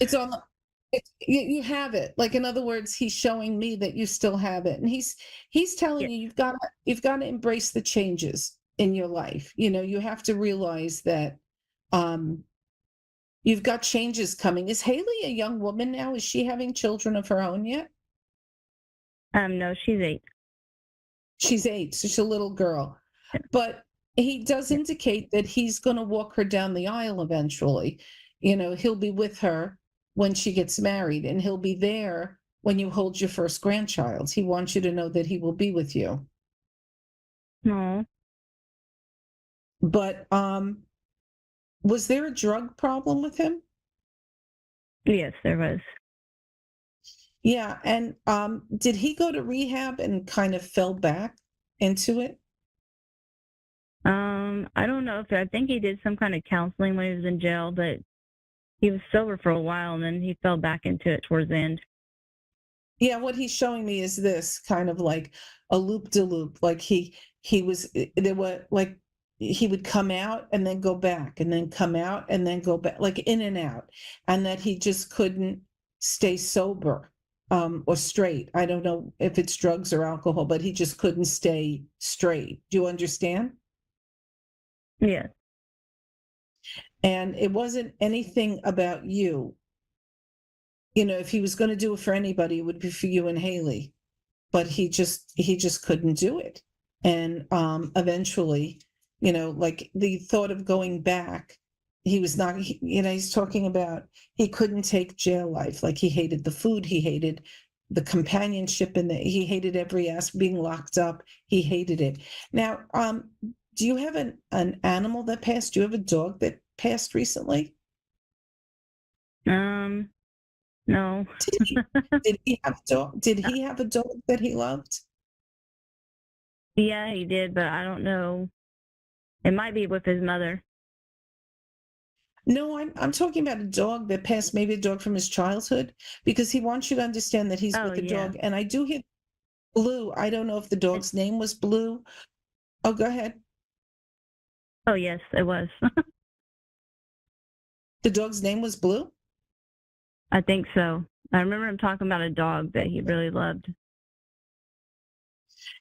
It's on the, you have it. Like in other words, he's showing me that you still have it, and he's telling Yes. you you've got to embrace the changes in your life. You know, you have to realize that you've got changes coming. Is Haley a young woman now? Is she having children of her own yet? No, she's 8. She's 8, so she's a little girl. But he does indicate that he's going to walk her down the aisle eventually. You know, he'll be with her when she gets married, and he'll be there when you hold your first grandchild. He wants you to know that he will be with you. No. But was there a drug problem with him? Yes, there was. Yeah, and did he go to rehab and kind of fell back into it? I don't know if I think he did some kind of counseling when he was in jail, but he was sober for a while and then he fell back into it towards the end. Yeah, what he's showing me is this kind of like a loop-de-loop. Like he was there were like he would come out and then go back and then come out and then go back, like in and out, and that he just couldn't stay sober or straight. I don't know if it's drugs or alcohol, but he just couldn't stay straight. Do you understand? Yeah. And it wasn't anything about you. You know, if he was going to do it for anybody, it would be for you and Haley. But he just couldn't do it. And eventually, you know, like the thought of going back, he was not, you know, he's talking about he couldn't take jail life. Like he hated the food, he hated the companionship, and he hated every aspect, being locked up. He hated it. Now, do you have an animal that passed? Do you have a dog that passed recently? No. Did he have a dog? Did he have a dog that he loved? Yeah, he did, but I don't know. It might be with his mother. No, I'm talking about a dog that passed, maybe a dog from his childhood, because he wants you to understand that he's with a dog. And I do hear Blue. I don't know if the dog's name was Blue. Oh, go ahead. Oh, yes, it was. The dog's name was Blue? I think so. I remember him talking about a dog that he really loved.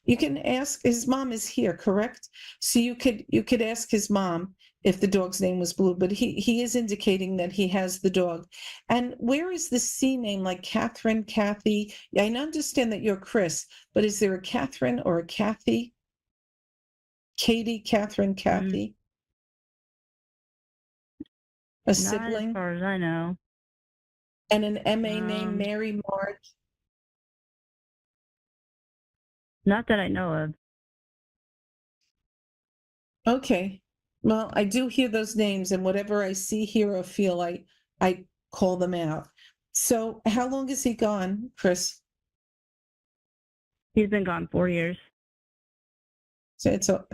You can ask, his mom is here, correct? So you could ask his mom if the dog's name was Blue, but he is indicating that he has the dog. And where is the C name, like Catherine, Kathy? Yeah, I understand that you're Chris, but is there a Catherine or a Kathy? Katie, Catherine, Kathy? A sibling? Not as far as I know. And an MA name, Mary, Marge? Not that I know of. Okay. Well, I do hear those names, and whatever I see, hear, or feel, I call them out. So how long is he gone, Chris? He's been gone 4 years. So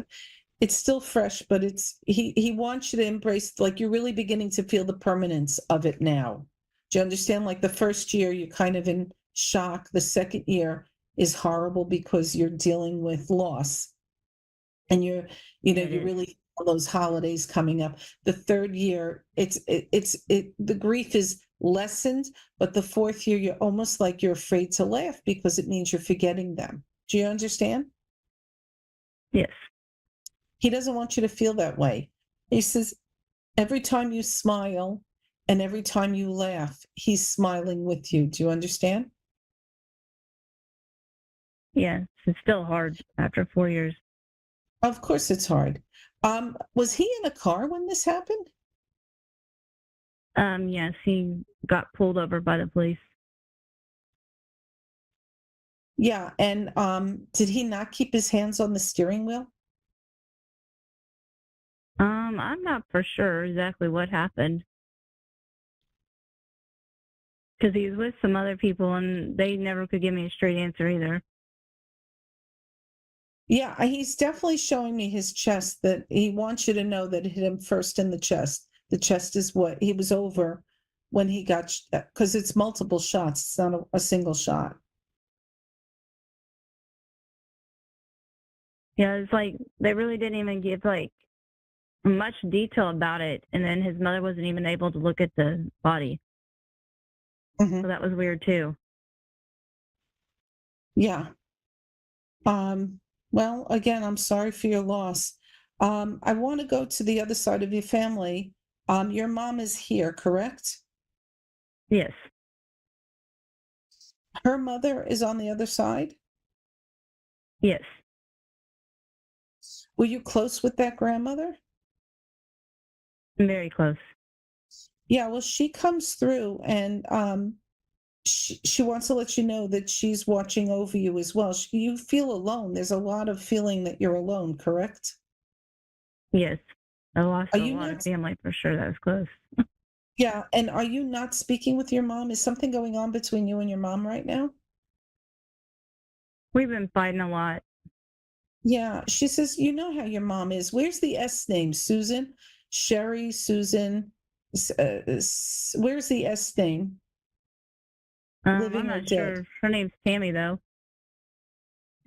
it's still fresh, but he wants you to embrace, like you're really beginning to feel the permanence of it now. Do you understand? Like the first year, you're kind of in shock. The second year is horrible because you're dealing with loss. And you really feel those holidays coming up. The third year, the grief is lessened, but the fourth year, you're almost like you're afraid to laugh because it means you're forgetting them. Do you understand? Yes. He doesn't want you to feel that way. He says, every time you smile and every time you laugh, he's smiling with you. Do you understand? Yeah, it's still hard after 4 years. Of course it's hard. Was he in a car when this happened? Yes, he got pulled over by the police. Yeah, and did he not keep his hands on the steering wheel? I'm not for sure exactly what happened. Because he was with some other people and they never could give me a straight answer either. Yeah, he's definitely showing me his chest, that he wants you to know that it hit him first in the chest. The chest is what he was over when he got, because it's multiple shots. It's not a single shot. Yeah, it's like they really didn't even give like much detail about it, and then his mother wasn't even able to look at the body. So that was weird too. Yeah. Well, again, I'm sorry for your loss. I want to go to the other side of your family. Your mom is here, correct? Yes. Her mother is on the other side? Yes. Were you close with that grandmother? Very close. Yeah, well, she comes through and she wants to let you know that she's watching over you as well. You feel alone. There's a lot of feeling that you're alone, correct? Yes. I lost Are a you lot of not? family for sure. That was close. Yeah, and are you not speaking with your mom? Is something going on between you and your mom right now? We've been fighting a lot. Yeah, she says, you know how your mom is. Where's the S name? Susan? Sherry, Susan? Where's the S name? Living I'm or not dead? sure. Her name's Tammy, though.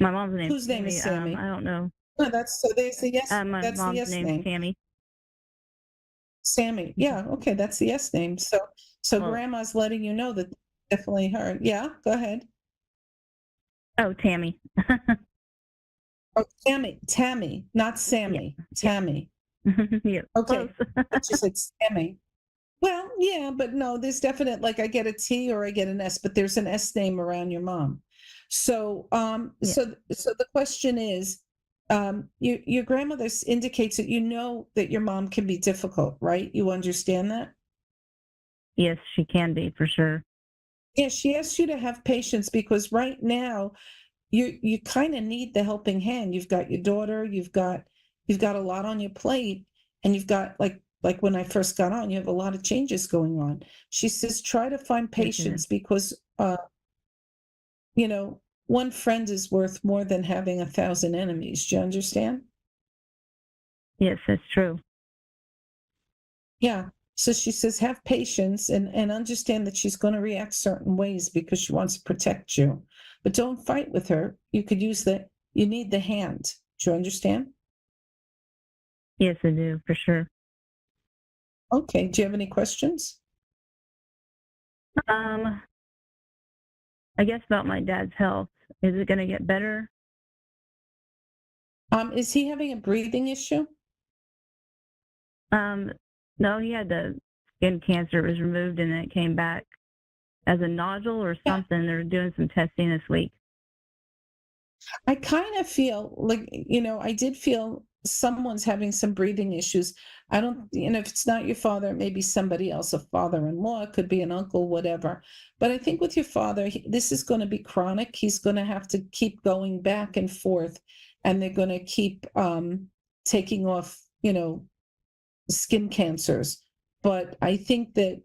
My mom's name's Whose name is Tammy. Sammy? I don't know. No, that's so there's the yes. My That's the mom's yes name's name. Tammy. Sammy. Yeah, okay, that's the yes name. So Well, grandma's letting you know that definitely her. Yeah, go ahead. oh, Tammy. Oh, Tammy, not Sammy. Tammy. Yeah, Okay. close. She said Sammy. Well, yeah, but no, there's definite, like I get a T or I get an S, but there's an S name around your mom. So, Yeah. so the question is, your grandmother indicates that you know that your mom can be difficult, right? You understand that? Yes, she can be for sure. Yeah, she asks you to have patience because right now you kind of need the helping hand. You've got your daughter, you've got a lot on your plate, and you've got like when I first got on, you have a lot of changes going on. She says try to find Yes, patience because you know, one friend is worth more than having 1,000 enemies. Do you understand? yes, that's true. Yeah. So she says have patience and understand that she's going to react certain ways because she wants to protect you. But don't fight with her. You could use you need the hand. Do you understand? Yes, I do for sure. Okay. Do you have any questions? I guess about my dad's health. Is it going to get better? Is he having a breathing issue? No, he had the skin cancer. It was removed and then it came back as a nodule or something. They're doing some testing this week. I kind of feel like, I did feel someone's having some breathing issues. I don't, if it's not your father, it may be somebody else, a father-in-law, it could be an uncle, whatever. But I think with your father, this is going to be chronic. He's going to have to keep going back and forth, and they're going to keep taking off, skin cancers. But I think that,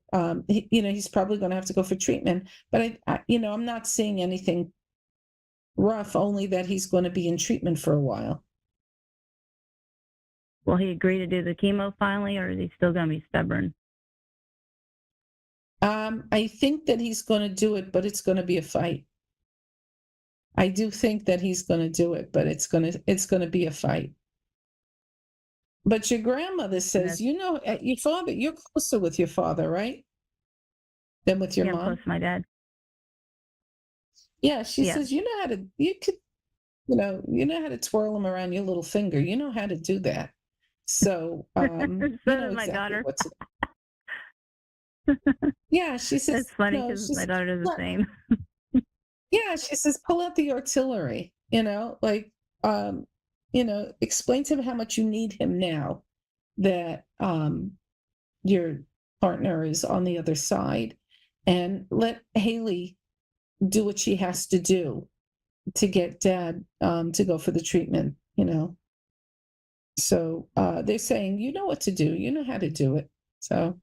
he's probably going to have to go for treatment. But I'm not seeing anything rough, only that he's going to be in treatment for a while. Will he agree to do the chemo finally, or is he still going to be stubborn? I think that he's going to do it, but it's going to be a fight. I do think that he's going to do it, but it's going to be a fight. But your grandmother says, your father, you're closer with your father, right? Than with your Yeah, mom? I'm close to my dad. Yeah, she says, you know how to twirl him around your little finger. You know how to do that. So, so you know did my exactly daughter. what to Yeah, she says. It's funny because my daughter does the same. Yeah, she says, pull out the artillery. Explain to him how much you need him now that your partner is on the other side, and let Haley do what she has to do to get dad to go for the treatment. So they're saying, you know what to do. You know how to do it. So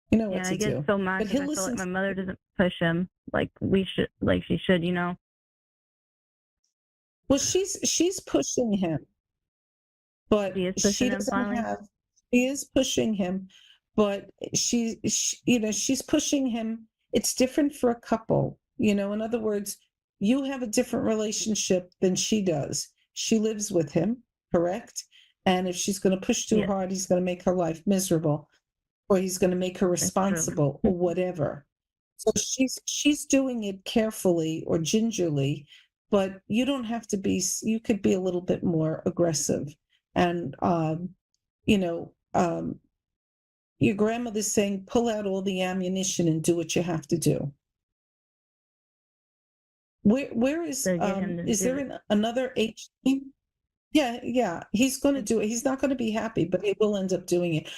you know what to I get do. so mad But because he'll I feel like listen. my mother doesn't push him like she should. Well, she's pushing him, but She is pushing she him doesn't finally? have. She is pushing him, but she's pushing him. It's different for a couple. In other words, you have a different relationship than she does. She lives with him, correct? And if she's going to push too Yes. hard, he's going to make her life miserable, or he's going to make her true. responsible, or whatever. So she's doing it carefully or gingerly, but you don't have to be. You could be a little bit more aggressive, and you know, your grandmother's saying, pull out all the ammunition and do what you have to do. Where is So get him to is do there it. another H team? Yeah, he's going to do it. He's not going to be happy, but he will end up doing it.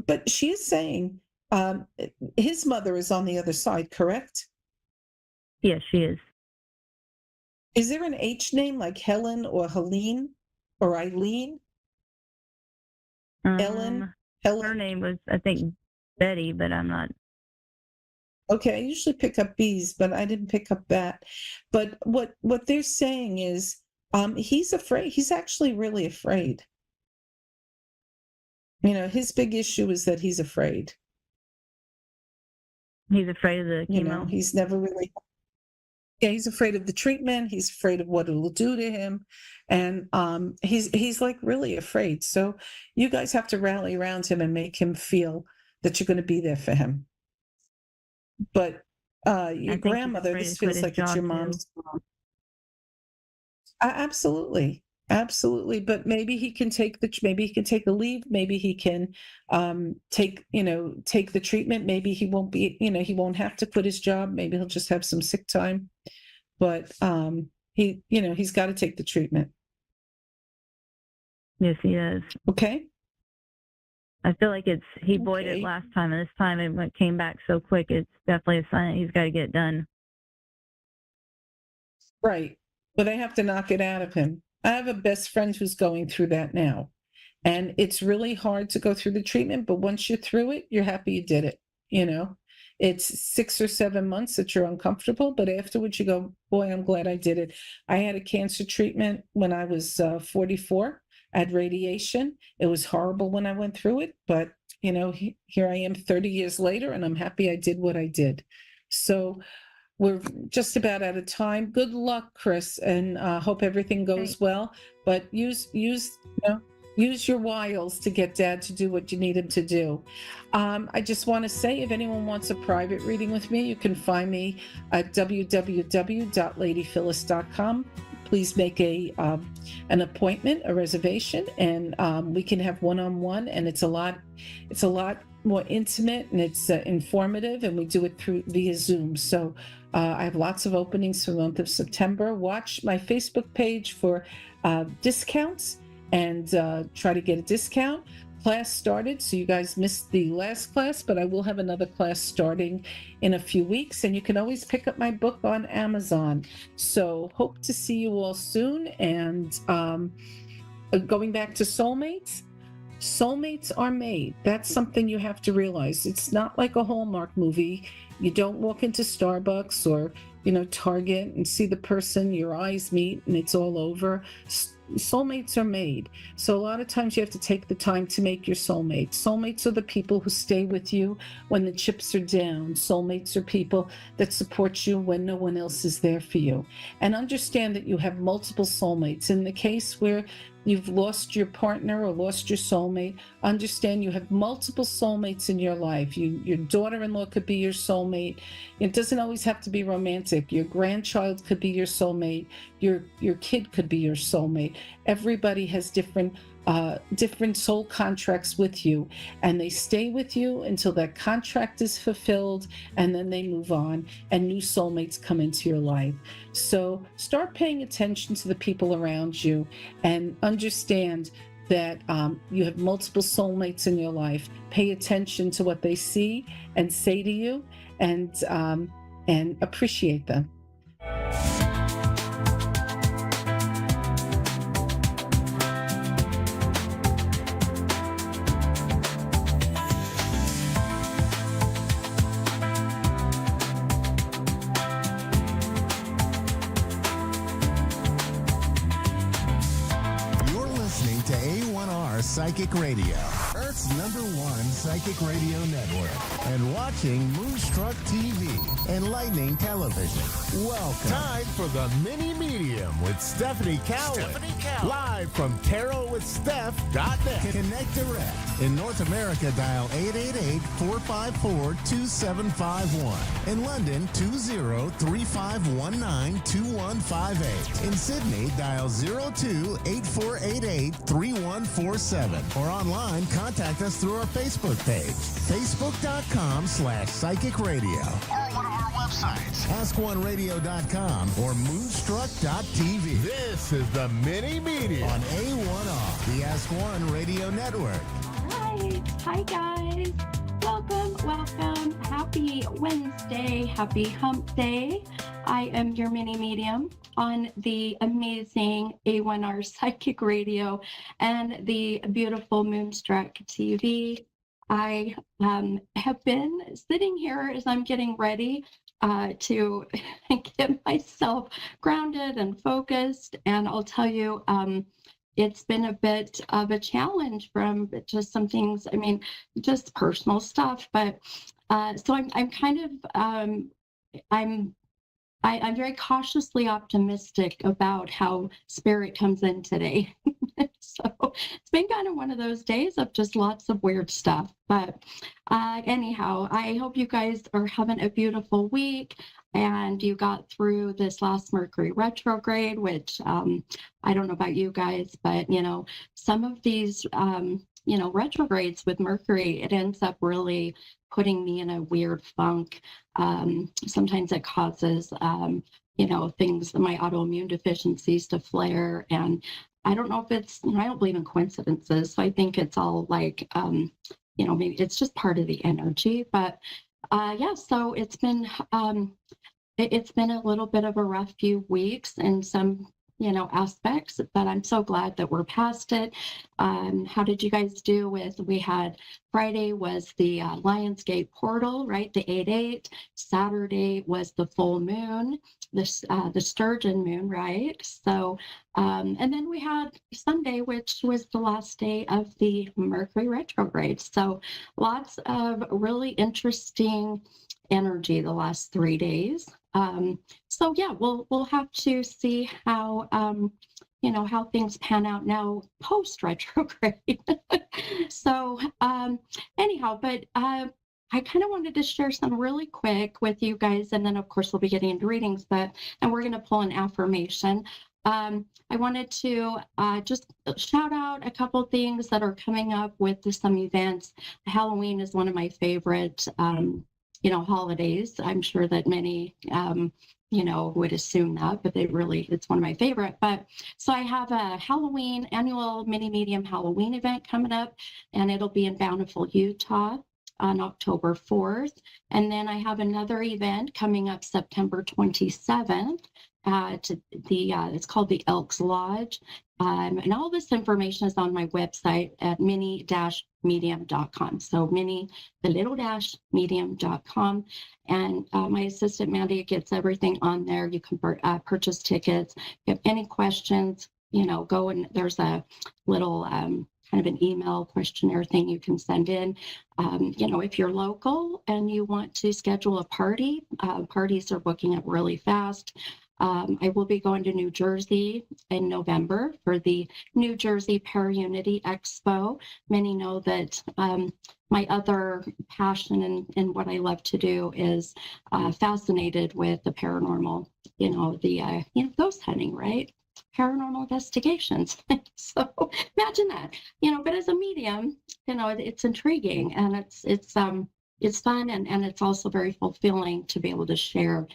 But she is saying his mother is on the other side, correct? Yes, she is. Is there an H name like Helen or Helene or Eileen? Ellen? Her Helen? name was, I think, Betty, but I'm not. Okay, I usually pick up B's, but I didn't pick up that. But what they're saying is he's afraid. He's actually really afraid. His big issue is that he's afraid. He's afraid of the chemo. He's never really. Yeah, he's afraid of the treatment. He's afraid of what it will do to him, and he's like really afraid. So you guys have to rally around him and make him feel that you're going to be there for him. But your grandmother, this feels like it's your mom's. Absolutely. But maybe he can take a leave. Maybe he can take the treatment. Maybe he won't be, he won't have to quit his job. Maybe he'll just have some sick time. But he's got to take the treatment. Yes, he is. Okay. I feel like he voided it last time, and this time it came back so quick. It's definitely a sign that he's got to get it done. Right. But they have to knock it out of him. I have a best friend who's going through that now. And it's really hard to go through the treatment, but once you're through it, you're happy you did it. It's 6 or 7 months that you're uncomfortable, but afterwards you go, boy, I'm glad I did it. I had a cancer treatment when I was 44. I had radiation. It was horrible when I went through it, but here I am 30 years later, and I'm happy I did what I did. So we're just about out of time. Good luck, Chris, and hope everything goes well. But use your wiles to get Dad to do what you need him to do. I just want to say, if anyone wants a private reading with me, you can find me at www.ladyphyllis.com. Please make an appointment, a reservation, and we can have one-on-one. And it's a lot more intimate, and it's informative, and we do it via Zoom. So I have lots of openings for the month of September. Watch my Facebook page for discounts and try to get a discount. Class started, so you guys missed the last class, but I will have another class starting in a few weeks, and you can always pick up my book on Amazon. So hope to see you all soon. And going back to soulmates are made. That's something you have to realize. It's not like a Hallmark movie. You don't walk into Starbucks or Target and see the person, your eyes meet, and it's all over. Soulmates are made. So a lot of times you have to take the time to make your soulmates. Soulmates are the people who stay with you when the chips are down. Soulmates are people that support you when no one else is there for you. And understand that you have multiple soulmates. In the case where you've lost your partner or lost your soulmate, understand you have multiple soulmates in your life. Your daughter-in-law could be your soulmate. It doesn't always have to be romantic. Your grandchild could be your soulmate. Your kid could be your soulmate. Everybody has different soul contracts with you, and they stay with you until that contract is fulfilled, and then they move on, and new soulmates come into your life. So start paying attention to the people around you, and understand that you have multiple soulmates in your life. Pay attention to what they see and say to you, and appreciate them. Psychic Radio, Earth's #1 psychic radio network, and watching Moonstruck TV, Enlightening Television. Welcome. Time for the Mini Medium with Stephanie Cowan. Live from TarotWithSteph.net. Connect direct. In North America, dial 888-454-2751. In London, 20-3519-2158. In Sydney, dial 02-8488-3147. Or online, contact us through our Facebook page, facebook.com/psychic radio. Or one of our websites, askoneradio.com or moonstruck.tv. This is the Mini Media on A1R, the Ask One Radio Network. Hi guys. Welcome. Happy Wednesday. Happy Hump Day. I am your mini medium on the amazing A1R Psychic Radio and the beautiful Moonstruck TV. I have been sitting here as I'm getting ready to get myself grounded and focused. And I'll tell you, it's been a bit of a challenge from just some things, just personal stuff. But so I'm kind of, I'm very cautiously optimistic about how spirit comes in today. So it's been kind of one of those days of just lots of weird stuff. But anyhow, I hope you guys are having a beautiful week and you got through this last Mercury retrograde, which I don't know about you guys, but some of these retrogrades with Mercury, it ends up really putting me in a weird funk. Sometimes it causes things, my autoimmune deficiencies to flare. And I don't know if it's, I don't believe in coincidences. So I think it's all like, maybe it's just part of the energy. But so it's been a little bit of a rough few weeks in some aspects, but I'm so glad that we're past it. How did you guys do we had Friday was the Lionsgate portal, right? The 8/8. Saturday was the full moon, the sturgeon moon, right? So, and then we had Sunday, which was the last day of the Mercury retrograde. So lots of really interesting energy the last 3 days. So yeah, we'll have to see how how things pan out now post retrograde. So anyhow, but I kind of wanted to share some really quick with you guys, and then of course we'll be getting into readings. And we're going to pull an affirmation. I wanted to just shout out a couple things that are coming up with some events. Halloween is one of my favorite holidays. I'm sure that many, would assume that, but it's one of my favorite. But so I have a Halloween annual mini medium Halloween event coming up, and it'll be in Bountiful, Utah on October 4th. And then I have another event coming up September 27th at it's called the Elks Lodge. And all this information is on my website at mini-medium.com. So medium.com. And my assistant, Mandy, gets everything on there. You can purchase tickets. If you have any questions, go and there's a little kind of an email questionnaire thing you can send in. If you're local and you want to schedule a party, parties are booking up really fast. I will be going to New Jersey in November for the New Jersey Para-Unity Expo. Many know that my other passion and what I love to do is fascinated with the paranormal, ghost hunting, right? Paranormal investigations. So imagine that, but as a medium, it's intriguing and it's fun and it's also very fulfilling to be able to share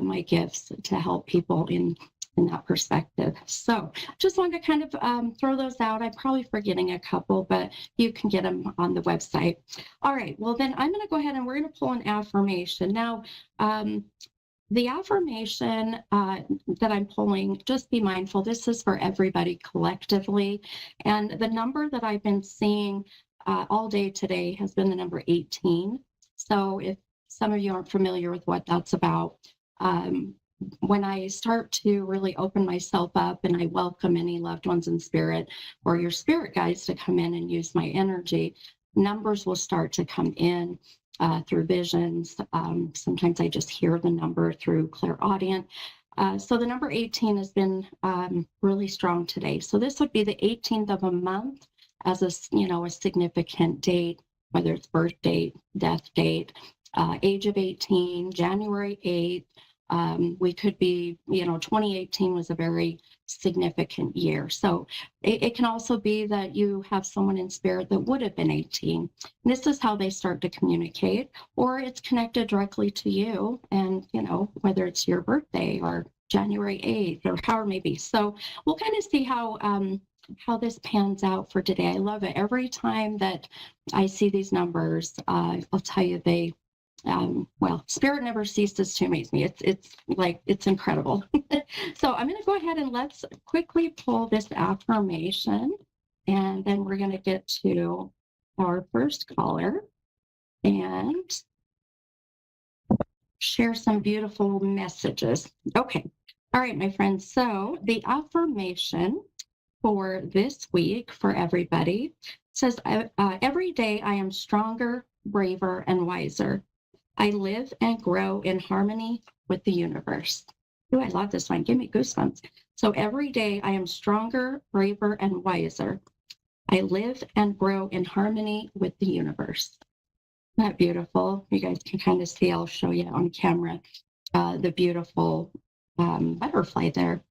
my gifts to help people in that perspective. So just wanted to kind of throw those out. I'm probably forgetting a couple, but you can get them on the website. All right, well then I'm going to go ahead and we're going to pull an affirmation. Now, the affirmation that I'm pulling, just be mindful, this is for everybody collectively. And the number that I've been seeing all day today has been the number 18. So if some of you aren't familiar with what that's about, when I start to really open myself up and I welcome any loved ones in spirit or your spirit guides to come in and use my energy, numbers will start to come in through visions. Sometimes I just hear the number through clairaudient. So the number 18 has been really strong today. So this would be the 18th of a month as a significant date, whether it's birth date, death date, age of 18, January 8th. We could be, 2018 was a very significant year. So it can also be that you have someone in spirit that would have been 18. This is how they start to communicate, or it's connected directly to you. And, whether it's your birthday or January 8th or however it may be. So we'll kind of see how this pans out for today. I love it. Every time that I see these numbers, I'll tell you, spirit never ceases to amaze me. It's incredible. So I'm going to go ahead and let's quickly pull this affirmation, and then we're going to get to our first caller and share some beautiful messages. Okay. All right, my friends. So the affirmation for this week for everybody says, every day I am stronger, braver, and wiser. I live and grow in harmony with the universe. Oh, I love this one. Give me goosebumps. So every day I am stronger, braver, and wiser. I live and grow in harmony with the universe. Isn't that beautiful? You guys can kind of see, I'll show you on camera, the beautiful butterfly there.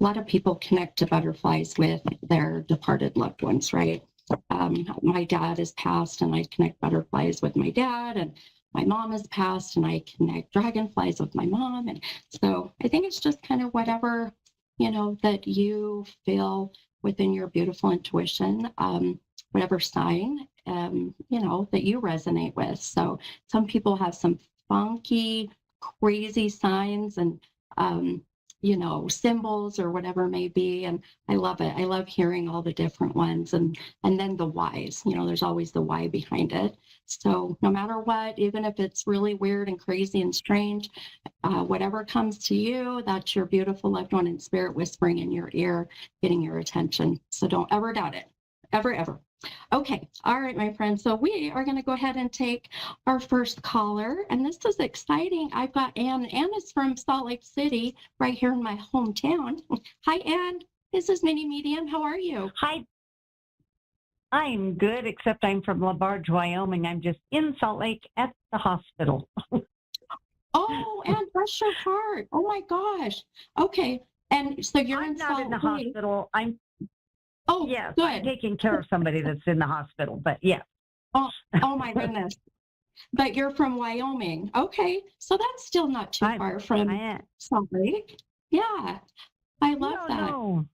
A lot of people connect to butterflies with their departed loved ones, right? My dad has passed, and I connect butterflies with my dad, and my mom has passed, and I connect dragonflies with my mom. And so I think it's just kind of whatever, that you feel within your beautiful intuition, whatever sign, that you resonate with. So some people have some funky, crazy signs and, symbols or whatever it may be. And I love it. I love hearing all the different ones. And then the whys, there's always the why behind it. So no matter what, even if it's really weird and crazy and strange, whatever comes to you, that's your beautiful loved one in spirit whispering in your ear, getting your attention. So don't ever doubt it. Ever, ever. Okay. All right, my friends. So we are going to go ahead and take our first caller. And this is exciting. I've got Ann. Ann is from Salt Lake City, right here in my hometown. Hi, Ann. This is Mini Medium. How are you? Hi. I'm good, except I'm from LaBarge, Wyoming. I'm just in Salt Lake at the hospital. Oh, Ann, bless your heart. Oh, my gosh. Okay. And so you're I'm not in the hospital. Yes, good. I'm taking care of somebody that's in the hospital, but yeah. Oh my goodness. But you're from Wyoming. Okay. So that's still not too far from Salt Lake. Yeah. I love that. No.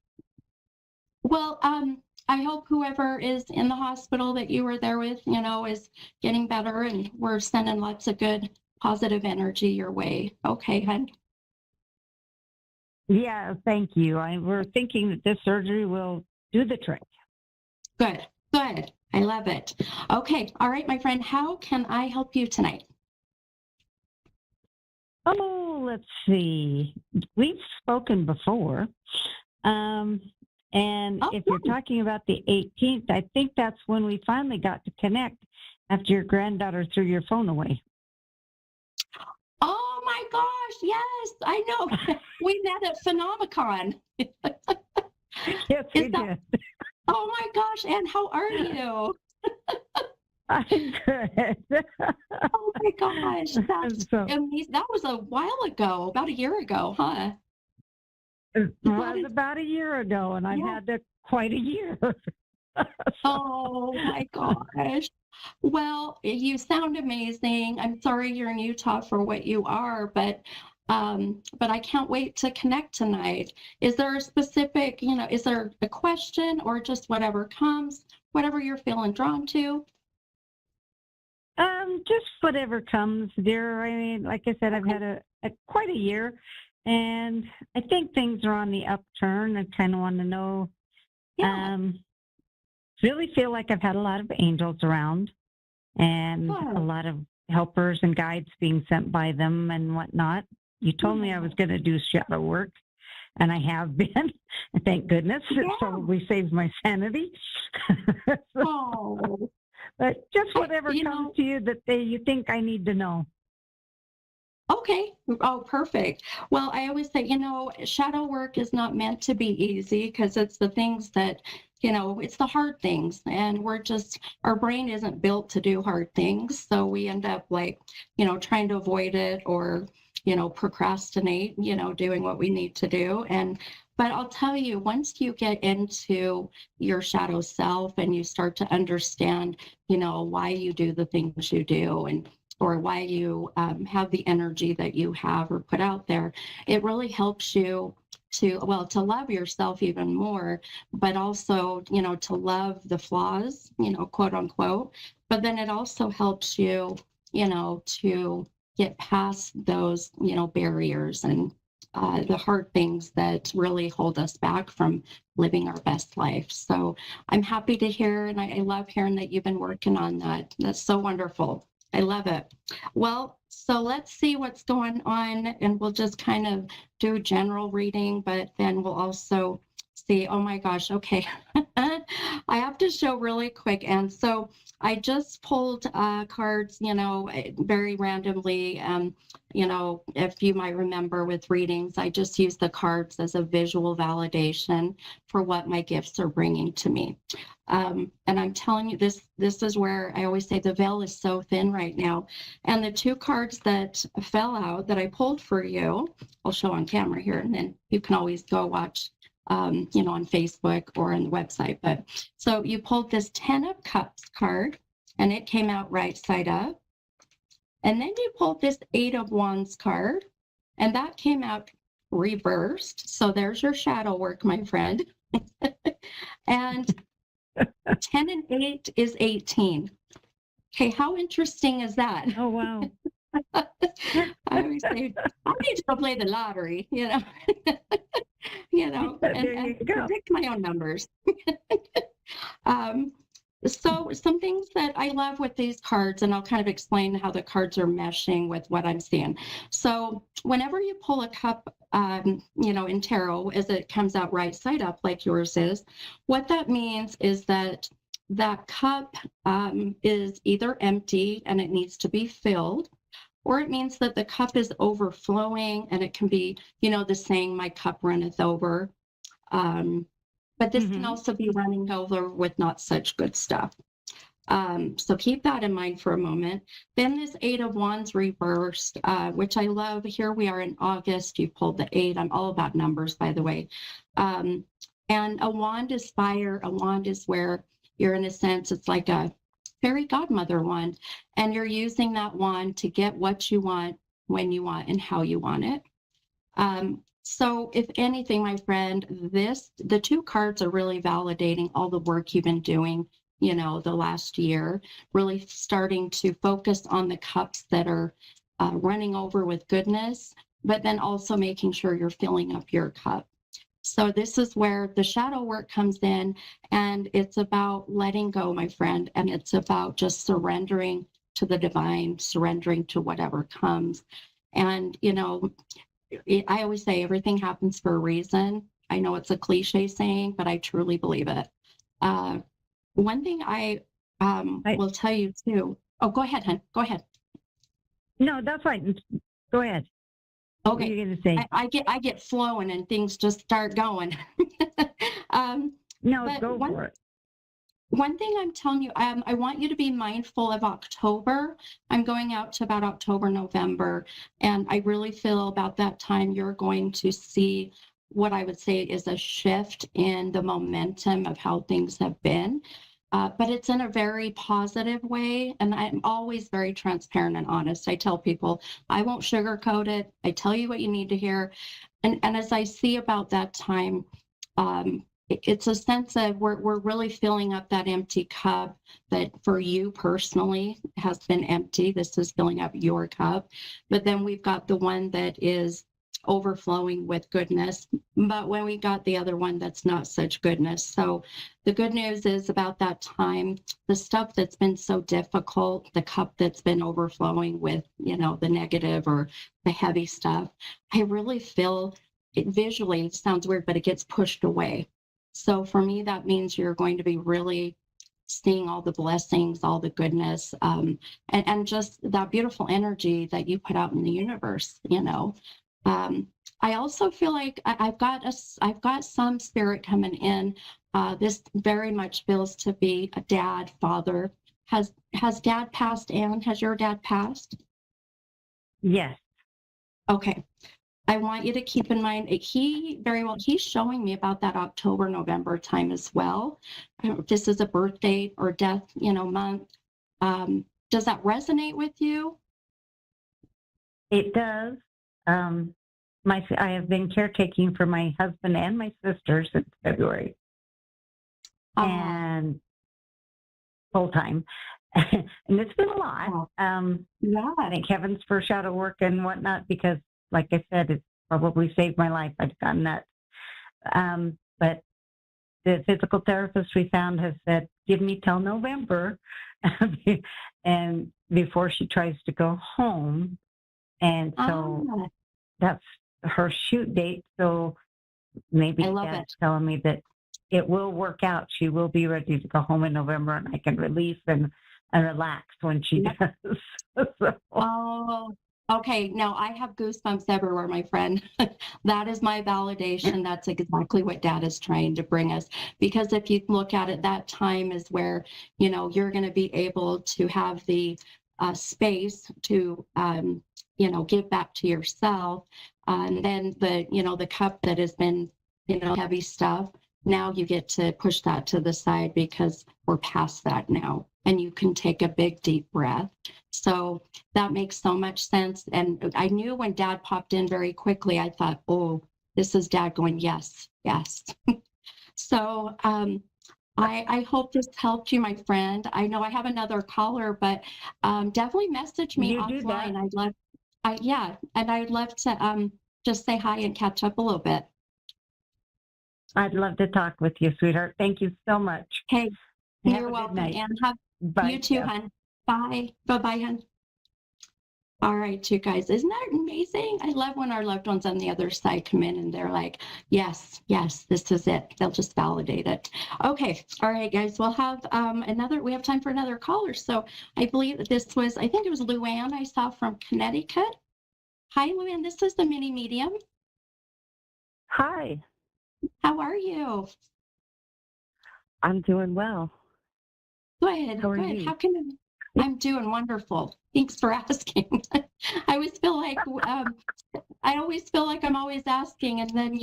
Well, I hope whoever is in the hospital that you were there with, is getting better, and we're sending lots of good positive energy your way. Okay, hon. Yeah, thank you. We're thinking that this surgery will do the trick. Good. Good. I love it. Okay. All right, my friend. How can I help you tonight? Oh, let's see. We've spoken before. And if you're talking about the 18th, I think that's when we finally got to connect after your granddaughter threw your phone away. Oh my gosh. Yes, I know. We met at Phenomicon. Yes, we did. Oh my gosh, Ann, how are you? I'm good. Oh my gosh, that's amazing. That was a while ago, about a year ago, huh? It was about a year ago, and I've had quite a year. Oh my gosh. Well, you sound amazing. I'm sorry you're in Utah for what you are, but I can't wait to connect tonight. Is there a specific, is there a question or just whatever comes, whatever you're feeling drawn to? Just whatever comes, dear. I mean, like I said, I've had quite a year, and I think things are on the upturn. I kind of want to know. Really feel like I've had a lot of angels around, and a lot of helpers and guides being sent by them and whatnot. You told me I was going to do shadow work, and I have been. Thank goodness. It probably saves my sanity. Oh. But just whatever comes to you that you think I need to know. Okay. Oh, perfect. Well, I always say, shadow work is not meant to be easy because it's the things that, it's the hard things. And our brain isn't built to do hard things. So we end up trying to avoid it or, procrastinate, doing what we need to do. But I'll tell you, once you get into your shadow self and you start to understand, why you do the things you do or why you have the energy that you have or put out there, it really helps you to love yourself even more, but also, to love the flaws, quote unquote. But then it also helps you, to get past those, barriers and the hard things that really hold us back from living our best life. So I'm happy to hear, and I love hearing that you've been working on that. That's so wonderful. I love it. Well, so let's see what's going on, and we'll just kind of do a general reading, but then we'll also see, oh my gosh, okay. I have to show really quick. And so I just pulled cards, very randomly. If you might remember with readings, I just use the cards as a visual validation for what my gifts are bringing to me. And I'm telling you, this is where I always say the veil is so thin right now. And the two cards that fell out that I pulled for you, I'll show on camera here, and then you can always go watch, on Facebook or on the website. But so you pulled this 10 of Cups card, and it came out right side up. And then you pulled this 8 of Wands card, and that came out reversed. So there's your shadow work, my friend. And 10 and 8 is 18. Okay, how interesting is that? Oh, wow. I always say, I need to go play the lottery, and predict my own numbers. So some things that I love with these cards, and I'll kind of explain how the cards are meshing with what I'm seeing. So whenever you pull a cup, in tarot, as it comes out right side up like yours is, what that means is that that cup is either empty and it needs to be filled, or it means that the cup is overflowing, and it can be, the saying, my cup runneth over. But this can also be running over with not such good stuff. So keep that in mind for a moment. Then this 8 of Wands reversed, which I love. Here we are in August. You pulled the 8. I'm all about numbers, by the way. And a wand is fire. A wand is where you're, in a sense, it's like a fairy godmother wand. And you're using that wand to get what you want, when you want, and how you want it. So if anything, my friend, the two cards are really validating all the work you've been doing, the last year, really starting to focus on the cups that are running over with goodness, but then also making sure you're filling up your cup. So this is where the shadow work comes in, and it's about letting go, my friend, and it's about just surrendering to the divine, surrendering to whatever comes. And, I always say everything happens for a reason. I know it's a cliche saying, but I truly believe it. One thing I will tell you too. Oh, go ahead, hon. Go ahead. No, that's fine. Go ahead. Okay. What are you going to say? I get flowing and things just start going. No, go for it. One thing I'm telling you, I want you to be mindful of October. I'm going out to about October, November, and I really feel about that time you're going to see what I would say is a shift in the momentum of how things have been. But it's in a very positive way, and I'm always very transparent and honest. I tell people, I won't sugarcoat it. I tell you what you need to hear. And as I see about that time, it's a sense of we're really filling up that empty cup that for you personally has been empty. This is filling up your cup. But then we've got the one that is overflowing with goodness. But when we got the other one, that's not such goodness. So the good news is about that time, the stuff that's been so difficult, the cup that's been overflowing with, the negative or the heavy stuff, I really feel it visually, it sounds weird, but it gets pushed away. So for me, that means you're going to be really seeing all the blessings, all the goodness, and just that beautiful energy that you put out in the universe, I also feel like I've got some spirit coming in. This very much feels to be a dad, father. Has dad passed, Anne? Has your dad passed? Yes. Okay. I want you to keep in mind, he's showing me about that October, November time as well. I don't know if this is a birth date or death, month. Does that resonate with you? It does. I have been caretaking for my husband and my sister since February, and full time. And it's been a lot. Yeah. Thank heavens for shadow work and whatnot, because like I said, it probably saved my life. I'd gone nuts. But the physical therapist we found has said, give me till November and before she tries to go home. And so that's her shoot date. So maybe Dad's telling me that it will work out. She will be ready to go home in November, and I can release and relax when she does. Oh, okay. Now I have goosebumps everywhere, my friend. That is my validation. That's exactly what Dad is trying to bring us. Because if you look at it, that time is where, you're going to be able to have the space to, give back to yourself. And then the cup that has been, heavy stuff, now you get to push that to the side because we're past that now. And you can take a big, deep breath. So that makes so much sense. And I knew when Dad popped in very quickly, I thought, oh, this is Dad going, yes, yes. So I hope this helped you, my friend. I know I have another caller, but definitely message me offline. I'd love to just say hi and catch up a little bit. I'd love to talk with you, sweetheart. Thank you so much. Hey, Have you're a welcome, good night. and Bye, you too, Jeff. hon. Bye. Bye-bye, hon. All right, you guys, isn't that amazing? I love when our loved ones on the other side come in and they're like, yes, this is it. They'll just validate it. Okay. All right, guys, we'll have we have time for another caller. So I believe that I think it was Luann I saw from Connecticut. Hi, Luann, this is the mini medium. Hi. How are you? I'm doing well. Good. How are Good. you? I'm doing wonderful. Thanks for asking. I always feel like I'm always asking, and then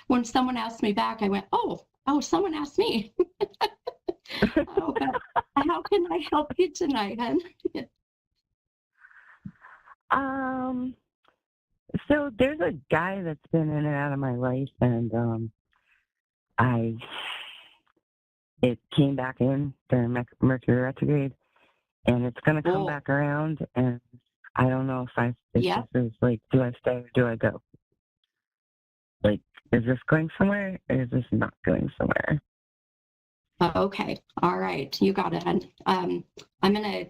when someone asked me back, I went, oh, someone asked me. Oh, but how can I help you tonight, hon? So there's a guy that's been in and out of my life, and it came back in during Mercury retrograde, and it's going to come back around, and I don't know if this is like, do I stay or do I go? Like, is this going somewhere or is this not going somewhere? Okay. All right. You got it, hon. I'm going to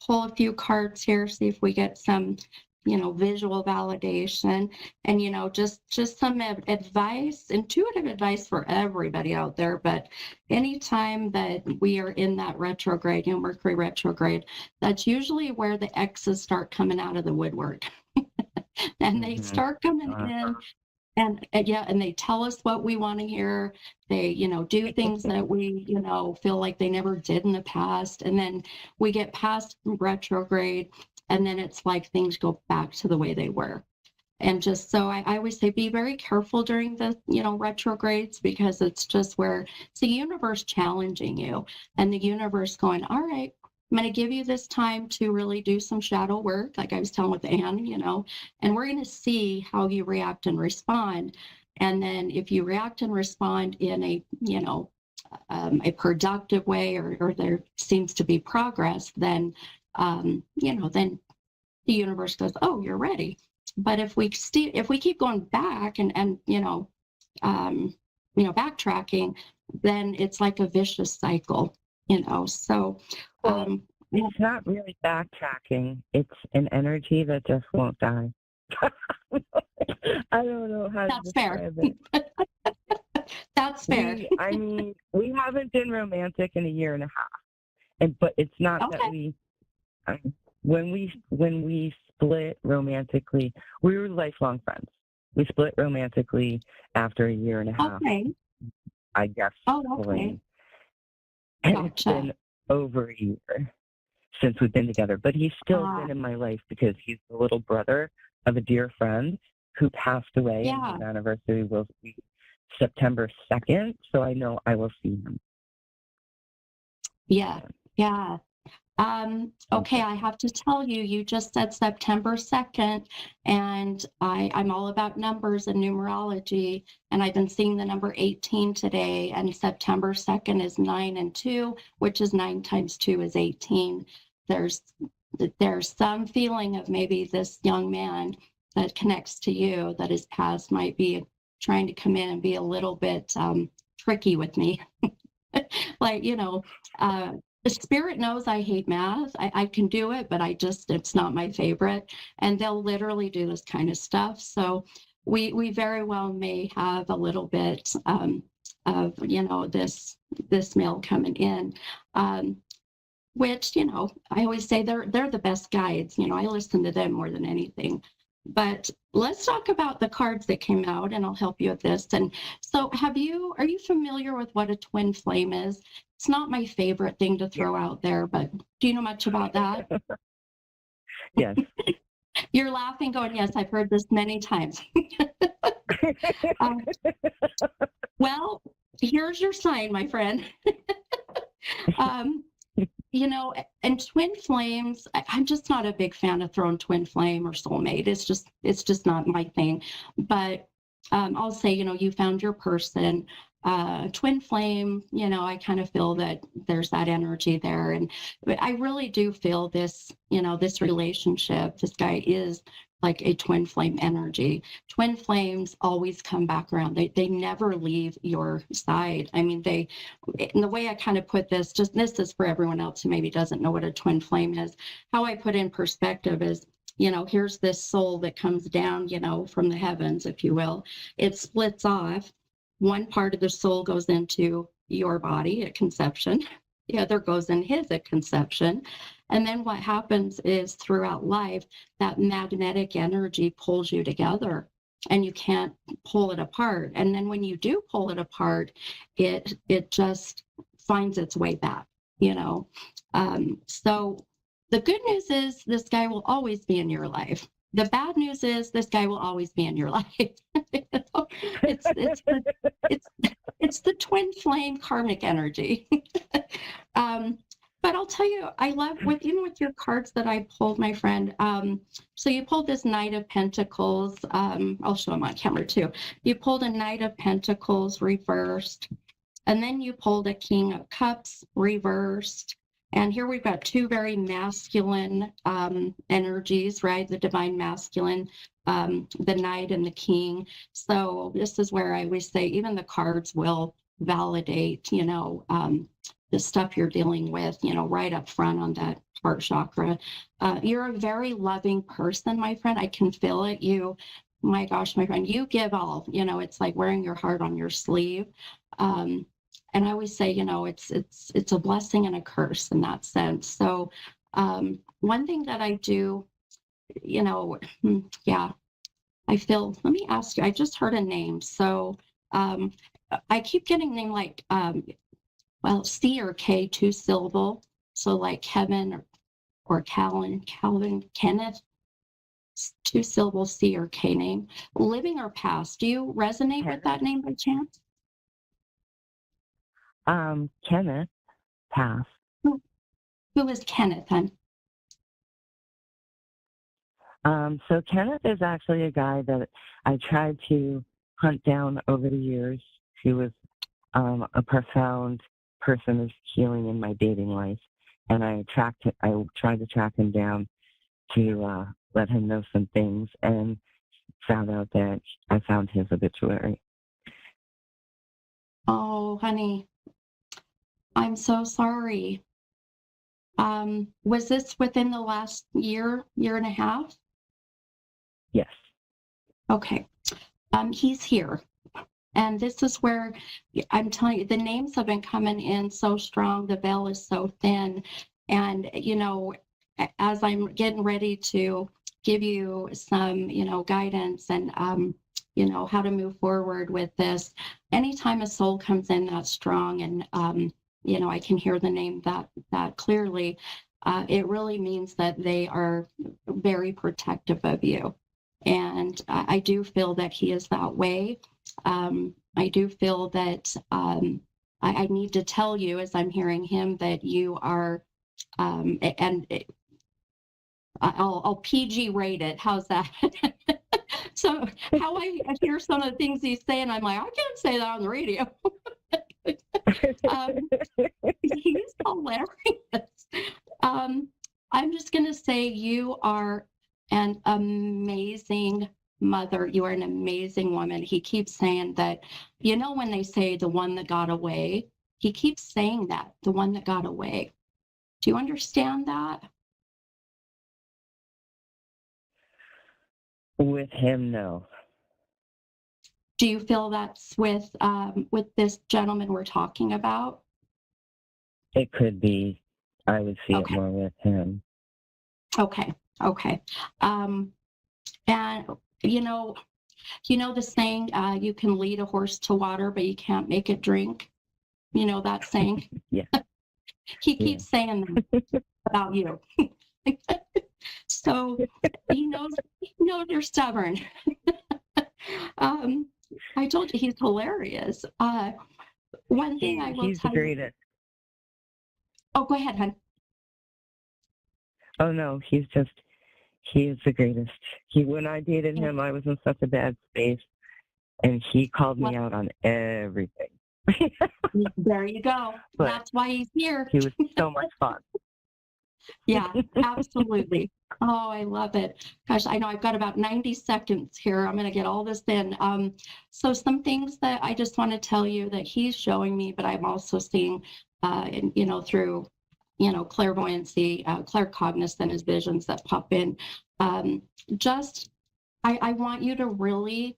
pull a few cards here, see if we get some visual validation and, just some advice, intuitive advice for everybody out there. But anytime that we are in that retrograde, Mercury retrograde, that's usually where the X's start coming out of the woodwork. And they start coming in. And they tell us what we want to hear. They, do things that we, feel like they never did in the past. And then we get past retrograde, and then it's like things go back to the way they were. And just so I always say, be very careful during the, retrogrades, because it's just where it's the universe challenging you, and the universe going, all right, I'm going to give you this time to really do some shadow work, like I was telling with Anne, and we're going to see how you react and respond. And then if you react and respond in a productive way, or there seems to be progress, then, then the universe goes, oh, you're ready. But if we keep going back and backtracking, then it's like a vicious cycle, So, it's not really backtracking. It's an energy that just won't die. I don't know how to describe it. That's fair. We haven't been romantic in a year and a half, but it's not that we. When we split romantically, we were lifelong friends. We split romantically after a year and a half. Okay. I guess. Oh, okay. And it's been over a year since we've been together. But he's still been in my life because he's the little brother of a dear friend who passed away. Yeah. And his anniversary will be September 2nd. So I know I will see him. Yeah. Yeah. Okay, I have to tell you, you just said September 2nd, and I'm all about numbers and numerology, and I've been seeing the number 18 today, and September 2nd is 9 and 2, which is 9 times 2 is 18. There's some feeling of maybe this young man that connects to you that his past might be trying to come in and be a little bit tricky with me. Like, the spirit knows I hate math. I can do it, but it's not my favorite. And they'll literally do this kind of stuff. So we very well may have a little bit of, this mail coming in, which, I always say they're the best guides. I listen to them more than anything. But let's talk about the cards that came out, and I'll help you with this. And so are you familiar with what a twin flame is? It's not my favorite thing to throw out there, but do you know much about that? Yes. You're laughing, going, yes, I've heard this many times. Well, here's your sign, my friend. And twin flames, I'm just not a big fan of throwing twin flame or soulmate. It's just not my thing. But I'll say, you found your person. Twin flame, I kind of feel that there's that energy there. But I really do feel this, this relationship, this guy is like a twin flame energy. Twin flames always come back around. They never leave your side. I mean, and the way I kind of put this is for everyone else who maybe doesn't know what a twin flame is. How I put in perspective is, here's this soul that comes down, from the heavens, if you will. It splits off. One part of the soul goes into your body at conception. The other goes in his at conception. And then what happens is throughout life, that magnetic energy pulls you together and you can't pull it apart. And then when you do pull it apart, it just finds its way back, So the good news is this guy will always be in your life. The bad news is this guy will always be in your life. It's the twin flame karmic energy. But I'll tell you, I love with your cards that I pulled, my friend. So you pulled this Knight of Pentacles. I'll show them on camera too. You pulled a Knight of Pentacles reversed, and then you pulled a King of Cups reversed. And here we've got two very masculine energies, right? The divine masculine, the Knight and the King. So this is where I always say even the cards will validate, the stuff you're dealing with, right up front on that heart chakra. You're a very loving person, my friend. I can feel it. My gosh, my friend, you give all. It's like wearing your heart on your sleeve. And I always say, it's a blessing and a curse in that sense. So one thing that I do, I feel, let me ask you, I just heard a name. So I keep getting name like, C or K, 2 syllable. So like Kevin or Calvin, Kenneth, 2 syllable C or K name. Living or past, do you resonate with that name by chance? Kenneth passed. Who is Kenneth, hon? So Kenneth is actually a guy that I tried to hunt down over the years. He was a profound person of healing in my dating life, and I tried to track him down to let him know some things, and found out that I found his obituary. Oh, honey, I'm so sorry. Was this within the last year and a half? Yes. Okay. He's here. And this is where I'm telling you, the names have been coming in so strong. The veil is so thin. And, you know, as I'm getting ready to give you some, you know, guidance and, you know, how to move forward with this, anytime a soul comes in that strong and, you know, I can hear the name that clearly, it really means that they are very protective of you. And I do feel that he is that way. I do feel that I need to tell you, as I'm hearing him, that you are, I'll PG rate it. How's that? So how I hear some of the things he's saying, I'm like, I can't say that on the radio. He's hilarious. I'm just going to say you are an amazing mother. You are an amazing woman. He keeps saying that, you know, when they say the one that got away, he keeps saying that, the one that got away. Do you understand that? With him, no. Do you feel that's with this gentleman we're talking about? It could be. I would see Okay. it more with him. Okay. And you know the saying, you can lead a horse to water, but you can't make it drink. You know that saying? Yeah. He keeps saying that about you. So he knows you're stubborn. I told you he's hilarious. One thing I will He's the tell you. greatest. Oh, go ahead, hon. Oh no, he is the greatest. When I dated him, I was in such a bad space, and he called me out on everything. There you go. But that's why he's here. He was so much fun. Yeah, absolutely. Oh, I love it. Gosh, I know I've got about 90 seconds here. I'm going to get all this in. So some things that I just want to tell you that he's showing me, but I'm also seeing, you know, through, you know, clairvoyancy, claircognizance, his visions that pop in. I want you to really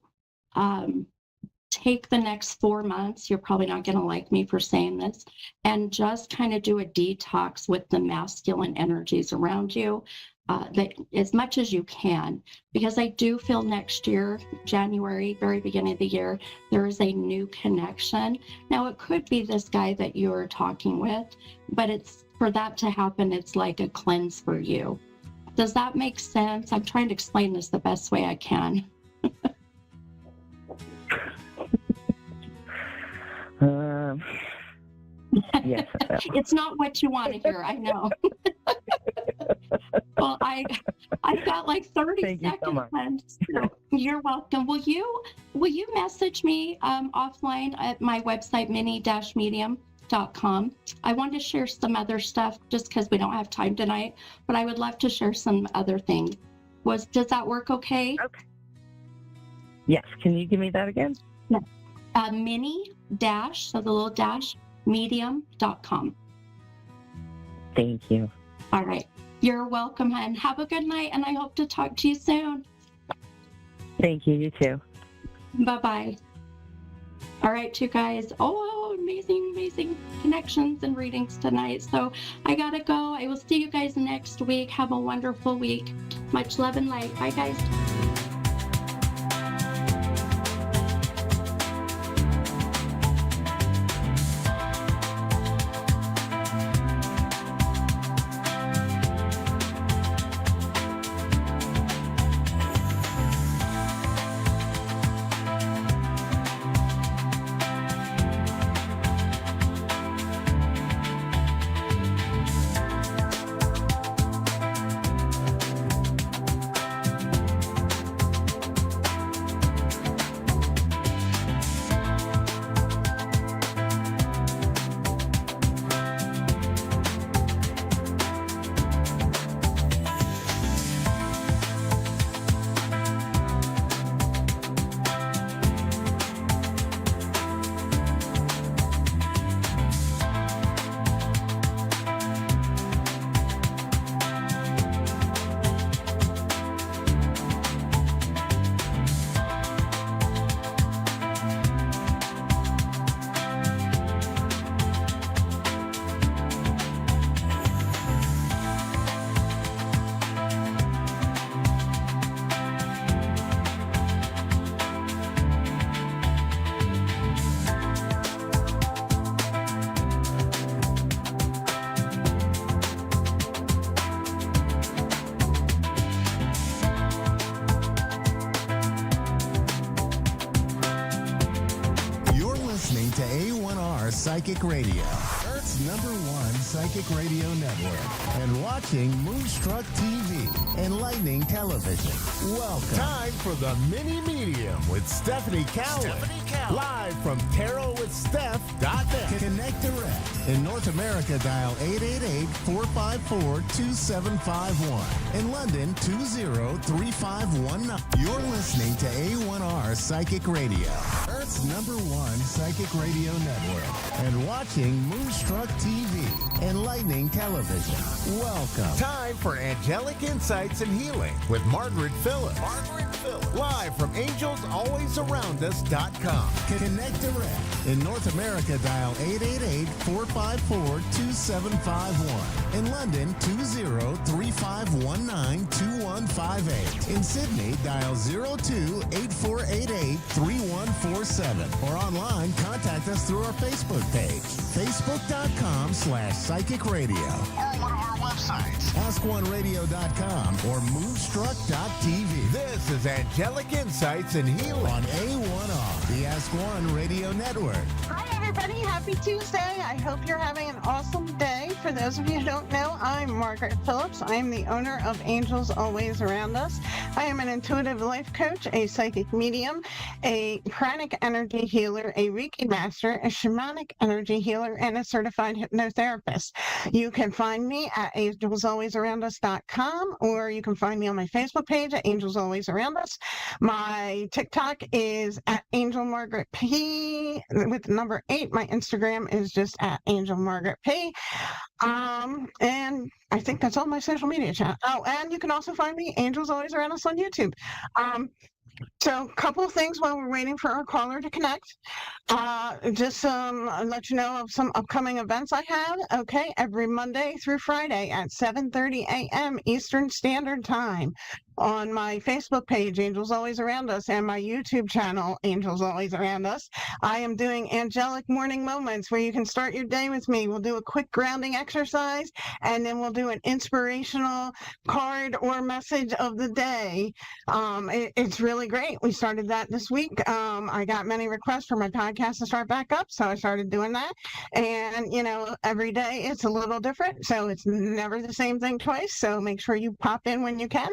take the next 4 months. You're probably not going to like me for saying this, and just kind of do a detox with the masculine energies around you, that as much as you can, because I do feel next year, January, very beginning of the year, there is a new connection. Now it could be this guy that you're talking with, but it's for that to happen, it's like a cleanse for you. Does that make sense? I'm trying to explain this the best way I can. Yes. It's not what you want to hear, I know. Well, I've got like 30 Thank you so much. seconds left. So you're welcome. Will you message me offline at my website, mini-medium.com? I want to share some other stuff just because we don't have time tonight, but I would love to share some other things. Does that work okay? Okay. Yes. Can you give me that again? Yeah. Mini-, so the little dash, medium.com. Thank you. All right. You're welcome, hon. Have a good night, and I hope to talk to you soon. Thank you. You too. Bye-bye. All right, you guys. Oh, amazing connections and readings tonight. So I gotta go. I will see you guys next week. Have a wonderful week. Much love and light. Bye, guys. Psychic Radio, Earth's #1 psychic radio network, and watching Moonstruck TV, enlightening television. Welcome. Time for the Mini Medium with Stephanie Cowan. Live from TarotWithSteph.net. Connect direct. In North America, dial 888-454-2751. In London, 20-3519. You're listening to A1R Psychic Radio, Earth's #1 psychic radio network, and watching Moonstruck TV, enlightening television. Welcome. Time for Angelic Insights and Healing with Margaret Phillips. Live from AngelsAlwaysAroundUs.com. Connect direct. In North America, dial 888-454-2751. In London, 20-3519-2158. In Sydney, dial 02-8488-3147. Or online, contact us through our Facebook page, facebook.com/psychic radio. Or one of our websites, askoneradio.com or moonstruck.tv. This is Angelic Insights and Healing on A1R, the Ask One Radio Network. Hi, everybody. Happy Tuesday. I hope you're having an awesome day. For those of you who don't know, I'm Margaret Phillips. I am the owner of Angels Always Around Us. I am an intuitive life coach, a psychic medium, a pranic energy healer, a Reiki master, a shamanic energy healer, and a certified hypnotherapist. You can find me at AngelsAlwaysAroundUs.com, or you can find me on my Facebook page at Angels Always Around Us. My TikTok is at Angel Margaret P with the number 8. My Instagram is just at Angel Margaret P. And I think that's all my social media chat. Oh, and you can also find me Angels Always Around Us on YouTube. So a couple of things while we're waiting for our caller to connect. Just let you know of some upcoming events I have. Okay, every Monday through Friday at 7:30 a.m. Eastern Standard Time on my Facebook page, Angels Always Around Us, and my YouTube channel, Angels Always Around Us. I am doing angelic morning moments where you can start your day with me. We'll do a quick grounding exercise, and then we'll do an inspirational card or message of the day. It's really great. We started that this week. I got many requests for my podcast to start back up, so I started doing that. And, you know, every day it's a little different, so it's never the same thing twice. So make sure you pop in when you can.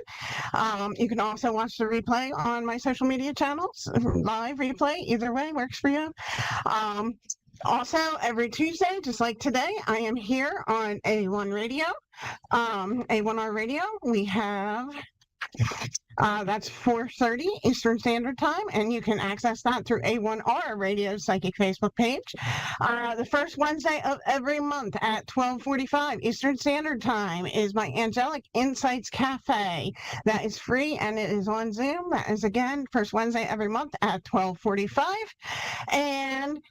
You can also watch the replay on my social media channels, live replay, either way works for you. Also, every Tuesday, just like today, I am here on A1 Radio, A1R Radio. We have... that's 4:30 Eastern Standard Time, and you can access that through A1R Radio Psychic Facebook page. The first Wednesday of every month at 12:45 Eastern Standard Time is my Angelic Insights Cafe. That is free, and it is on Zoom. That is, again, first Wednesday every month at 12:45. And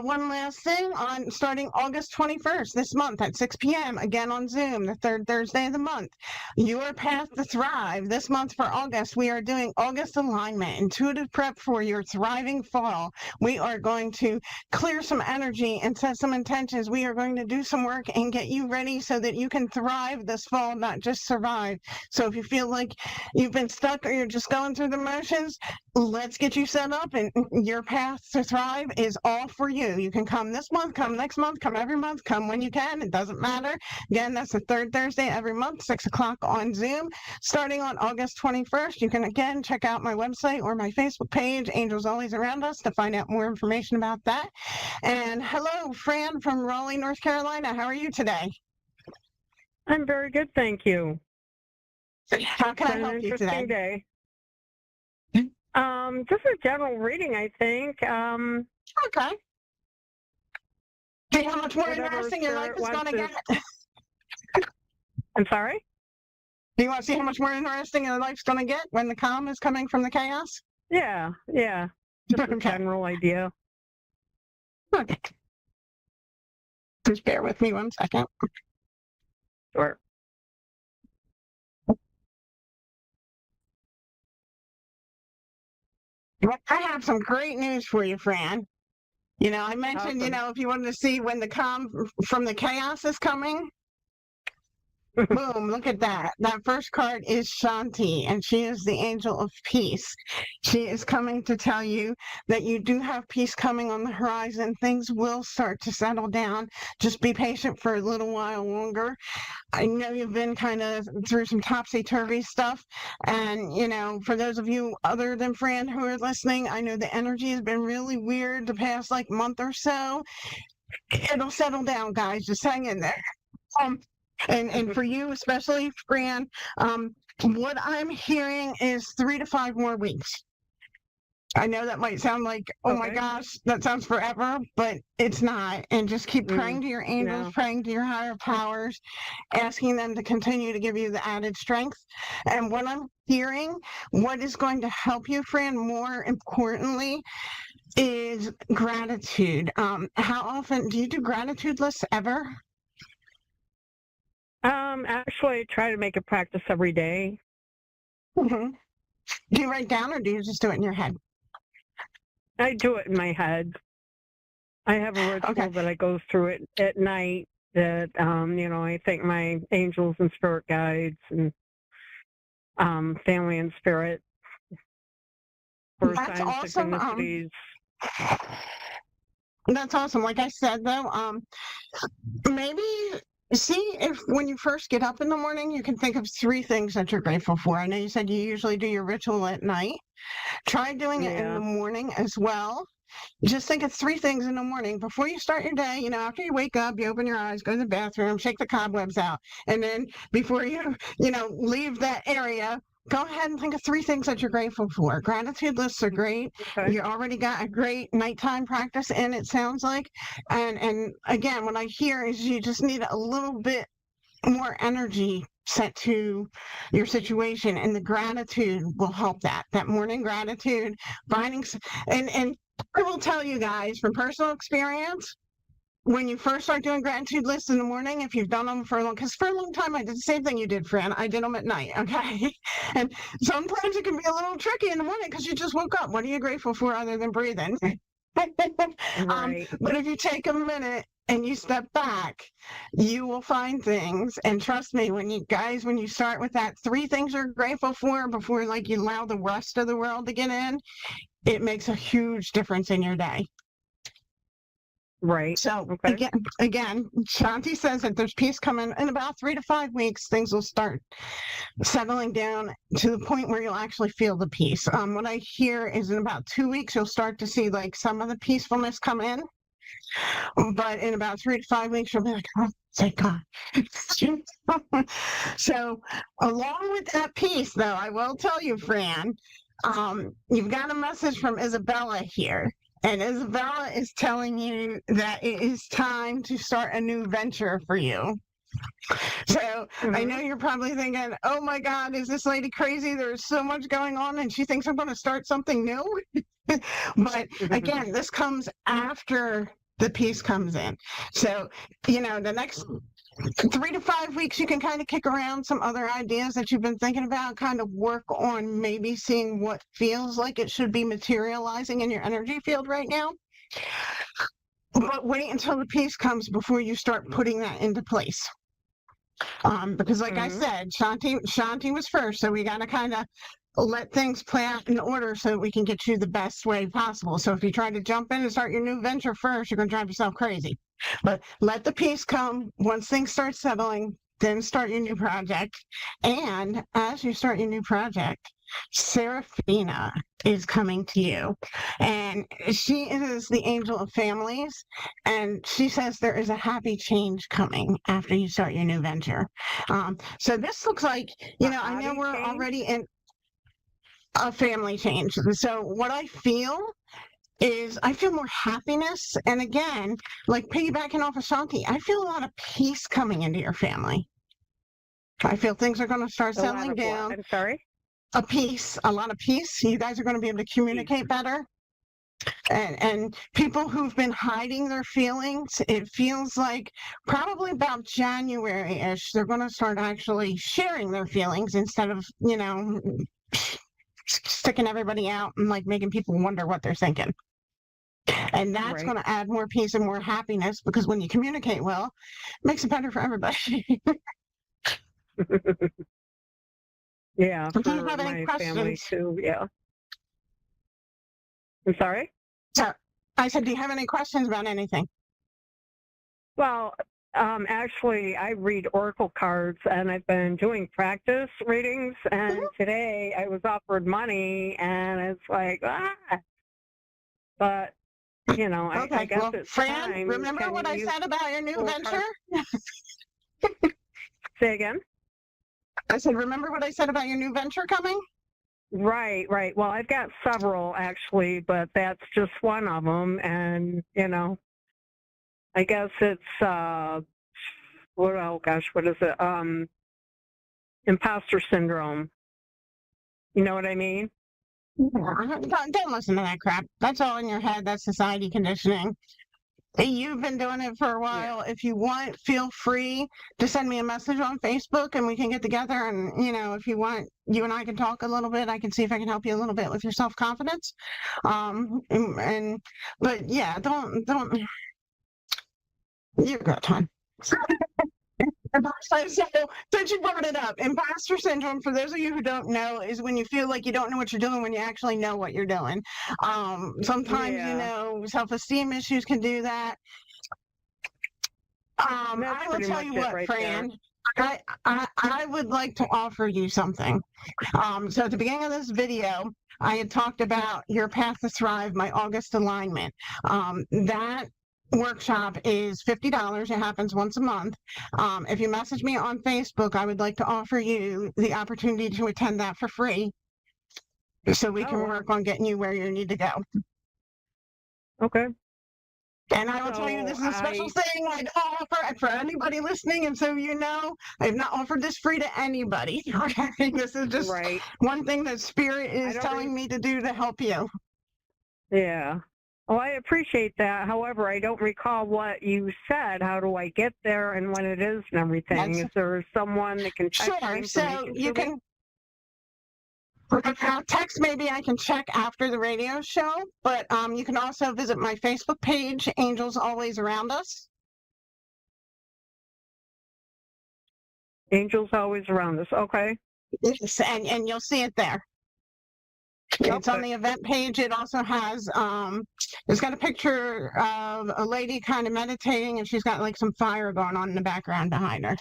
one last thing, on starting August 21st, this month at 6 p.m., again on Zoom, the third Thursday of the month, Your Path to Thrive. This month for August, we are doing August alignment, intuitive prep for your thriving fall. We are going to clear some energy and set some intentions. We are going to do some work and get you ready so that you can thrive this fall, not just survive. So if you feel like you've been stuck or you're just going through the motions, let's get you set up, and Your Path to Thrive is all for you. You can come this month, come next month, come every month, come when you can. It doesn't matter. Again, that's the third Thursday every month, 6 o'clock on Zoom. Starting on August 21st, you can again check out my website or my Facebook page, Angels Always Around Us, to find out more information about that. And hello, Fran from Raleigh, North Carolina. How are you today? I'm very good, thank you. How can I help you today? Day. Just a general reading, I think. Okay. See how much more interesting your life is going to get? I'm sorry? Do you want to see how much more interesting your life's going to get when the calm is coming from the chaos? Yeah. Just a general idea. Okay. Just bear with me 1 second. Sure. I have some great news for you, Fran. You know, I mentioned, awesome. You know, if you wanted to see when the calm from the chaos is coming, Boom, look at that. That first card is Shanti, and she is the angel of peace. She is coming to tell you that you do have peace coming on the horizon. Things will start to settle down. Just be patient for a little while longer. I know you've been kind of through some topsy-turvy stuff. And, for those of you other than Fran who are listening, I know the energy has been really weird the past month or so. It'll settle down, guys. Just hang in there. And for you, especially Fran, what I'm hearing is 3 to 5 more weeks. I know that might sound like, oh my gosh, that sounds forever, but it's not. And just keep praying to your angels, praying to your higher powers, asking them to continue to give you the added strength. And what I'm hearing, what is going to help you, Fran, more importantly, is gratitude. How often do you do gratitude lists ever? Actually, I try to make a practice every day. Mm-hmm. Do you write down or do you just do it in your head? I do it in my head. I have a ritual that I go through it at night that, I thank my angels and spirit guides and family and spirit for That's signs, awesome. synchronicities. That's awesome. Like I said, though, maybe see if when you first get up in the morning, you can think of 3 things that you're grateful for. I know you said you usually do your ritual at night. Try doing it in the morning as well. Just think of 3 things in the morning before you start your day. After you wake up, you open your eyes, go to the bathroom, shake the cobwebs out. And then before you leave that area, go ahead and think of 3 things that you're grateful for. Gratitude lists are great. You already got a great nighttime practice in, it sounds like. And again, what I hear is you just need a little bit more energy set to your situation, and the gratitude will help that morning gratitude, finding, and I will tell you guys from personal experience, when you first start doing gratitude lists in the morning, if you've done them for a long time, I did the same thing you did, Fran. I did them at night, okay? And sometimes it can be a little tricky in the morning because you just woke up. What are you grateful for other than breathing? But if you take a minute and you step back, you will find things. And trust me, when you start with that 3 things you're grateful for before you allow the rest of the world to get in, it makes a huge difference in your day. Right. So again, Shanti says that there's peace coming in about 3 to 5 weeks. Things will start settling down to the point where you'll actually feel the peace. What I hear is in about 2 weeks, you'll start to see some of the peacefulness come in. But in about 3 to 5 weeks, you'll be like, oh, thank God. So along with that peace, though, I will tell you, Fran, you've got a message from Isabella here. And Isabella is telling you that it is time to start a new venture for you. So I know you're probably thinking, oh my God, is this lady crazy? There's so much going on and she thinks I'm going to start something new. But again, this comes after the peace comes in. So, the next 3 to 5 weeks, you can kind of kick around some other ideas that you've been thinking about, kind of work on maybe seeing what feels like it should be materializing in your energy field right now. But wait until the peace comes before you start putting that into place. Because like I said, Shanti was first, so we got to kind of let things play out in order so that we can get you the best way possible. So if you try to jump in and start your new venture first, you're going to drive yourself crazy. But let the peace come. Once things start settling, then start your new project. And as you start your new project, Serafina is coming to you. And she is the angel of families. And she says there is a happy change coming after you start your new venture. So this looks like, I know we're already in a family change. So what I feel is I feel more happiness. And again, piggybacking off of Shanti, I feel a lot of peace coming into your family. I feel things are going to start settling down. I'm sorry? A lot of peace. You guys are going to be able to communicate better. And people who've been hiding their feelings, it feels like probably about January-ish, they're going to start actually sharing their feelings instead of, sticking everybody out and making people wonder what they're thinking. And that's going to add more peace and more happiness, because when you communicate well, it makes it better for everybody. Yeah, Do for you have any my family questions? too. Yeah. I'm sorry? So I said, do you have any questions about anything? Well, actually, I read oracle cards, and I've been doing practice readings. And today, I was offered money, and it's like, But you know, I Okay, guess well, it's Fran, time. remember Can what I you said about your new pull venture? cards? Say again. I said, remember what I said about your new venture coming? Right. Well, I've got several actually, but that's just one of them. And you know, I guess it's what is it? Imposter syndrome. You know what I mean? Yeah, don't listen to that crap. That's all in your head. That's society conditioning. You've been doing it for a while. If you want, feel free to send me a message on Facebook and we can get together. And, you know, if you want, you and I can talk a little bit. I can see if I can help you a little bit with your self-confidence. But yeah, don't, you've got time. So, since you brought it up, imposter syndrome, for those of you who don't know, is when you feel like you don't know what you're doing when you actually know what you're doing. Sometimes, you know, self-esteem issues can do that. I will tell you what, right Fran, I would like to offer you something. So at the beginning of this video, I had talked about your Path to Thrive, my August alignment. That workshop is $50. It happens once a month. If you message me on Facebook, I would like to offer you the opportunity to attend that for free so we can work on getting you where you need to go. Okay. And I will tell you, this is a special thing I don't offer for anybody listening. And so, you know, I've not offered this free to anybody. Okay? This is just one thing that Spirit is telling me to do to help you. Yeah. Well, I appreciate that. However, I don't recall what you said. How do I get there and when it is and everything? Is there someone that can text Sure. me So you can text. Maybe I can check after the radio show, but you can also visit my Facebook page, Angels Always Around Us. Angels Always Around Us. Okay. Yes, and you'll see it there. It's on the event page. It also has, it's got a picture of a lady kind of meditating, and she's got like some fire going on in the background behind her.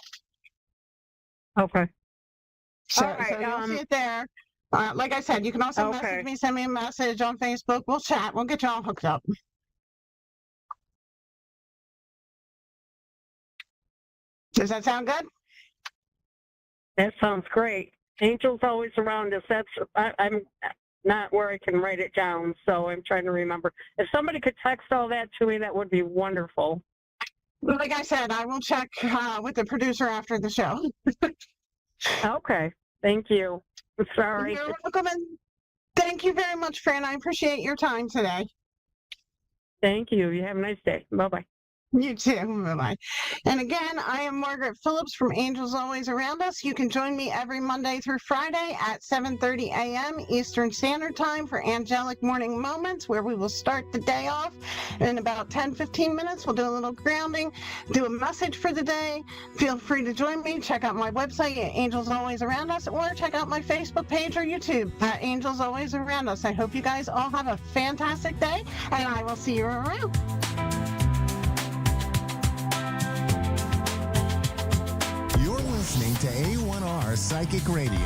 Okay. So you'll see it there. Like I said, you can also message me, send me a message on Facebook. We'll chat. We'll get you all hooked up. Does that sound good? That sounds great. Angels Always Around Us. I'm not where I can write it down, so I'm trying to remember. If somebody could text all that to me, that would be wonderful. Like I said, I will check with the producer after the show. Okay. Thank you. Sorry. You're welcome. And thank you very much, Fran. I appreciate your time today. Thank you. You have a nice day. Bye-bye. You too. Bye-bye. And again, I am Margaret Phillips from Angels Always Around Us. You can join me every Monday through Friday at 7:30 a.m. Eastern Standard Time for Angelic Morning Moments, where we will start the day off in about 10-15 minutes. We'll do a little grounding, do a message for the day. Feel free to join me. Check out my website at Angels Always Around Us, or check out my Facebook page or YouTube at Angels Always Around Us. I hope you guys all have a fantastic day, and I will see you around. You're listening to A1R Psychic Radio,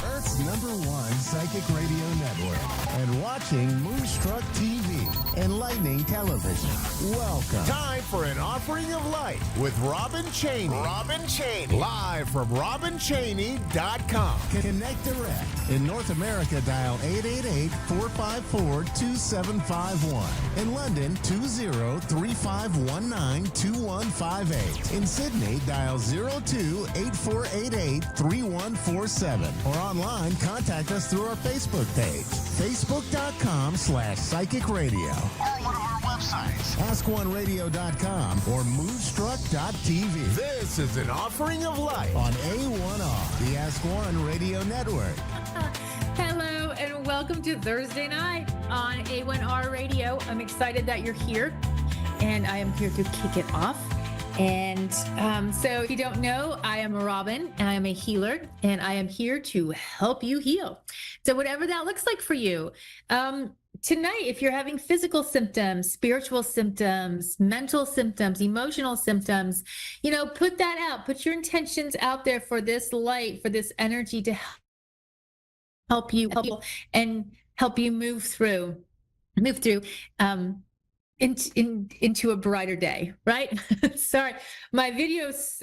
Earth's #1 psychic radio network, and watching Moonstruck TV and Lightning Television. Welcome. Time for an offering of light with Robin Chaney. Robin Chaney. Live from RobinChaney.com. Connect direct. In North America, dial 888-454-2751. In London, 20-3519-2158. In Sydney, dial 02-8488-3147. Or online, contact us through our Facebook page, facebook.com/psychic radio. Or one of our websites, askoneradio.com or moonstruck.tv. This is an offering of light on A1R, the Ask One Radio Network. Hello and welcome to Thursday night on A1R Radio. I'm excited that you're here, and I am here to kick it off. And so if you don't know, I am Robin, and I am a healer, and I am here to help you heal. So whatever that looks like for you. Tonight, if you're having physical symptoms, spiritual symptoms, mental symptoms, emotional symptoms, put that out, put your intentions out there for this light, for this energy to help you and help you move through into a brighter day, right? Sorry, my videos,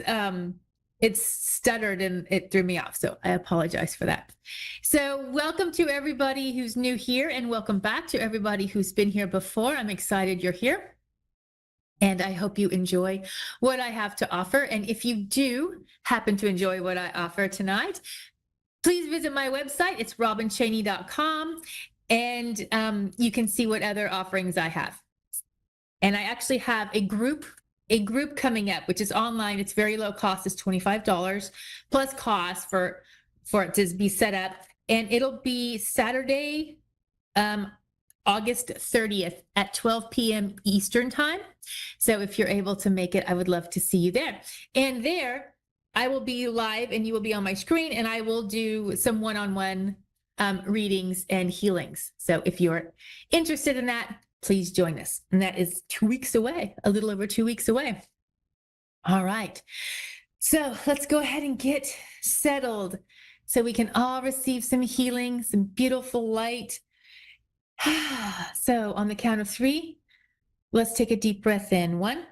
it's stuttered and it threw me off. So I apologize for that. So welcome to everybody who's new here, and welcome back to everybody who's been here before. I'm excited you're here. And I hope you enjoy what I have to offer. And if you do happen to enjoy what I offer tonight, please visit my website. It's robinchaney.com. And you can see what other offerings I have. And I actually have a group coming up, which is online. It's very low cost. It's $25 plus cost for it to be set up. And it'll be Saturday, August 30th at 12 p.m. Eastern time. So if you're able to make it, I would love to see you there. And there, I will be live and you will be on my screen, and I will do some one-on-one readings and healings. So if you're interested in that, please join us. And that is 2 weeks away, a little over 2 weeks away. All right. So let's go ahead and get settled so we can all receive some healing, some beautiful light. So on the count of 3, let's take a deep breath in. 1,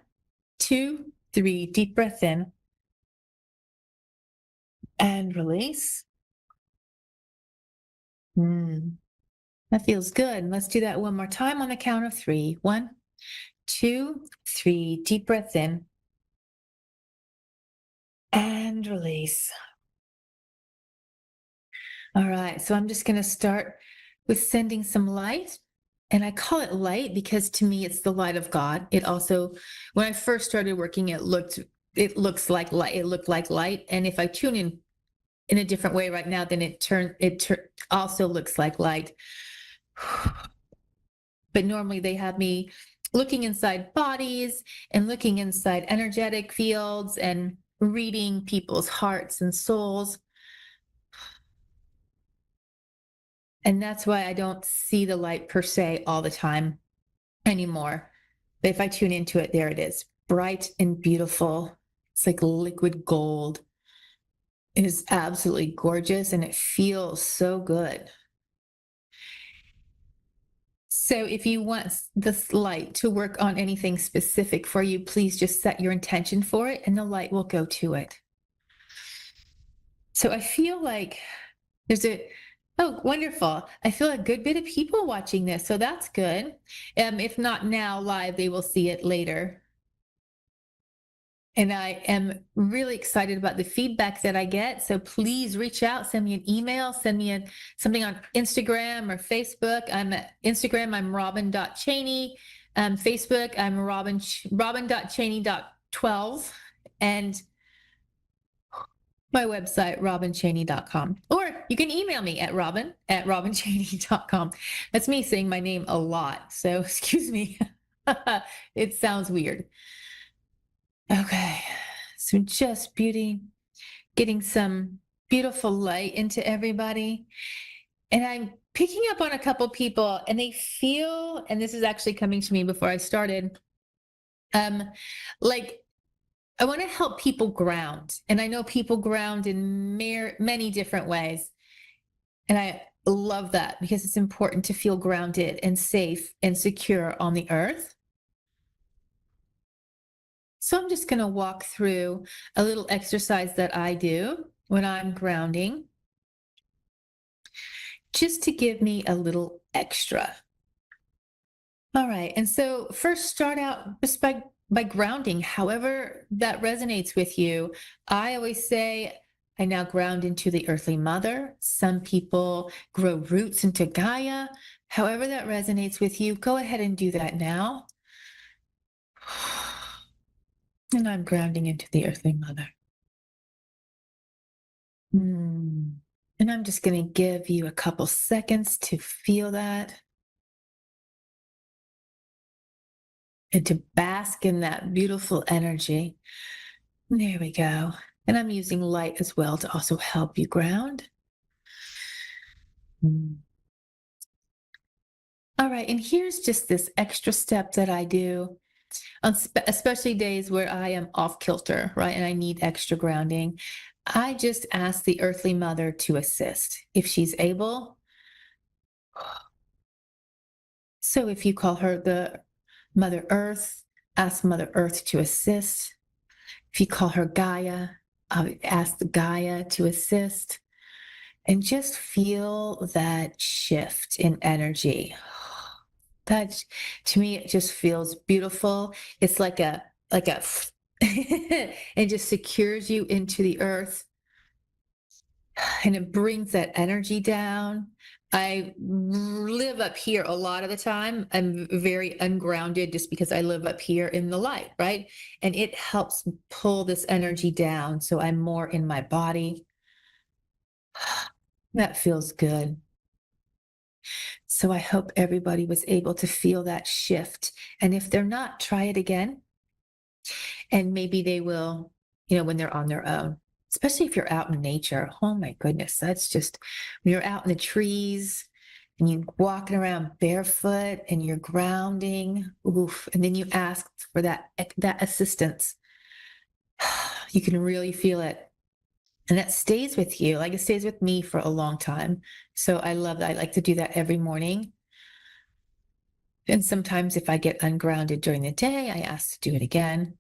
2, 3. Deep breath in. And release. That feels good. Let's do that one more time on the count of 3. 1, 2, 3. Deep breath in. And release. All right. So I'm just going to start with sending some light. And I call it light because to me, it's the light of God. It also, when I first started working, it looks like light. It looked like light. And if I tune in a different way right now, then it also looks like light. But normally they have me looking inside bodies and looking inside energetic fields and reading people's hearts and souls. And that's why I don't see the light per se all the time anymore. But if I tune into it, there it is, bright and beautiful. It's like liquid gold. It is absolutely gorgeous and it feels so good. So if you want this light to work on anything specific for you, please just set your intention for it and the light will go to it. So I feel like oh, wonderful. I feel a good bit of people watching this, so that's good. If not now live, they will see it later. And I am really excited about the feedback that I get. So please reach out, send me an email, send me something on Instagram or Facebook. I'm at Instagram, I'm robin.chaney. Facebook, I'm robin.chaney.12. And my website, robinchaney.com. Or you can email me at robin@robinchaney.com. That's me saying my name a lot. So excuse me. It sounds weird. Okay, so just getting some beautiful light into everybody. And I'm picking up on a couple people and they feel, and this is actually coming to me before I started, like I want to help people ground. And I know people ground in many different ways. And I love that because it's important to feel grounded and safe and secure on the earth. So I'm just going to walk through a little exercise that I do when I'm grounding, just to give me a little extra. All right. And so first start out just by grounding, however that resonates with you. I always say, I now ground into the earthly mother. Some people grow roots into Gaia. However that resonates with you, go ahead and do that now. And I'm grounding into the earthly mother. And I'm just going to give you a couple seconds to feel that. and to bask in that beautiful energy. There we go. And I'm using light as well to also help you ground. All right, and here's just this extra step that I do, on especially days where I am off kilter, right, and I need extra grounding. I just ask the Earthly Mother to assist if she's able. So if you call her the Mother Earth, ask Mother Earth to assist. If you call her Gaia, ask the Gaia to assist. And just feel that shift in energy. That, to me, it just feels beautiful. It's like a it just secures you into the earth, and it brings that energy down. I live up here a lot of the time. I'm very ungrounded just because I live up here in the light, right? And it helps pull this energy down, so I'm more in my body. That feels good. So I hope everybody was able to feel that shift. And if they're not, try it again. And maybe they will, when they're on their own, especially if you're out in nature. Oh my goodness, that's just, when you're out in the trees and you're walking around barefoot and you're grounding, oof, and then you ask for that assistance. You can really feel it. And that stays with you, like it stays with me for a long time. So I love that. I like to do that every morning. And sometimes if I get ungrounded during the day, I ask to do it again.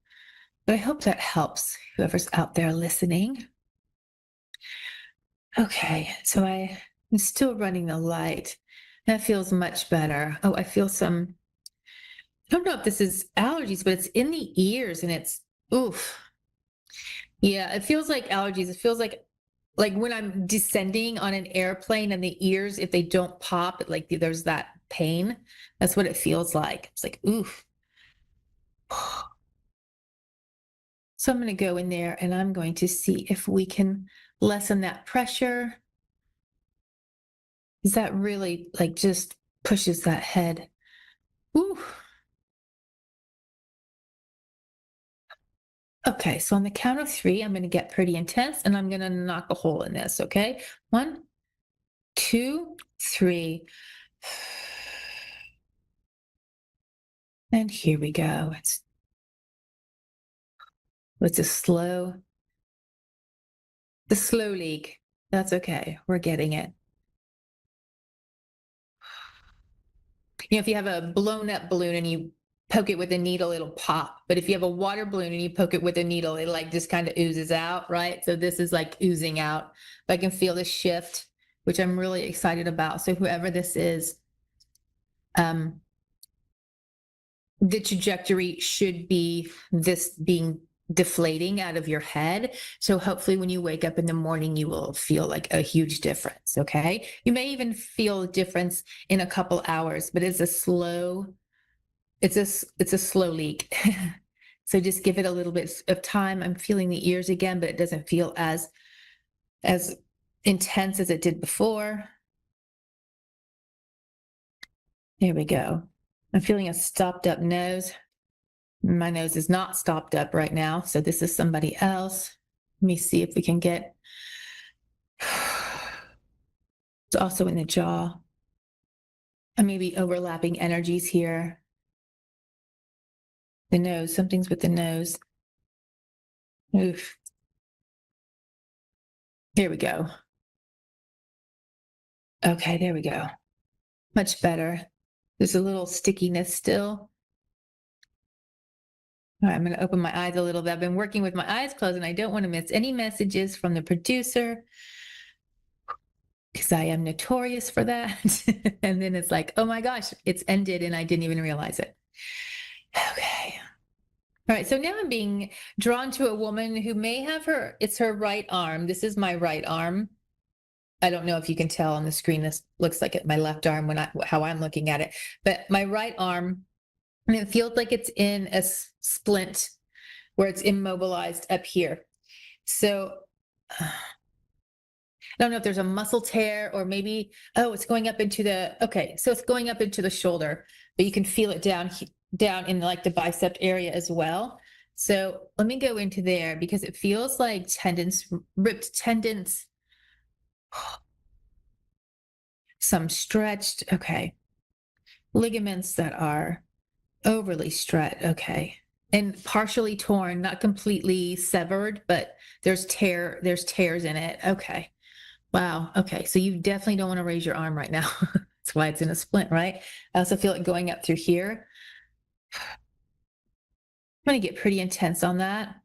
But I hope that helps whoever's out there listening. Okay, so I'm still running the light. That feels much better. Oh, I feel some, I don't know if this is allergies, but it's in the ears and it's, oof. Yeah, it feels like allergies. It feels like when I'm descending on an airplane and the ears, if they don't pop, like there's that pain. That's what it feels like. It's like, oof. So I'm going to go in there and I'm going to see if we can lessen that pressure. Because that really just pushes that head. Ooh. Okay, so on the count of 3, I'm going to get pretty intense and I'm going to knock a hole in this, okay? 1, 2, 3. And here we go. It's a slow leak. That's okay. We're getting it. If you have a blown up balloon and you poke it with a needle, it'll pop. But if you have a water balloon and you poke it with a needle, it just kind of oozes out, right? So this is like oozing out. But I can feel the shift, which I'm really excited about. So whoever this is, the trajectory should be this being deflating out of your head. So hopefully when you wake up in the morning, you will feel like a huge difference. Okay. You may even feel a difference in a couple hours, but it's a slow leak. So just give it a little bit of time. I'm feeling the ears again, but it doesn't feel as intense as it did before. There we go. I'm feeling a stopped up nose. My nose is not stopped up right now, so this is somebody else. Let me see if we can get, it's also in the jaw. And maybe overlapping energies here. The nose, something's with the nose. Oof. Here we go. Okay, there we go. Much better. There's a little stickiness still. All right, I'm going to open my eyes a little bit. I've been working with my eyes closed and I don't want to miss any messages from the producer because I am notorious for that. And then it's like, oh my gosh, it's ended and I didn't even realize it. Okay. All right, so now I'm being drawn to a woman who may have it's her right arm. This is my right arm. I don't know if you can tell on the screen, this looks like my left arm how I'm looking at it, but my right arm, and it feels like it's in a splint where it's immobilized up here. So I don't know if there's a muscle tear or maybe, it's going up into so it's going up into the shoulder, but you can feel it down down in like the bicep area as well. So let me go into there because it feels like tendons, ripped tendons, some stretched. Okay. Ligaments that are overly stretched. Okay. And partially torn, not completely severed, but there's tears in it. Okay. Wow. Okay. So you definitely don't want to raise your arm right now. That's why it's in a splint, right? I also feel it going up through here. I'm going to get pretty intense on that.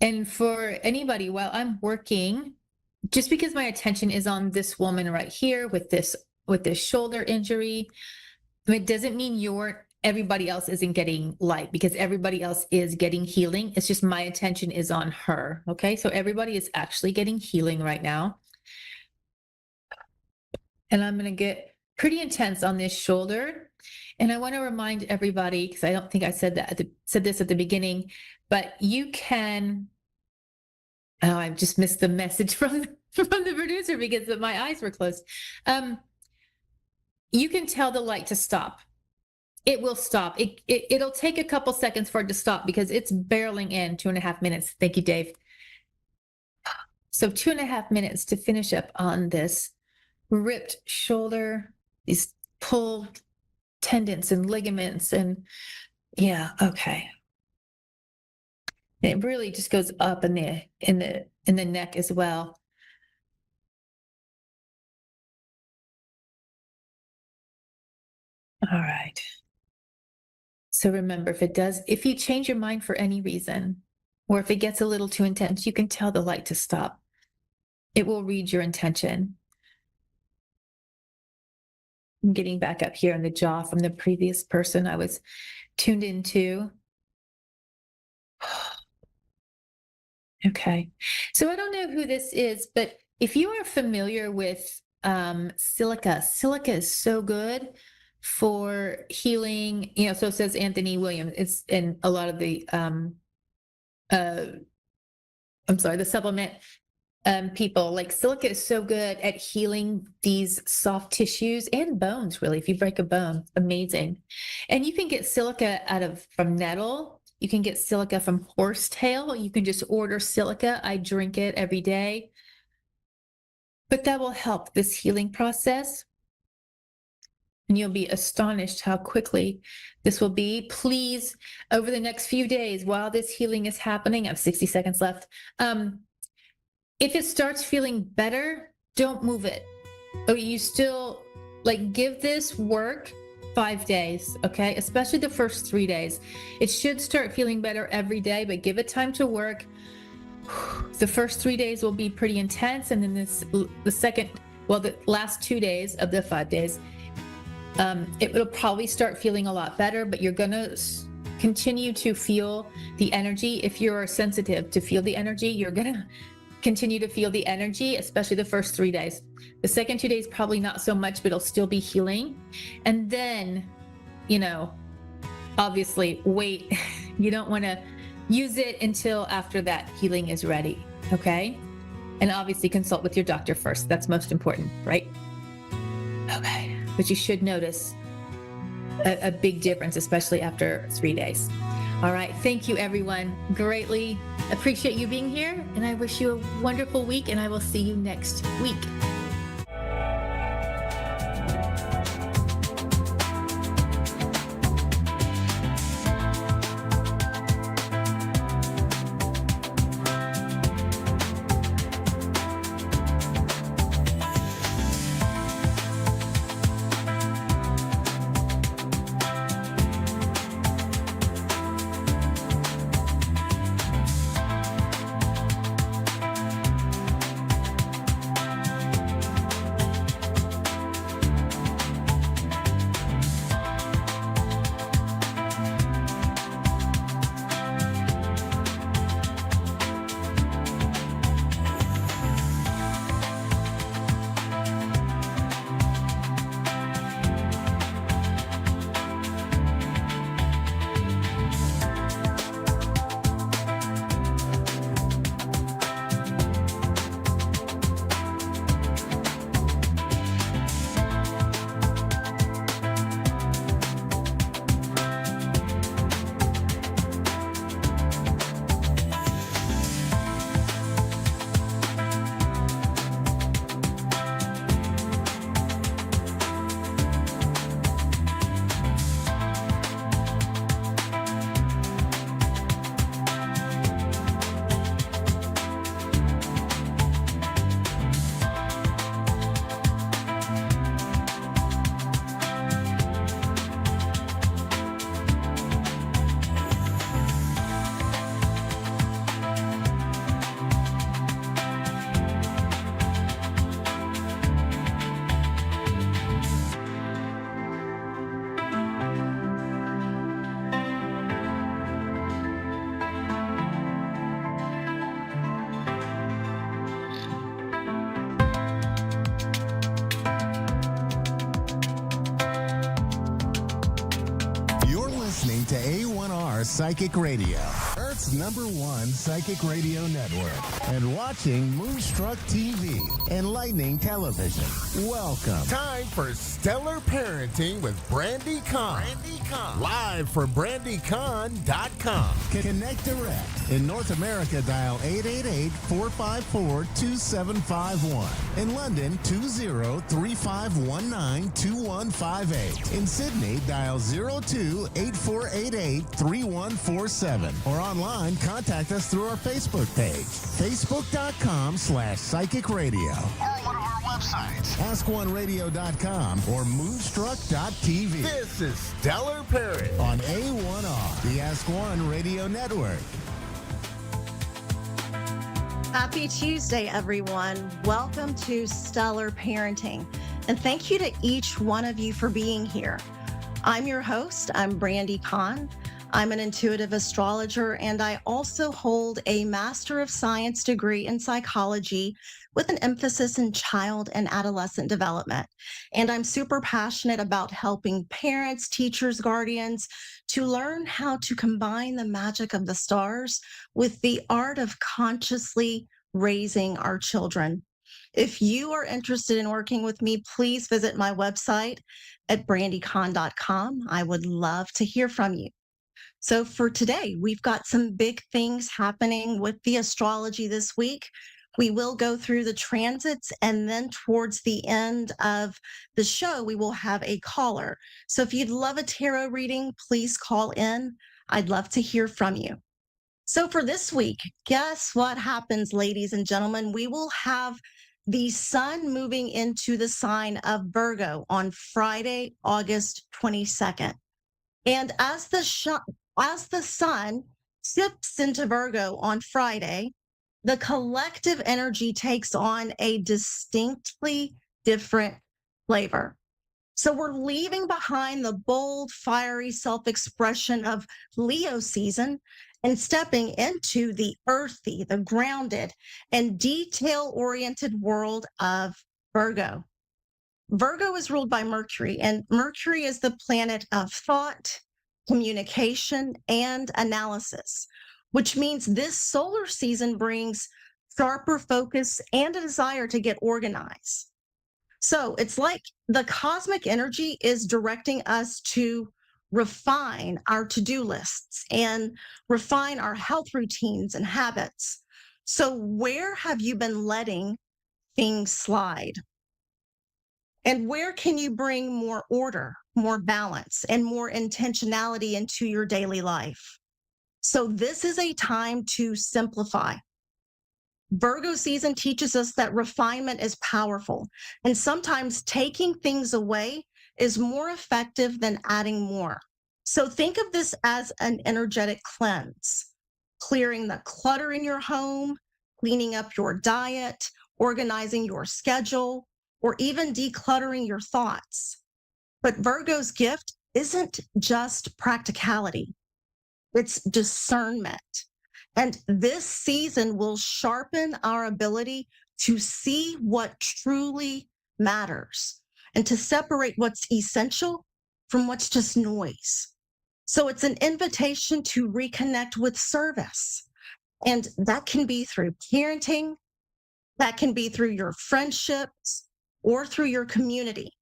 And for anybody, while I'm working, just because my attention is on this woman right here with this shoulder injury, it doesn't mean everybody else isn't getting light, because everybody else is getting healing. It's just my attention is on her. Okay. So everybody is actually getting healing right now. And I'm going to get pretty intense on this shoulder. And I want to remind everybody, because I don't think I said this at the beginning, but you can, oh, I just missed the message from the producer because my eyes were closed. You can tell the light to stop. It will stop. It'll take a couple seconds for it to stop because it's barreling in 2.5 minutes. Thank you, Dave. So 2.5 minutes to finish up on this ripped shoulder, these pulled tendons and ligaments, and yeah, okay. It really just goes up in the neck as well. All right. So remember, if you change your mind for any reason, or if it gets a little too intense, you can tell the light to stop. It will read your intention. I'm getting back up here in the jaw from the previous person I was tuned into. Okay. So I don't know who this is, but if you are familiar with silica is so good for healing, so it says Anthony Williams. It's in a lot of the the supplement people. Like silica is so good at healing these soft tissues and bones, really. If you break a bone, amazing. And you can get silica from nettle. You can get silica from horsetail. You can just order silica. I drink it every day. But that will help this healing process. And you'll be astonished how quickly this will be. Please, over the next few days, while this healing is happening, I have 60 seconds left. If it starts feeling better, don't move it. Oh, you still give this work 5 days, okay? Especially the first 3 days. It should start feeling better every day, but give it time to work. The first 3 days will be pretty intense, and then the last 2 days of the 5 days, it will probably start feeling a lot better, but you're gonna continue to feel the energy. If you're sensitive to feel the energy, you're gonna continue to feel the energy, especially the first 3 days. The second 2 days, probably not so much, but it'll still be healing. And then, obviously wait. You don't want to use it until after that healing is ready. Okay. And obviously consult with your doctor first. That's most important, right? Okay. But you should notice a big difference, especially after 3 days. All right. Thank you, everyone. Greatly appreciate you being here. And I wish you a wonderful week, and I will see you next week. Psychic Radio, Earth's #1 psychic radio network, and watching Moonstruck TV, enlightening television. Welcome. Time for Stellar Parenting with Brandy Kahn. Live from brandycon.com. Connect direct. In North America, dial 888-454-2751. In London, 20-3519-2158. In Sydney, dial 02-8488-3147. Or online, contact us through our Facebook page, facebook.com/psychic radio. Or one of our websites, askoneradio.com or moonstruck.tv. This is Stellar Parent on A1R, the Ask One Radio Network. Happy Tuesday, everyone. Welcome to Stellar Parenting. And thank you to each one of you for being here. I'm your host. I'm Brandy Kahn. I'm an intuitive astrologer, and I also hold a Master of Science degree in psychology with an emphasis in child and adolescent development. And I'm super passionate about helping parents, teachers, guardians to learn how to combine the magic of the stars with the art of consciously raising our children. If you are interested in working with me, please visit my website at brandycon.com. I would love to hear from you. So for today, we've got some big things happening with the astrology this week. We will go through the transits, and then towards the end of the show, we will have a caller. So if you'd love a tarot reading, please call in. I'd love to hear from you. So for this week, guess what happens, ladies and gentlemen? We will have the sun moving into the sign of Virgo on Friday, August 22nd. And as the sun shifts into Virgo on Friday, the collective energy takes on a distinctly different flavor. So we're leaving behind the bold, fiery self-expression of Leo season and stepping into the earthy, the grounded, and detail-oriented world of Virgo. Virgo is ruled by Mercury, and Mercury is the planet of thought, communication, and analysis, which means this solar season brings sharper focus and a desire to get organized. So it's like the cosmic energy is directing us to refine our to-do lists and refine our health routines and habits. So where have you been letting things slide? And where can you bring more order, more balance, and more intentionality into your daily life? So this is a time to simplify. Virgo season teaches us that refinement is powerful, and sometimes taking things away is more effective than adding more. So think of this as an energetic cleanse, clearing the clutter in your home, cleaning up your diet, organizing your schedule, or even decluttering your thoughts. But Virgo's gift isn't just practicality, it's discernment. And this season will sharpen our ability to see what truly matters and to separate what's essential from what's just noise. So it's an invitation to reconnect with service. And that can be through parenting, that can be through your friendships, or through your community.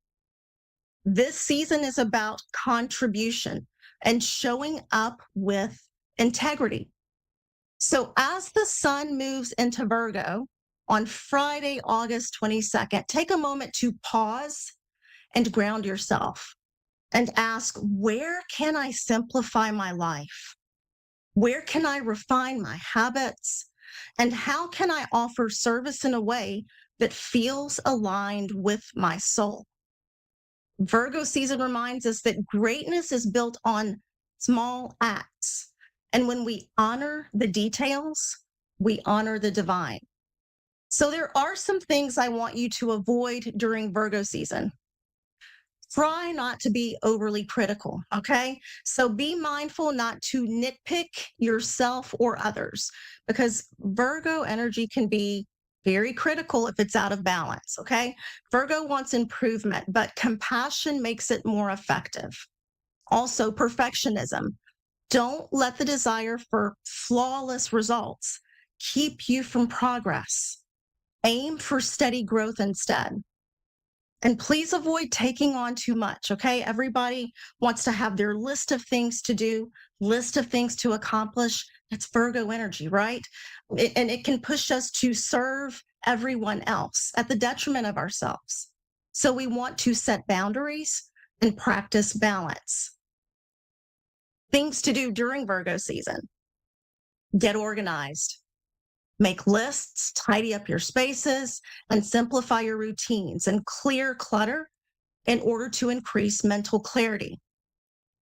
This season is about contribution and showing up with integrity. So as the sun moves into Virgo on Friday, August 22nd, take a moment to pause and ground yourself and ask, where can I simplify my life? Where can I refine my habits? And how can I offer service in a way that feels aligned with my soul? Virgo season reminds us that greatness is built on small acts. And when we honor the details, we honor the divine. So there are some things I want you to avoid during Virgo season. Try not to be overly critical, okay? So be mindful not to nitpick yourself or others, because Virgo energy can be very critical if it's out of balance, okay? Virgo wants improvement, but compassion makes it more effective. Also, perfectionism. Don't let the desire for flawless results keep you from progress. Aim for steady growth instead. And please avoid taking on too much, okay? Everybody wants to have their list of things to do, list of things to accomplish. That's Virgo energy, right? And it can push us to serve everyone else at the detriment of ourselves. So we want to set boundaries and practice balance. Things to do during Virgo season: get organized. Make lists, tidy up your spaces, and simplify your routines and clear clutter in order to increase mental clarity.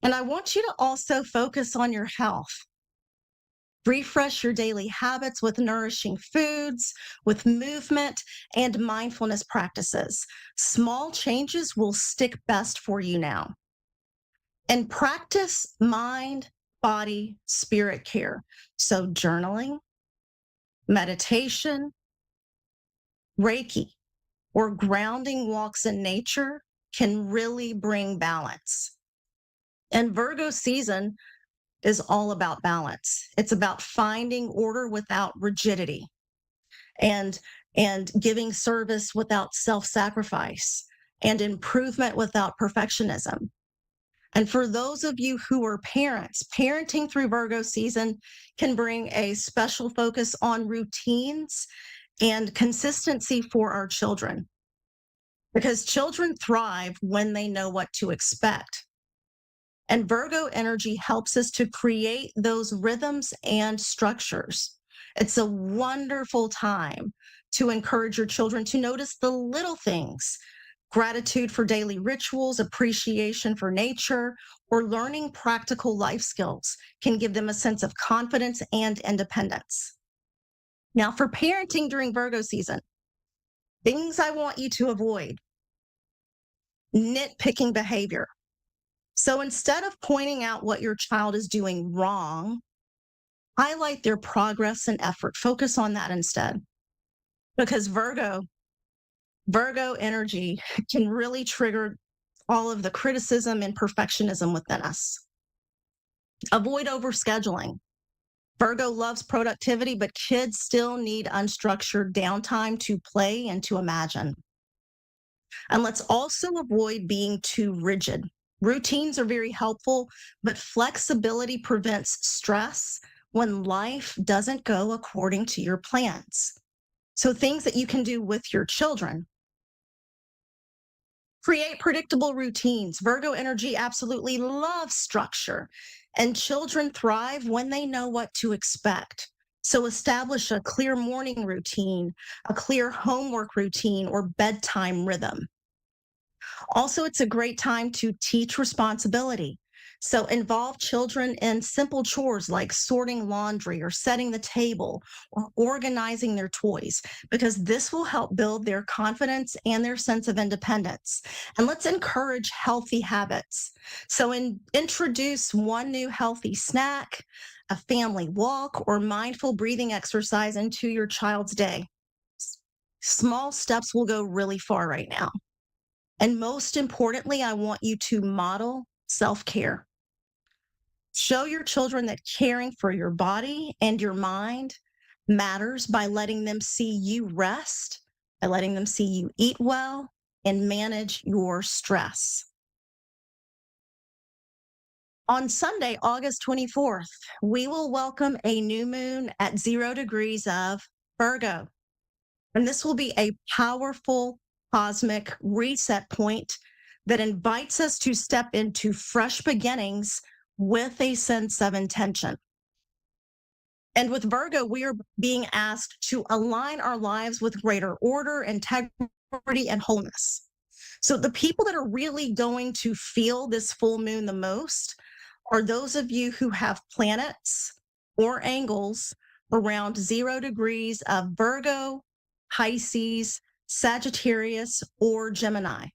And I want you to also focus on your health. Refresh your daily habits with nourishing foods, with movement and mindfulness practices. Small changes will stick best for you now. And practice mind, body, spirit care. So journaling, meditation, Reiki, or grounding walks in nature can really bring balance. And Virgo season is all about balance. It's about finding order without rigidity and giving service without self-sacrifice and improvement without perfectionism. And for those of you who are parents, parenting through Virgo season can bring a special focus on routines and consistency for our children, because children thrive when they know what to expect. And Virgo energy helps us to create those rhythms and structures. It's a wonderful time to encourage your children to notice the little things: gratitude for daily rituals, appreciation for nature, or learning practical life skills can give them a sense of confidence and independence. Now, for parenting during Virgo season, things I want you to avoid: nitpicking behavior. So instead of pointing out what your child is doing wrong, highlight their progress and effort. Focus on that instead. Because Virgo energy can really trigger all of the criticism and perfectionism within us. Avoid overscheduling. Virgo loves productivity, but kids still need unstructured downtime to play and to imagine. And let's also avoid being too rigid. Routines are very helpful, but flexibility prevents stress when life doesn't go according to your plans. So things that you can do with your children: create predictable routines. Virgo energy absolutely loves structure, and children thrive when they know what to expect. So establish a clear morning routine, a clear homework routine, or bedtime rhythm. Also, it's a great time to teach responsibility. So involve children in simple chores like sorting laundry or setting the table or organizing their toys, because this will help build their confidence and their sense of independence. And let's encourage healthy habits. So introduce one new healthy snack, a family walk, or mindful breathing exercise into your child's day. Small steps will go really far right now. And most importantly, I want you to model self-care. Show your children that caring for your body and your mind matters by letting them see you rest, by letting them see you eat well, and manage your stress. On Sunday, August 24th, we will welcome a new moon at 0 degrees of Virgo. And this will be a powerful cosmic reset point that invites us to step into fresh beginnings with a sense of intention. And with Virgo, we are being asked to align our lives with greater order, integrity, and wholeness. So the people that are really going to feel this full moon the most are those of you who have planets or angles around 0 degrees of Virgo, Pisces, Sagittarius, or Gemini.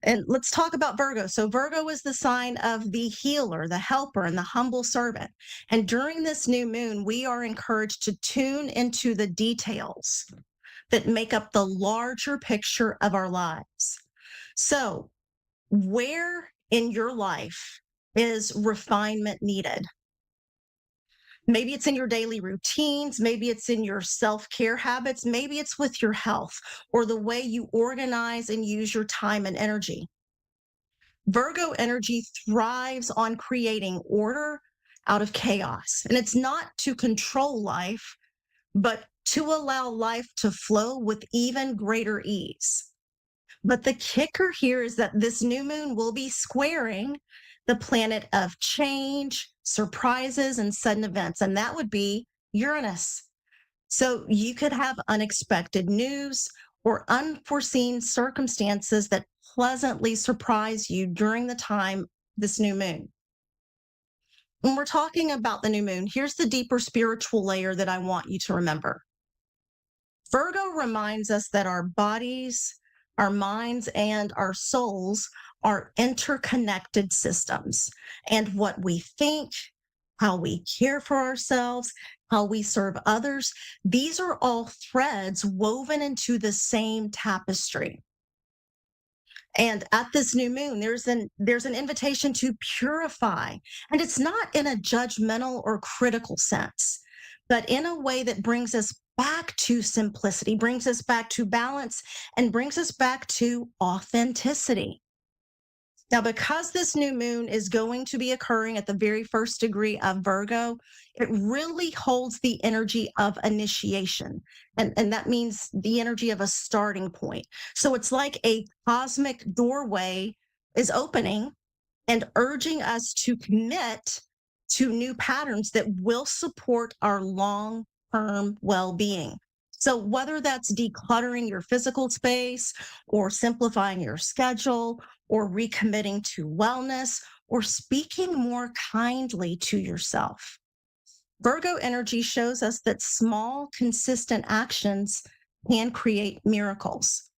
And let's talk about Virgo. So Virgo is the sign of the healer, the helper, and the humble servant. And during this new moon, we are encouraged to tune into the details that make up the larger picture of our lives. So where in your life is refinement needed. Maybe it's in your daily routines. Maybe it's in your self-care habits. Maybe it's with your health or the way you organize and use your time and energy. Virgo energy thrives on creating order out of chaos. And it's not to control life, but to allow life to flow with even greater ease. But the kicker here is that this new moon will be squaring the planet of change, surprises, and sudden events. And that would be Uranus. So you could have unexpected news or unforeseen circumstances that pleasantly surprise you during the time this new moon. When we're talking about the new moon, here's the deeper spiritual layer that I want you to remember. Virgo reminds us that our bodies, our minds, and our souls are interconnected systems. And what we think, how we care for ourselves, how we serve others, these are all threads woven into the same tapestry. And at this new moon, there's an invitation to purify. And it's not in a judgmental or critical sense, but in a way that brings us back to simplicity, brings us back to balance, and brings us back to authenticity. Now, because this new moon is going to be occurring at the very first degree of Virgo, it really holds the energy of initiation. And that means the energy of a starting point. So it's like a cosmic doorway is opening and urging us to commit to new patterns that will support our long-term well-being. So whether that's decluttering your physical space or simplifying your schedule or recommitting to wellness or speaking more kindly to yourself, Virgo energy shows us that small, consistent actions can create miracles.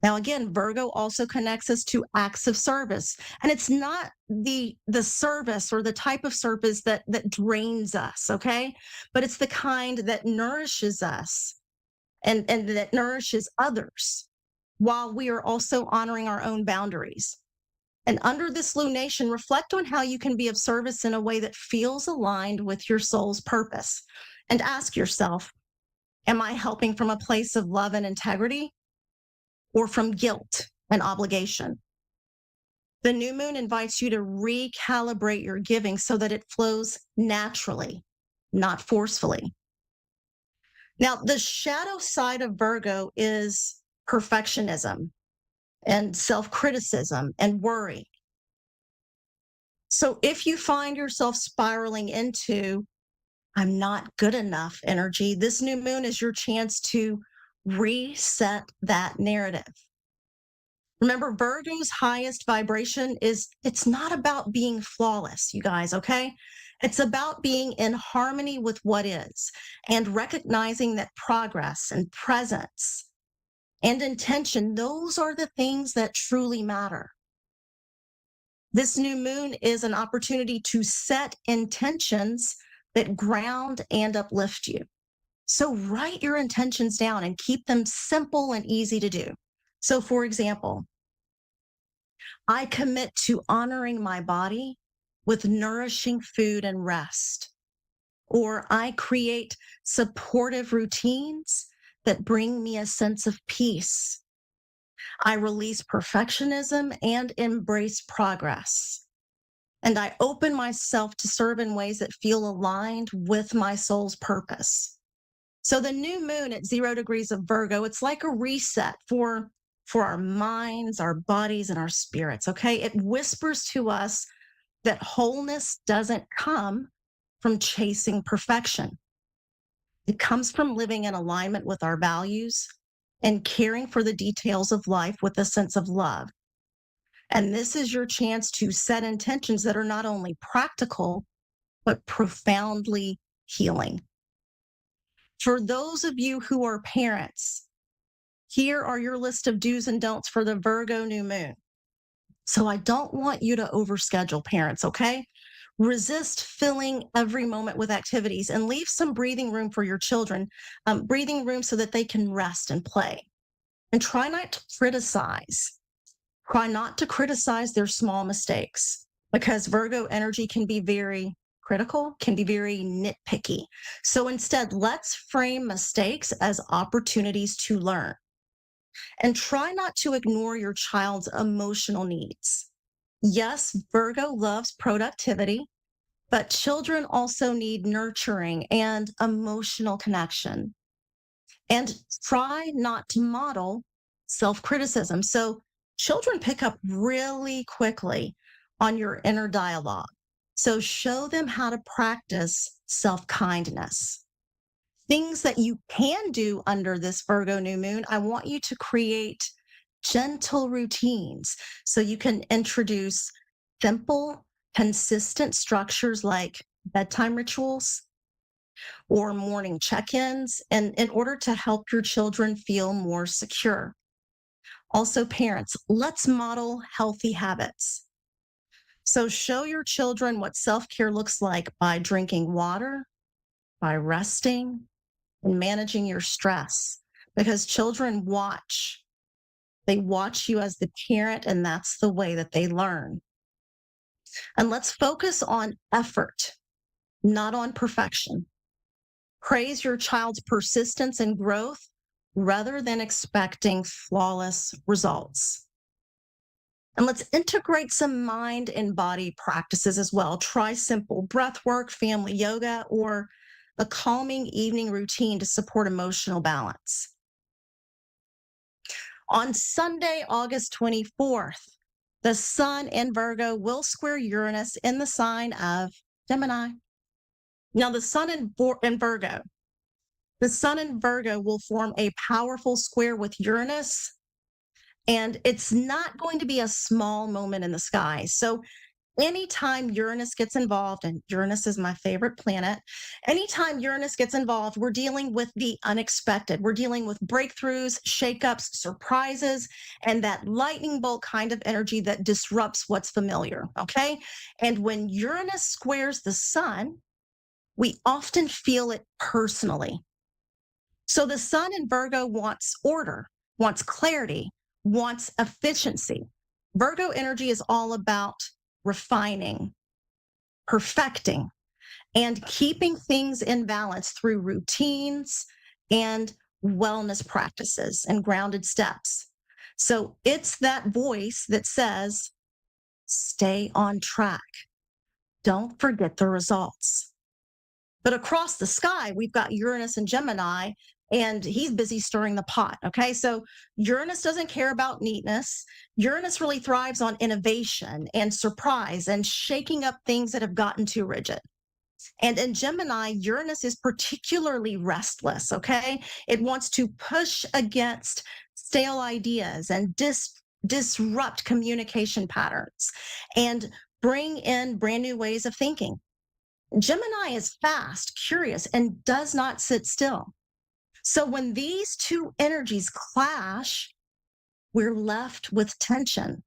Now, again, Virgo also connects us to acts of service. And it's not the service or the type of service that drains us, okay? But it's the kind that nourishes us and that nourishes others while we are also honoring our own boundaries. And under this lunation, reflect on how you can be of service in a way that feels aligned with your soul's purpose. And ask yourself, am I helping from a place of love and integrity or from guilt and obligation? The new moon invites you to recalibrate your giving so that it flows naturally, not forcefully. Now, the shadow side of Virgo is perfectionism and self-criticism and worry. So if you find yourself spiraling into, I'm not good enough energy, this new moon is your chance to reset that narrative. Remember, Virgo's highest vibration it's not about being flawless, you guys, okay? It's about being in harmony with what is and recognizing that progress and presence and intention, those are the things that truly matter. This new moon is an opportunity to set intentions that ground and uplift you. So write your intentions down and keep them simple and easy to do. So, for example, I commit to honoring my body with nourishing food and rest. Or I create supportive routines that bring me a sense of peace. I release perfectionism and embrace progress. And I open myself to serve in ways that feel aligned with my soul's purpose. So the new moon at 0 degrees of Virgo, it's like a reset for our minds, our bodies, and our spirits, okay? It whispers to us that wholeness doesn't come from chasing perfection. It comes from living in alignment with our values and caring for the details of life with a sense of love. And this is your chance to set intentions that are not only practical, but profoundly healing. For those of you who are parents, here are your list of do's and don'ts for the Virgo new moon. So I don't want you to overschedule, parents, okay? Resist filling every moment with activities and leave some breathing room for your children, breathing room so that they can rest and play. And try not to criticize. Try not to criticize their small mistakes. because Virgo energy can be very critical, can be very nitpicky. So instead, let's frame mistakes as opportunities to learn and try not to ignore your child's emotional needs. Yes, Virgo loves productivity, but children also need nurturing and emotional connection. And try not to model self criticism. So children pick up really quickly on your inner dialogue. So show them how to practice self kindness. Things that you can do under this Virgo new moon, I want you to create gentle routines. So you can introduce simple, consistent structures like bedtime rituals or morning check ins, and in order to help your children feel more secure. Also, parents, let's model healthy habits. So, show your children what self care looks like by drinking water, by resting, and managing your stress, because children watch. They watch you as the parent, and that's the way that they learn. And let's focus on effort, not on perfection. Praise your child's persistence and growth rather than expecting flawless results. And let's integrate some mind and body practices as well. Try simple breath work, family yoga, or a calming evening routine to support emotional balance. On Sunday, August 24th, the Sun in Virgo will square Uranus in the sign of Gemini. Now, the Sun in Virgo, the Sun in Virgo will form a powerful square with Uranus, and it's not going to be a small moment in the sky. So anytime Uranus gets involved, and Uranus is my favorite planet, anytime Uranus gets involved, we're dealing with the unexpected. We're dealing with breakthroughs, shakeups, surprises, and that lightning bolt kind of energy that disrupts what's familiar, okay? And when Uranus squares the Sun, we often feel it personally. So the Sun in Virgo wants order, wants clarity, wants efficiency. Virgo energy is all about refining, perfecting, and keeping things in balance through routines and wellness practices and grounded steps. So it's that voice that says, stay on track. Don't forget the results. But across the sky, we've got Uranus and Gemini, and he's busy stirring the pot. Okay. So Uranus doesn't care about neatness. Uranus really thrives on innovation and surprise and shaking up things that have gotten too rigid. And in Gemini, Uranus is particularly restless. Okay. It wants to push against stale ideas and disrupt communication patterns and bring in brand new ways of thinking. Gemini is fast, curious, and does not sit still. So when these two energies clash, we're left with tension.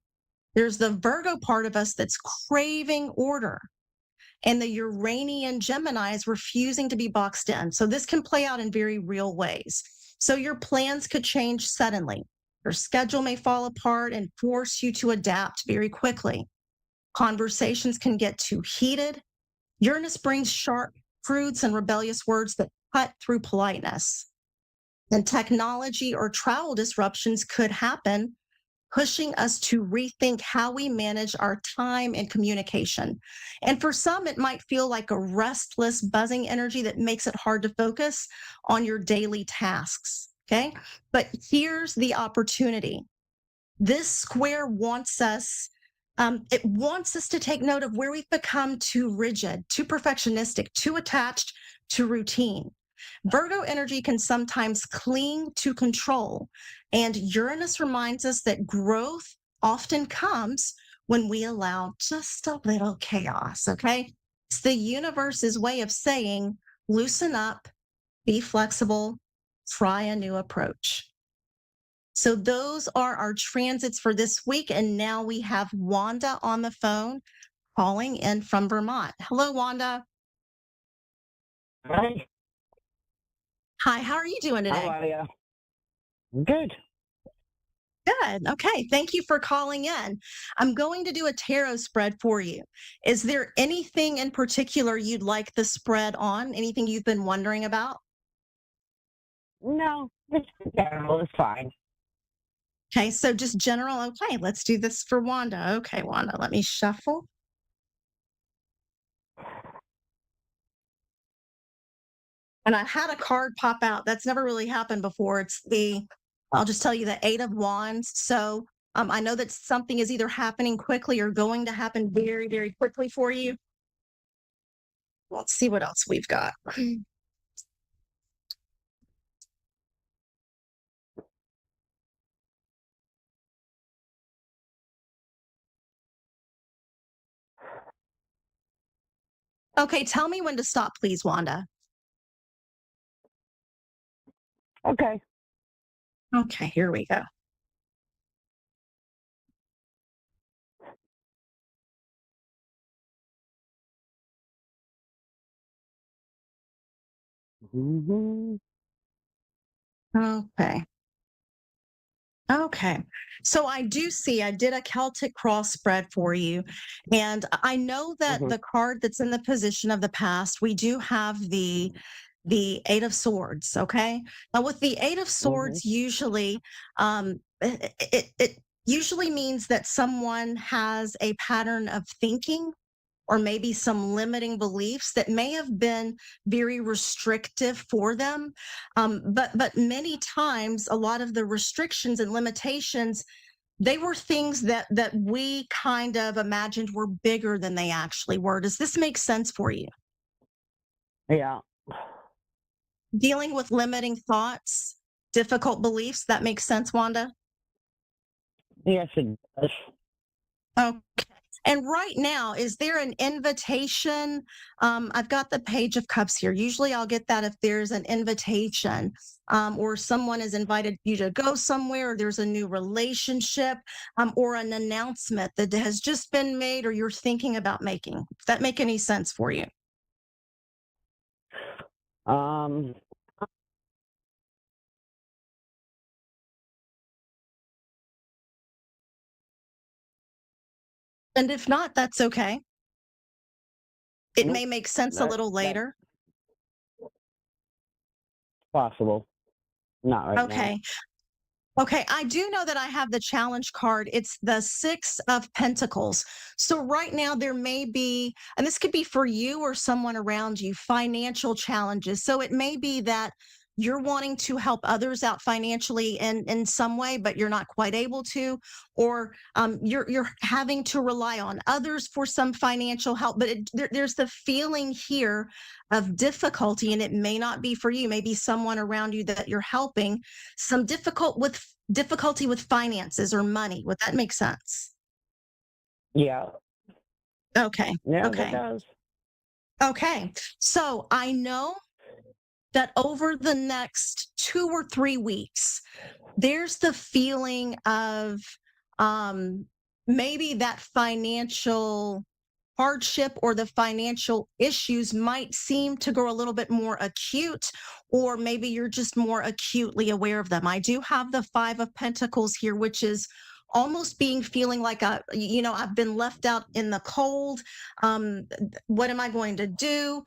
There's the Virgo part of us that's craving order, and the Uranian Gemini is refusing to be boxed in. So this can play out in very real ways. So your plans could change suddenly. Your schedule may fall apart and force you to adapt very quickly. Conversations can get too heated. Uranus brings sharp, crude, and rebellious words that cut through politeness. And technology or travel disruptions could happen, pushing us to rethink how we manage our time and communication. And for some, it might feel like a restless, buzzing energy that makes it hard to focus on your daily tasks. Okay. But here's the opportunity. This square wants us. It wants us to take note of where we've become too rigid, too perfectionistic, too attached to routine. Virgo energy can sometimes cling to control, and Uranus reminds us that growth often comes when we allow just a little chaos, okay? It's the universe's way of saying, loosen up, be flexible, try a new approach. So those are our transits for this week. And now we have Wanda on the phone calling in from Vermont. Hello, Wanda. Hi. Hi, how are you doing today? How are you? Good. Good. Okay. Thank you for calling in. I'm going to do a tarot spread for you. Is there anything in particular you'd like the spread on? Anything you've been wondering about? No, just general is fine. Okay. So just general. Okay. Let's do this for Wanda. Okay, Wanda, let me shuffle. And I had a card pop out. That's never really happened before. I'll just tell you, the Eight of Wands. So I know that something is either happening quickly or going to happen very, very quickly for you. Let's see what else we've got. Okay, tell me when to stop, please, Wanda. Okay. Okay, here we go. Okay. Okay. So I did a Celtic cross spread for you. And I know that the card that's in the position of the past, we do have the Eight of Swords. Okay. Now with the Eight of Swords, usually it usually means that someone has a pattern of thinking or maybe some limiting beliefs that may have been very restrictive for them. But many times, a lot of the restrictions and limitations, they were things that we kind of imagined were bigger than they actually were. Does this make sense for you? Yeah. Dealing with limiting thoughts, difficult beliefs, that makes sense, Wanda? Yes, it does. Okay. And right now, is there an invitation? I've got the Page of Cups here. Usually I'll get that if there's an invitation or someone has invited you to go somewhere, or there's a new relationship or an announcement that has just been made or you're thinking about making. Does that make any sense for you? Um, And if not, that's okay. It Nope. may make sense a little later. Possible. Not right now. Okay. Okay, I do know that I have the challenge card. It's the Six of Pentacles. So right now there may be, and this could be for you or someone around you, financial challenges. So it may be that you're wanting to help others out financially in some way, but you're not quite able to, or you're having to rely on others for some financial help. But there's the feeling here of difficulty, and it may not be for you. Maybe someone around you that you're helping, some difficulty with finances or money. Would that make sense? Yeah. Okay. Yeah, Okay. it does. Okay. So I know that over the next 2 or 3 weeks, there's the feeling of maybe that financial hardship or the financial issues might seem to grow a little bit more acute, or maybe you're just more acutely aware of them. I do have the Five of Pentacles here, which is almost feeling like I've been left out in the cold. What am I going to do?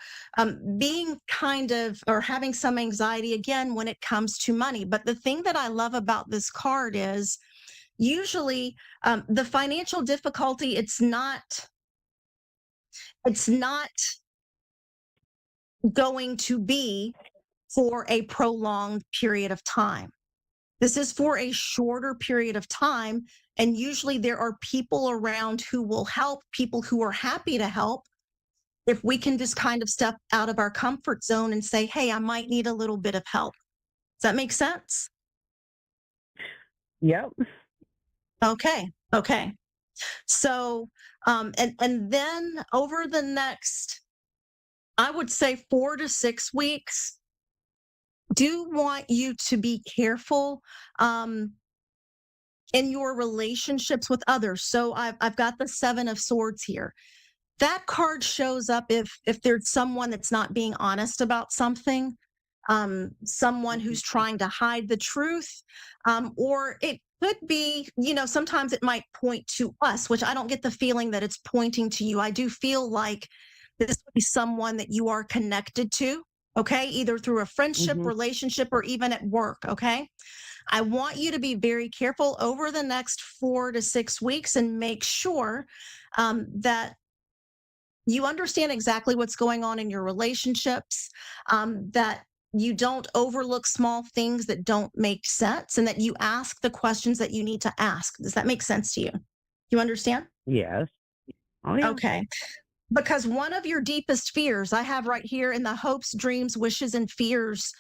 Being kind of, or having some anxiety again when it comes to money. But the thing that I love about this card is usually the financial difficulty, it's not going to be for a prolonged period of time. This is for a shorter period of time. And usually there are people around who will help, people who are happy to help. If we can just kind of step out of our comfort zone and say, hey, I might need a little bit of help. Does that make sense? Yep. Okay. Okay. So, and then over the next, I would say 4 to 6 weeks, do want you to be careful in your relationships with others. So I've got the Seven of Swords here. That card shows up if there's someone that's not being honest about something. someone who's trying to hide the truth, or it could be, sometimes it might point to us, which I don't get the feeling that it's pointing to you. I do feel like this would be someone that you are connected to, okay, either through a friendship, relationship, or even at work, okay? I want you to be very careful over the next 4 to 6 weeks and make sure that you understand exactly what's going on in your relationships, that you don't overlook small things that don't make sense, and that you ask the questions that you need to ask. Does that make sense to you? You understand? Yes. Oh, yeah. Okay. Because one of your deepest fears I have right here in the hopes, dreams, wishes, and fears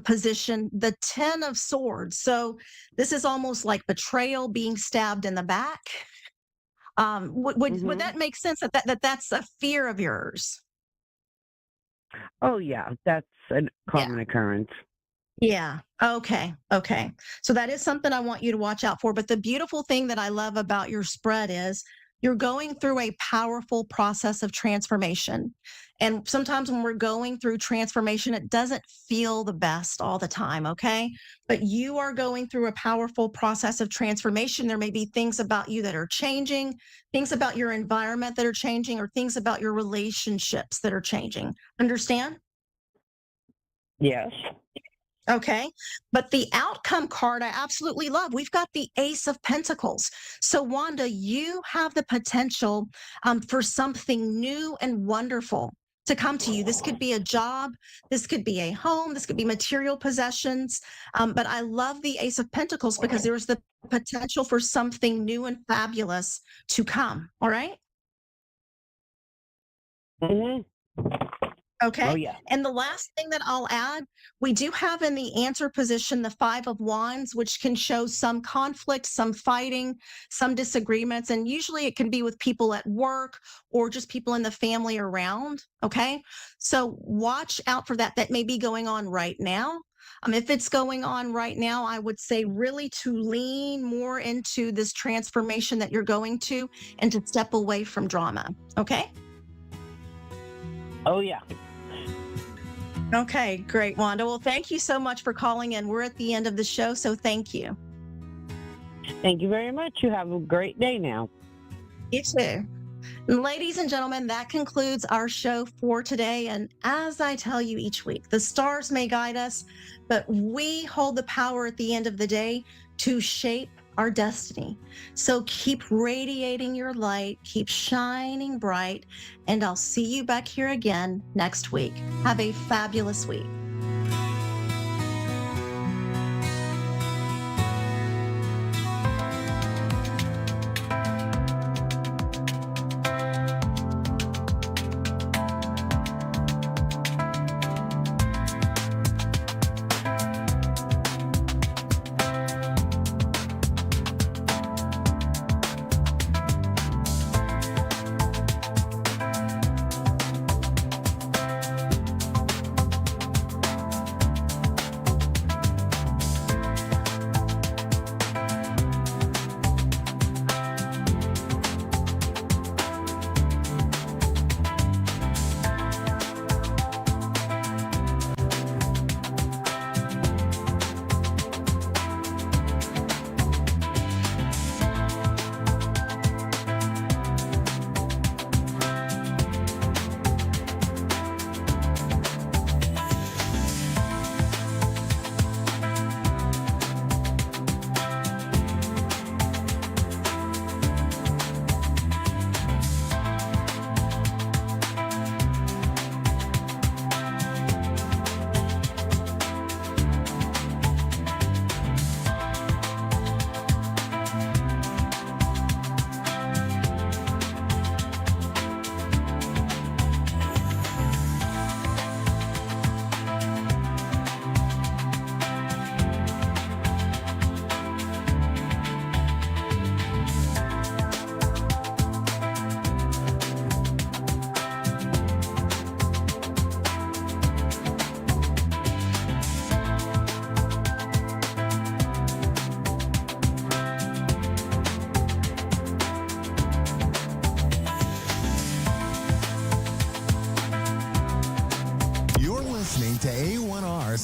position, the 10 of Swords. So this is almost like betrayal, being stabbed in the back. Would that make sense that that's a fear of yours? Oh, yeah. That's a common occurrence. Yeah. Okay. So that is something I want you to watch out for. But the beautiful thing that I love about your spread is you're going through a powerful process of transformation. And sometimes when we're going through transformation, it doesn't feel the best all the time, okay? But you are going through a powerful process of transformation. There may be things about you that are changing, things about your environment that are changing, or things about your relationships that are changing. Understand? Yes. Okay. But the outcome card I absolutely love. We've got the Ace of Pentacles. So Wanda, you have the potential for something new and wonderful to come to you. This could be a job. This could be a home. This could be material possessions. But I love the Ace of Pentacles because there's the potential for something new and fabulous to come. All right. Okay. Oh, yeah. And the last thing that I'll add, we do have in the answer position the 5 of Wands, which can show some conflict, some fighting, some disagreements. And usually it can be with people at work or just people in the family around. Okay. So watch out for that. That may be going on right now. If it's going on right now, I would say really to lean more into this transformation that you're going to and to step away from drama. Okay. Oh, yeah. Okay, great, Wanda. Well, thank you so much for calling in. We're at the end of the show, so thank you. Thank you very much. You have a great day now. You too. Ladies and gentlemen, that concludes our show for today. And as I tell you each week, the stars may guide us, but we hold the power at the end of the day to shape our destiny. So keep radiating your light, keep shining bright, and I'll see you back here again next week. Have a fabulous week.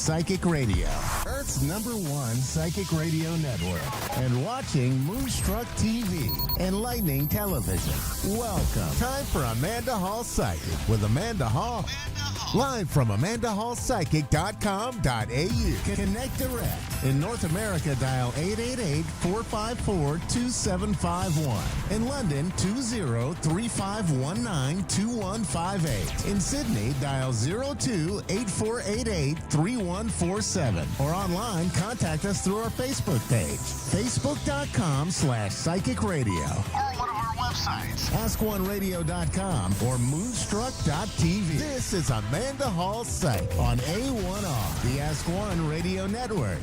Psychic Radio, Earth's #1 psychic radio network, and watching Moonstruck TV, Enlightening Television. Welcome. Time for Amanda Hall Psychic with Amanda Hall. Live from AmandaHallPsychic.com.au. Connect direct. In North America, dial 888-454-2751. In London, 20-3519-2158. In Sydney, dial 02-8488-3147. Or online, contact us through our Facebook page, facebook.com/psychic radio. Or one of our websites, askoneradio.com or moonstruck.tv. This is Amanda Hall Psych on A1R, the Ask One Radio Network.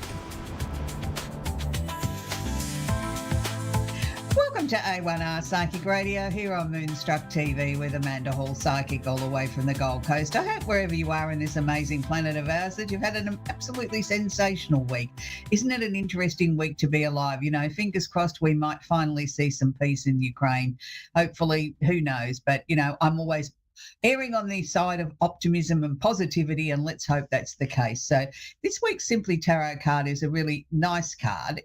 Welcome to A1R Psychic Radio here on Moonstruck TV with Amanda Hall Psychic all the way from the Gold Coast. I hope wherever you are in this amazing planet of ours that you've had an absolutely sensational week. Isn't it an interesting week to be alive? You know, fingers crossed we might finally see some peace in Ukraine. Hopefully, who knows? But, you know, I'm always erring on the side of optimism and positivity, and let's hope that's the case. So this week's Simply Tarot card is a really nice card.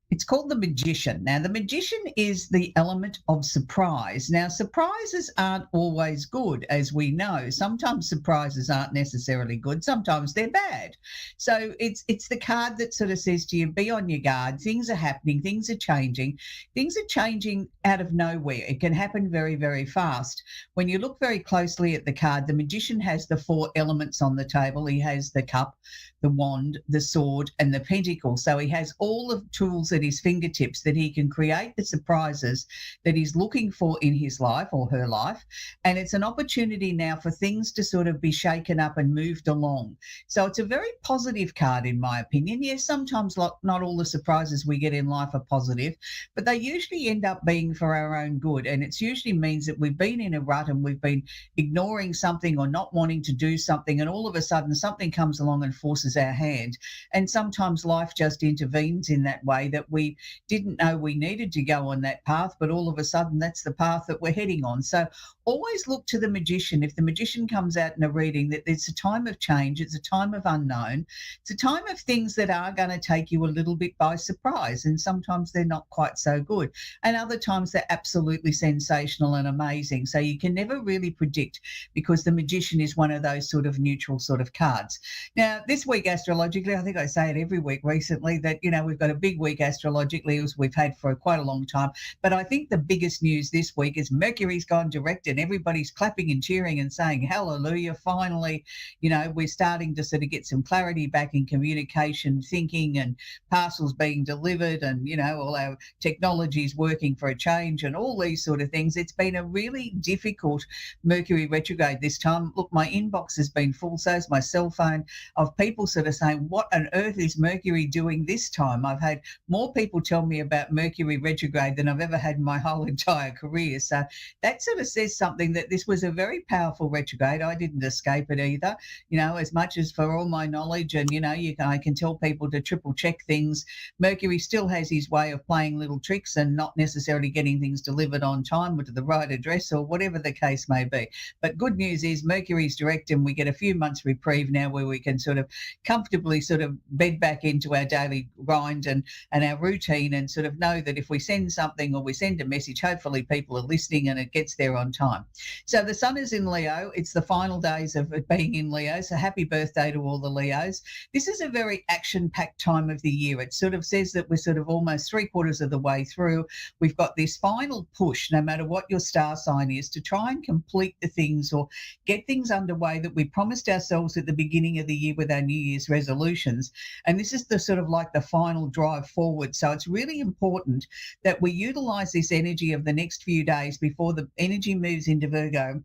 It's called the Magician. Now, the Magician is the element of surprise. Now, surprises aren't always good, as we know. Sometimes surprises aren't necessarily good. Sometimes they're bad. So it's the card that sort of says to you, be on your guard. Things are happening. Things are changing. Things are changing out of nowhere. It can happen very, very fast. When you look very closely at the card, the Magician has the 4 elements on the table. He has the cup, the wand, the sword, and the pentacle. So he has all the tools at his fingertips that he can create the surprises that he's looking for in his life or her life. And it's an opportunity now for things to sort of be shaken up and moved along. So it's a very positive card, in my opinion. Yes, sometimes not all the surprises we get in life are positive, but they usually end up being for our own good. And it usually means that we've been in a rut and we've been ignoring something or not wanting to do something, and all of a sudden something comes along and forces our hand. And sometimes life just intervenes in that way that we didn't know we needed to go on that path, but all of a sudden that's the path that we're heading on. So always look to the Magician. If the Magician comes out in a reading that it's a time of change, it's a time of unknown, it's a time of things that are going to take you a little bit by surprise, and sometimes they're not quite so good, and other times they're absolutely sensational and amazing. So you can never really predict, because the Magician is one of those sort of neutral sort of cards. Now, this week astrologically, I think I say it every week recently that, you know, we've got a big week astrologically, as we've had for quite a long time. But I think the biggest news this week is Mercury's gone direct, and everybody's clapping and cheering and saying, hallelujah, finally, you know, we're starting to sort of get some clarity back in communication, thinking, and parcels being delivered, and, you know, all our technologies working for a change and all these sort of things. It's been a really difficult Mercury retrograde this time. Look, my inbox has been full, so's my cell phone, of people sort of saying, what on earth is Mercury doing this time? I've had more people tell me about Mercury retrograde than I've ever had in my whole entire career. So that sort of says something, that this was a very powerful retrograde. I didn't escape it either, you know, as much as for all my knowledge. And, you know, I can tell people to triple check things. Mercury still has his way of playing little tricks and not necessarily getting things delivered on time or to the right address or whatever the case may be. But good news is Mercury's direct, and we get a few months reprieve now where we can sort of comfortably sort of bed back into our daily grind and our routine, and sort of know that if we send something or we send a message, hopefully people are listening and it gets there on time. So the sun is in Leo. It's the final days of it being in Leo. So happy birthday to all the Leos. This is a very action-packed time of the year. It sort of says that we're sort of almost 3/4 of the way through. We've got this final push, no matter what your star sign is, to try and complete the things or get things underway that we promised ourselves at the beginning of the year with our New Year's resolutions. And this is the sort of like the final drive forward. So it's really important that we utilize this energy of the next few days before the energy moves into Virgo,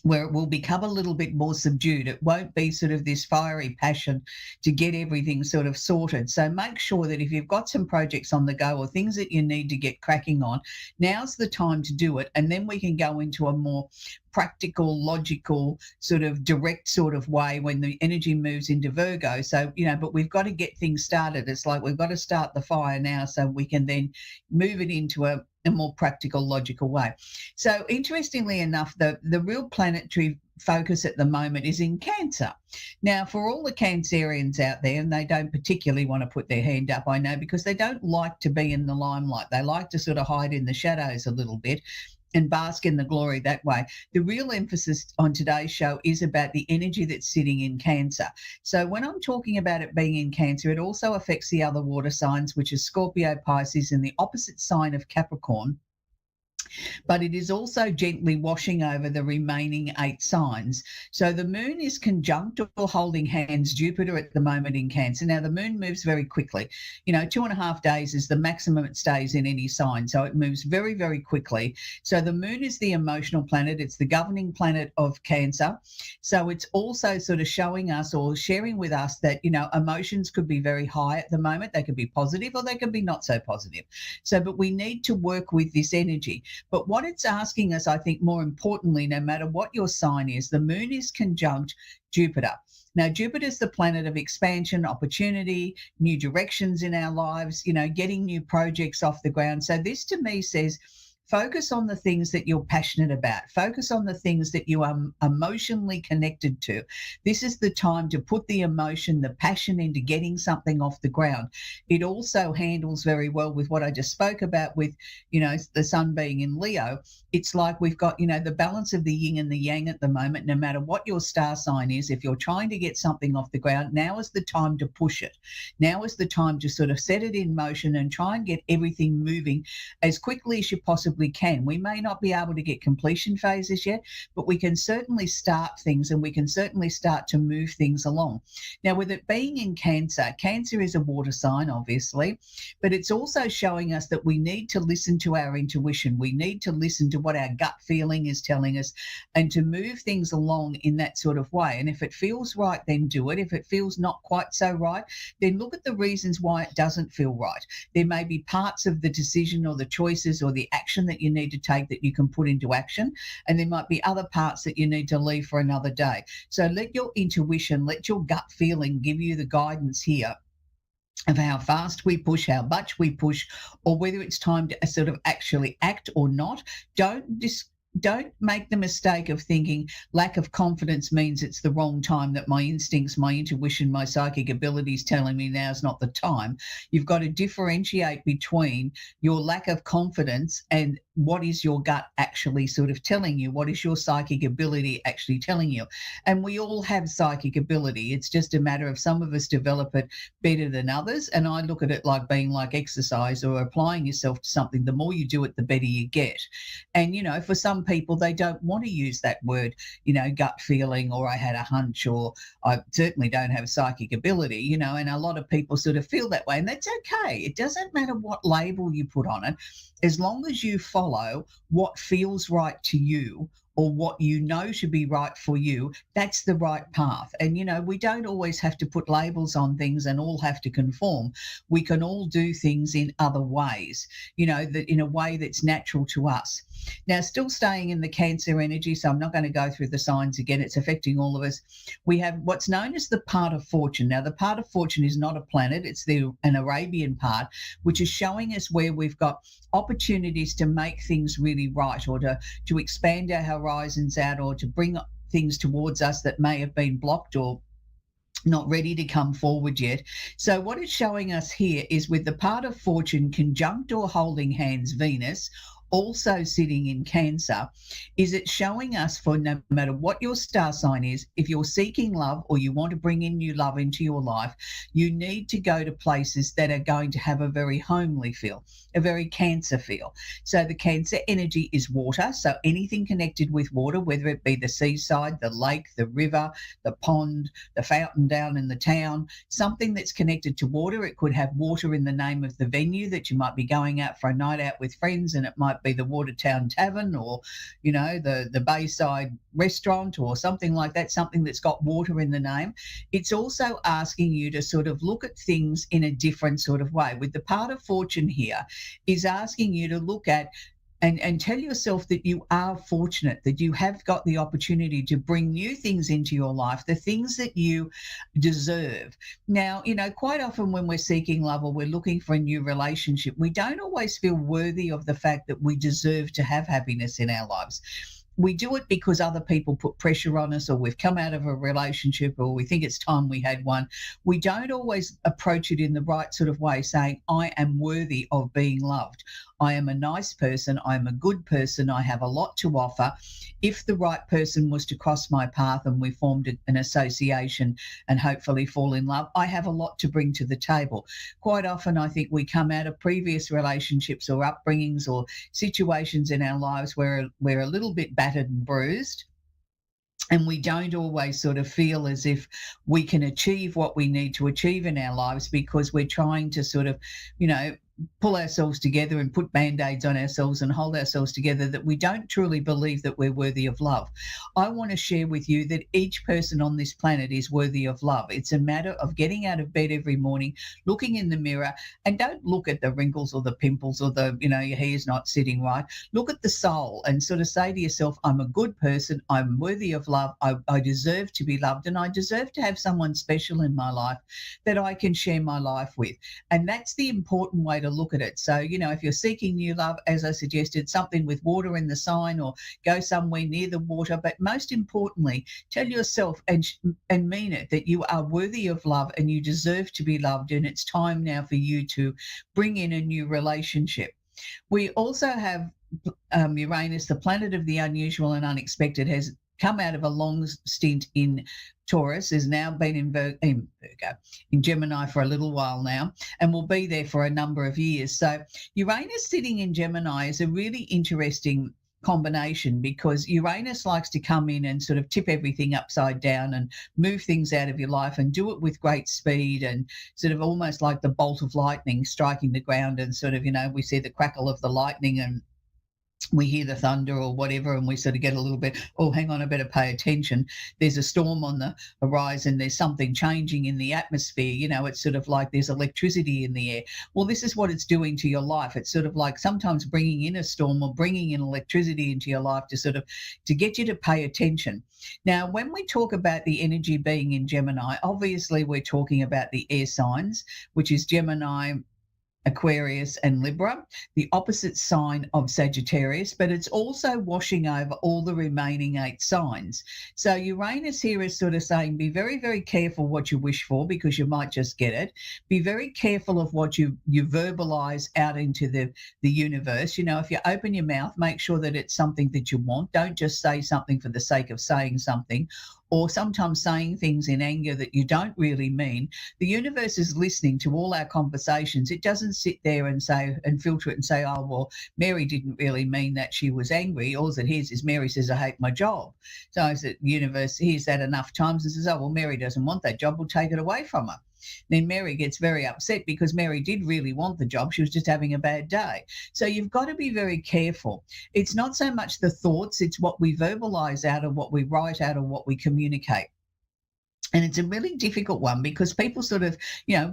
where it will become a little bit more subdued. It won't be sort of this fiery passion to get everything sort of sorted. So make sure that if you've got some projects on the go or things that you need to get cracking on, now's the time to do it. And then we can go into a more practical, logical, sort of direct sort of way when the energy moves into Virgo. So, you know, but we've got to get things started. It's like we've got to start the fire now so we can then move it into a a more practical, logical way. So interestingly enough, the real planetary focus at the moment is in Cancer. Now, for all the Cancerians out there, and they don't particularly want to put their hand up, I know, because they don't like to be in the limelight. They like to sort of hide in the shadows a little bit and bask in the glory that way. The real emphasis on today's show is about the energy that's sitting in Cancer. So when I'm talking about it being in Cancer, it also affects the other water signs, which is Scorpio, Pisces, and the opposite sign of Capricorn. But it is also gently washing over the remaining 8 signs. So the moon is conjunct or holding hands Jupiter at the moment in Cancer. Now, the moon moves very quickly. 2.5 days is the maximum it stays in any sign. So it moves very, very quickly. So the moon is the emotional planet. It's the governing planet of Cancer. So it's also sort of showing us or sharing with us that, emotions could be very high at the moment. They could be positive or they could be not so positive. But we need to work with this energy. But what it's asking us, I think, more importantly, no matter what your sign is, the moon is conjunct Jupiter. Now, Jupiter is the planet of expansion, opportunity, new directions in our lives, getting new projects off the ground. So this to me says, focus on the things that you're passionate about. Focus on the things that you are emotionally connected to. This is the time to put the emotion, the passion into getting something off the ground. It also handles very well with what I just spoke about with, the sun being in Leo. It's like we've got, the balance of the yin and the yang at the moment. No matter what your star sign is, if you're trying to get something off the ground, now is the time to push it. Now is the time to sort of set it in motion and try and get everything moving as quickly as you possibly can. We may not be able to get completion phases yet, but we can certainly start things and we can certainly start to move things along. Now, with it being in Cancer, Cancer is a water sign, obviously, but it's also showing us that we need to listen to our intuition. We need to listen to what our gut feeling is telling us and to move things along in that sort of way. And if it feels right, then do it. If it feels not quite so right, then look at the reasons why it doesn't feel right. There may be parts of the decision or the choices or the action that you need to take that you can put into action, and there might be other parts that you need to leave for another day. So let your intuition, let your gut feeling give you the guidance here of how fast we push, how much we push, or whether it's time to sort of actually act or not. Don't make the mistake of thinking lack of confidence means it's the wrong time, that my instincts, my intuition, my psychic abilities telling me now's not the time. You've got to differentiate between your lack of confidence and what is your gut actually sort of telling you? What is your psychic ability actually telling you? And we all have psychic ability. It's just a matter of some of us develop it better than others. And I look at it like being like exercise or applying yourself to something. The more you do it, the better you get. And, for some people, they don't want to use that word, gut feeling, or I had a hunch, or I certainly don't have psychic ability, and a lot of people sort of feel that way. And that's okay. It doesn't matter what label you put on it, as long as you follow what feels right to you or what you know should be right for you, that's the right path. And, we don't always have to put labels on things and all have to conform. We can all do things in other ways, that in a way that's natural to us. Now, still staying in the Cancer energy, so I'm not going to go through the signs again. It's affecting all of us. We have what's known as the part of fortune. Now, the part of fortune is not a planet. It's an Arabian part, which is showing us where we've got opportunities to make things really right, or to expand our horizons out, or to bring things towards us that may have been blocked or not ready to come forward yet. So what it's showing us here is with the part of fortune conjunct or holding hands Venus, also sitting in Cancer, is it showing us, for no matter what your star sign is, if you're seeking love or you want to bring in new love into your life, you need to go to places that are going to have a very homely feel, a very Cancer feel. So the Cancer energy is water. So anything connected with water, whether it be the seaside, the lake, the river, the pond, the fountain down in the town, something that's connected to water. It could have water in the name of the venue that you might be going out for a night out with friends, and it might be the Watertown Tavern, or the Bayside restaurant, or something like that, something that's got water in the name. It's also asking you to sort of look at things in a different sort of way. With the part of fortune here, is asking you to look at and tell yourself that you are fortunate, that you have got the opportunity to bring new things into your life, the things that you deserve. Now, quite often when we're seeking love or we're looking for a new relationship, we don't always feel worthy of the fact that we deserve to have happiness in our lives. We do it because other people put pressure on us, or we've come out of a relationship, or we think it's time we had one. We don't always approach it in the right sort of way, saying, I am worthy of being loved. I am a nice person. I'm a good person. I have a lot to offer. If the right person was to cross my path and we formed an association and hopefully fall in love, I have a lot to bring to the table. Quite often, I think we come out of previous relationships or upbringings or situations in our lives where we're a little bit battered and bruised. And we don't always sort of feel as if we can achieve what we need to achieve in our lives because we're trying to sort of, pull ourselves together and put band-aids on ourselves and hold ourselves together, that we don't truly believe that we're worthy of love. I want to share with you that each person on this planet is worthy of love. It's a matter of getting out of bed every morning, looking in the mirror, and don't look at the wrinkles or the pimples or your hair's not sitting right. Look at the soul and sort of say to yourself, I'm a good person, I'm worthy of love, I deserve to be loved, and I deserve to have someone special in my life that I can share my life with. And that's the important way to look at it. So, if you're seeking new love, as I suggested, something with water in the sign, or go somewhere near the water. But most importantly, tell yourself and mean it that you are worthy of love and you deserve to be loved. And it's time now for you to bring in a new relationship. We also have Uranus, the planet of the unusual and unexpected, has come out of a long stint in Taurus, has now been in Gemini for a little while now, and will be there for a number of years. So Uranus sitting in Gemini is a really interesting combination, because Uranus likes to come in and sort of tip everything upside down and move things out of your life and do it with great speed, and sort of almost like the bolt of lightning striking the ground, and sort of, we see the crackle of the lightning and we hear the thunder or whatever, and we sort of get a little bit, oh, hang on, I better pay attention. There's a storm on the horizon. There's something changing in the atmosphere. It's sort of like there's electricity in the air. Well, this is what it's doing to your life. It's sort of like sometimes bringing in a storm or bringing in electricity into your life to get you to pay attention. Now, when we talk about the energy being in Gemini, obviously we're talking about the air signs, which is Gemini, Aquarius and Libra, the opposite sign of Sagittarius, but it's also washing over all the remaining 8 signs. So Uranus here is sort of saying, be very, very careful what you wish for, because you might just get it. Be very careful of what you verbalize out into the universe. If you open your mouth, make sure that it's something that you want. Don't just say something for the sake of saying something, or sometimes saying things in anger that you don't really mean. The universe is listening to all our conversations. It doesn't sit there and say and filter it and say, oh, well, Mary didn't really mean that she was angry. All it hears is Mary says, I hate my job. So the universe hears that enough times and says, oh, well, Mary doesn't want that job. We'll take it away from her. Then Mary gets very upset because Mary did really want the job. She was just having a bad day. So you've got to be very careful. It's not so much the thoughts, it's what we verbalize out or what we write out or what we communicate. And it's a really difficult one, because people sort of,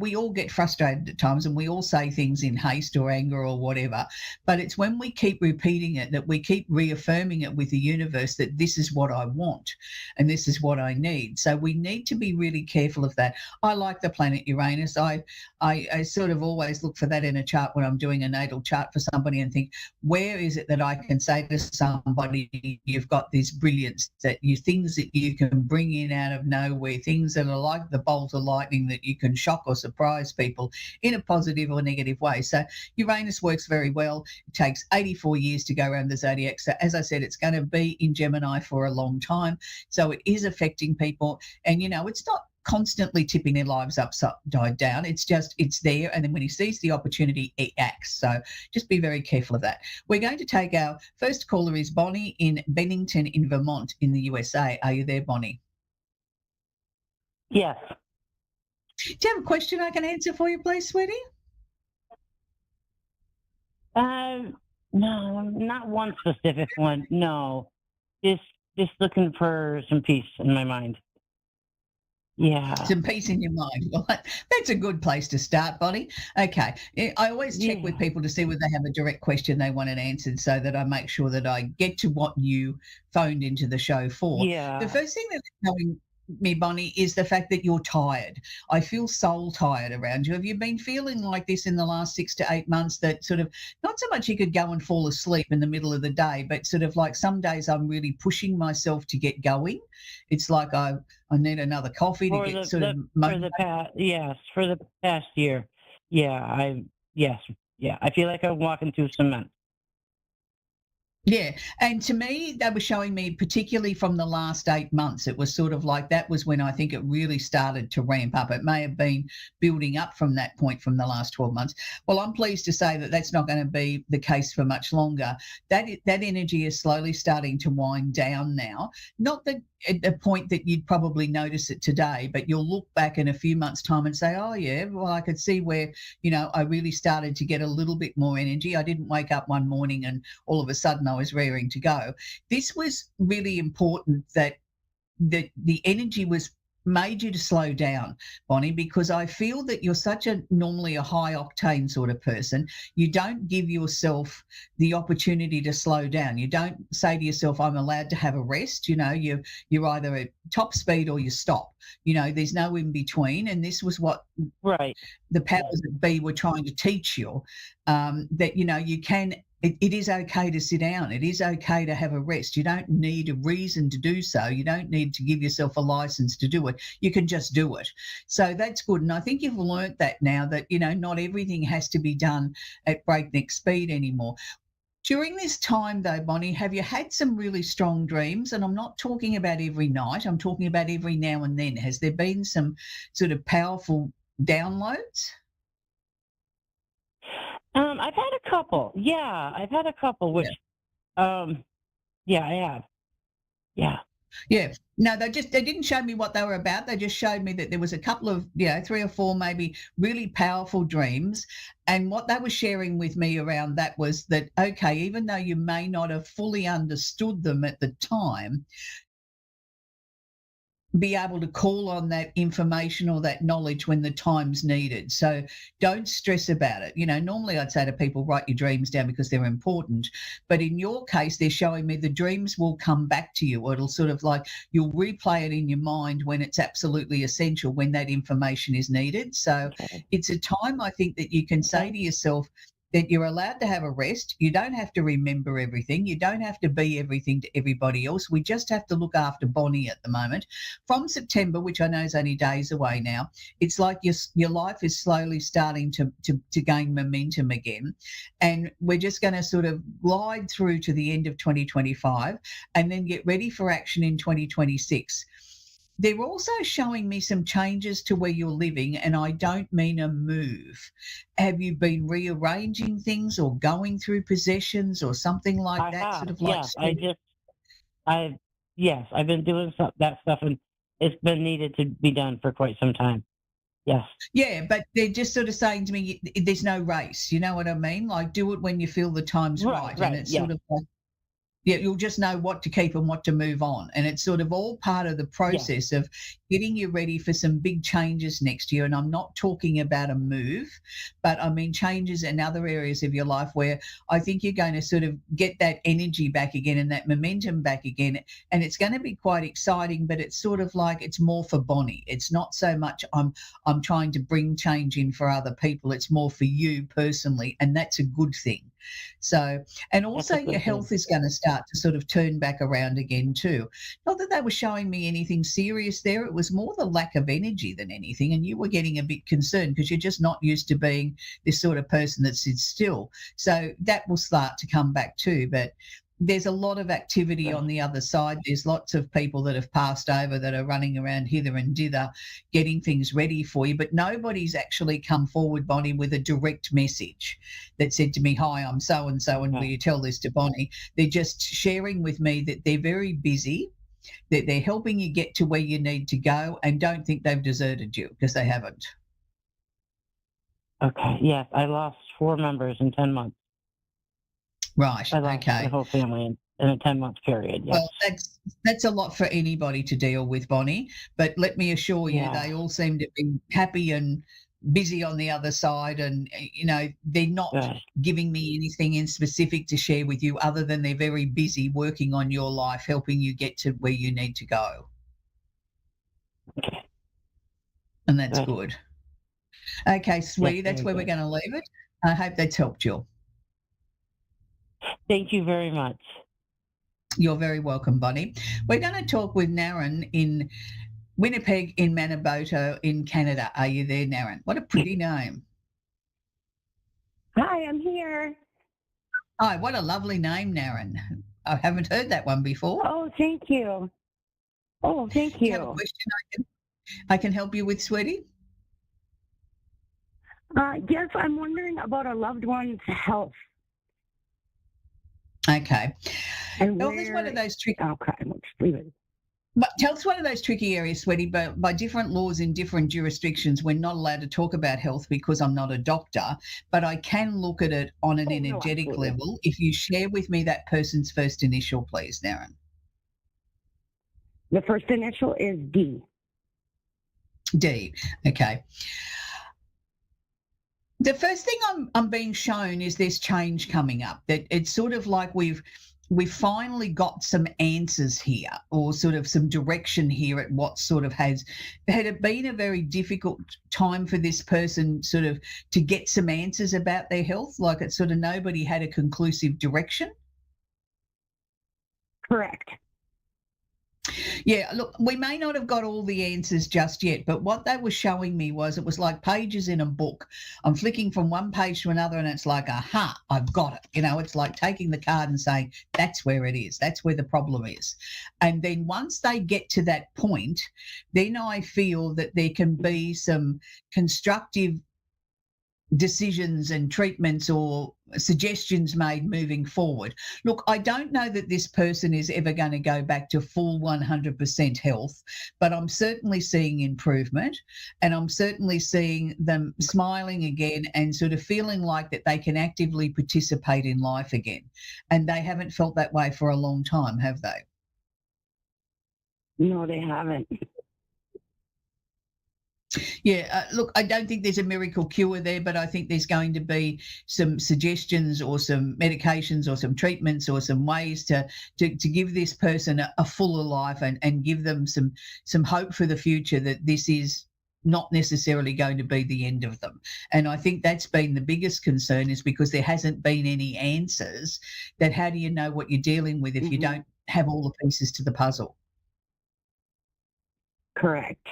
we all get frustrated at times and we all say things in haste or anger or whatever. But it's when we keep repeating it, that we keep reaffirming it with the universe, that this is what I want and this is what I need. So we need to be really careful of that. I like the planet Uranus. I sort of always look for that in a chart when I'm doing a natal chart for somebody and think, where is it that I can say to somebody, you've got this brilliance, things that you can bring in out of nowhere, things that are like the bolt of lightning that you can shock or surprise people in a positive or negative way. So Uranus works very well. It takes 84 years to go around the zodiac. So as I said, it's going to be in Gemini for a long time. So it is affecting people. And, it's not constantly tipping their lives upside down. It's there. And then when he sees the opportunity, he acts. So just be very careful of that. We're going to take our first caller is Bonnie in Bennington in Vermont in the USA. Are you there, Bonnie? Yes. Do you have a question I can answer for you, please, sweetie? No, not one specific one. No, just looking for some peace in my mind. Yeah. Some peace in your mind. Well, that's a good place to start, Bonnie. Okay. I always check with people to see whether they have a direct question they want it answered so that I make sure that I get to what you phoned into the show for. Yeah. The first thing that's telling me, Bonnie, is the fact that you're tired. I feel soul tired around you. Have you been feeling like this in the last 6 to 8 months, that sort of not so much you could go and fall asleep in the middle of the day, but sort of like some days I'm really pushing myself to get going? It's like I need another coffee to get for the past year. Yeah, I feel like I'm walking through cement. Yeah. And to me, they were showing me, particularly from the last 8 months, it was sort of like that was when I think it really started to ramp up. It may have been building up from that point from the last 12 months. Well, I'm pleased to say that that's not going to be the case for much longer. That energy is slowly starting to wind down now. Not that at the point that you'd probably notice it today, but you'll look back in a few months' time and say, oh, yeah, well, I could see where, I really started to get a little bit more energy. I didn't wake up one morning and all of a sudden I was raring to go. This was really important, that the energy was made you to slow down, Bonnie, because I feel that you're normally a high octane sort of person. You don't give yourself the opportunity to slow down. You don't say to yourself, I'm allowed to have a rest. You're either at top speed or you stop. There's no in between. And this was what the powers that be were trying to teach you, that, you can. It is okay to sit down. It is okay to have a rest. You don't need a reason to do so. You don't need to give yourself a license to do it. You can just do it. So that's good. And I think you've learnt that now, that, not everything has to be done at breakneck speed anymore. During this time, though, Bonnie, have you had some really strong dreams? And I'm not talking about every night. I'm talking about every now and then. Has there been some sort of powerful downloads? I've had a couple. Yeah, I've had a couple, which, I have. Yeah. Yeah. No, they didn't show me what they were about. They just showed me that there was a couple of, 3 or 4 maybe really powerful dreams. And what they were sharing with me around that was that, okay, even though you may not have fully understood them at the time, be able to call on that information or that knowledge when the time's needed. So don't stress about it. Normally I'd say to people, write your dreams down because they're important. But in your case, they're showing me the dreams will come back to you. It'll sort of like you'll replay it in your mind when it's absolutely essential, when that information is needed. So it's a time, I think, that you can say to yourself, that you're allowed to have a rest. You don't have to remember everything. You don't have to be everything to everybody else. We just have to look after Bonnie at the moment. From September, which I know is only days away now, it's like your life is slowly starting to gain momentum again. And we're just going to sort of glide through to the end of 2025 and then get ready for action in 2026. They're also showing me some changes to where you're living, and I don't mean a move. Have you been rearranging things or going through possessions or something like I that? have. Sort of like I've been doing that stuff, and it's been needed to be done for quite some time. Yes. Yeah, but they're just sort of saying to me, there's no race. You know what I mean? Like, do it when you feel the time's right. And it's sort of like, you'll just know what to keep and what to move on. And it's sort of all part of the process of getting you ready for some big changes next year. And I'm not talking about a move, but I mean changes in other areas of your life where I think you're going to sort of get that energy back again and that momentum back again. And it's going to be quite exciting, but it's sort of like it's more for Bonnie. It's not so much I'm trying to bring change in for other people. It's more for you personally, and that's a good thing. So, and also your health is going to start to sort of turn back around again too. Not that they were showing me anything serious there. It was more the lack of energy than anything. And you were getting a bit concerned because you're just not used to being this sort of person that sits still. So that will start to come back too. But there's a lot of activity on the other side. There's lots of people that have passed over that are running around hither and dither, getting things ready for you. But nobody's actually come forward, Bonnie, with a direct message that said to me, hi, I'm so-and-so, and will you tell this to Bonnie? They're just sharing with me that they're very busy, that they're helping you get to where you need to go, and don't think they've deserted you, because they haven't. Okay. Yes, I lost 4 members in 10 months. Right. I lost okay. the whole family in a 10-month period. Yes. Well, that's a lot for anybody to deal with, Bonnie. But let me assure you, Yeah. they all seem to be happy and busy on the other side, and they're not Good. giving me anything in specific to share with you other than they're very busy working on your life, helping you get to where you need to go. Okay. And that's good. Okay, sweetie, Yes, that's where very we're going to leave it. I hope that's helped you. Thank you very much. You're very welcome, Bonnie. We're going to talk with Naren in Winnipeg in Manitoba in Canada. Are you there, Naren? What a pretty name. Hi, I'm here. Hi, what a lovely name, Naren. I haven't heard that one before. Oh, thank you. Oh, thank you. Do you have a question I can help you with, sweetie? Yes, I'm wondering about a loved one's health. Okay. And Health is one of those tricky. Okay, let's leave it. But health's one of those tricky areas, sweetie. But by different laws in different jurisdictions, we're not allowed to talk about health because I'm not a doctor. But I can look at it on an energetic level. If you share with me that person's first initial, please, Naren. The first initial is D. D. Okay. The first thing I'm being shown is this change coming up. That it's sort of like we've finally got some answers here, or sort of some direction here at what sort of had it been a very difficult time for this person sort of to get some answers about their health, like it's sort of nobody had a conclusive direction? Correct. Yeah, look, we may not have got all the answers just yet, but what they were showing me was it was like pages in a book. I'm flicking from one page to another and it's like, aha, I've got it. It's like taking the card and saying, that's where it is. That's where the problem is. And then once they get to that point, then I feel that there can be some constructive decisions and treatments or suggestions made moving forward. Look, I don't know that this person is ever going to go back to full 100% health, but I'm certainly seeing improvement, and I'm certainly seeing them smiling again and sort of feeling like that they can actively participate in life again. And they haven't felt that way for a long time, have they? No, they haven't. Yeah, look, I don't think there's a miracle cure there, but I think there's going to be some suggestions or some medications or some treatments or some ways to give this person a fuller life and give them some hope for the future, that this is not necessarily going to be the end of them. And I think that's been the biggest concern, is because there hasn't been any answers. That how do you know what you're dealing with if you don't have all the pieces to the puzzle? Correct.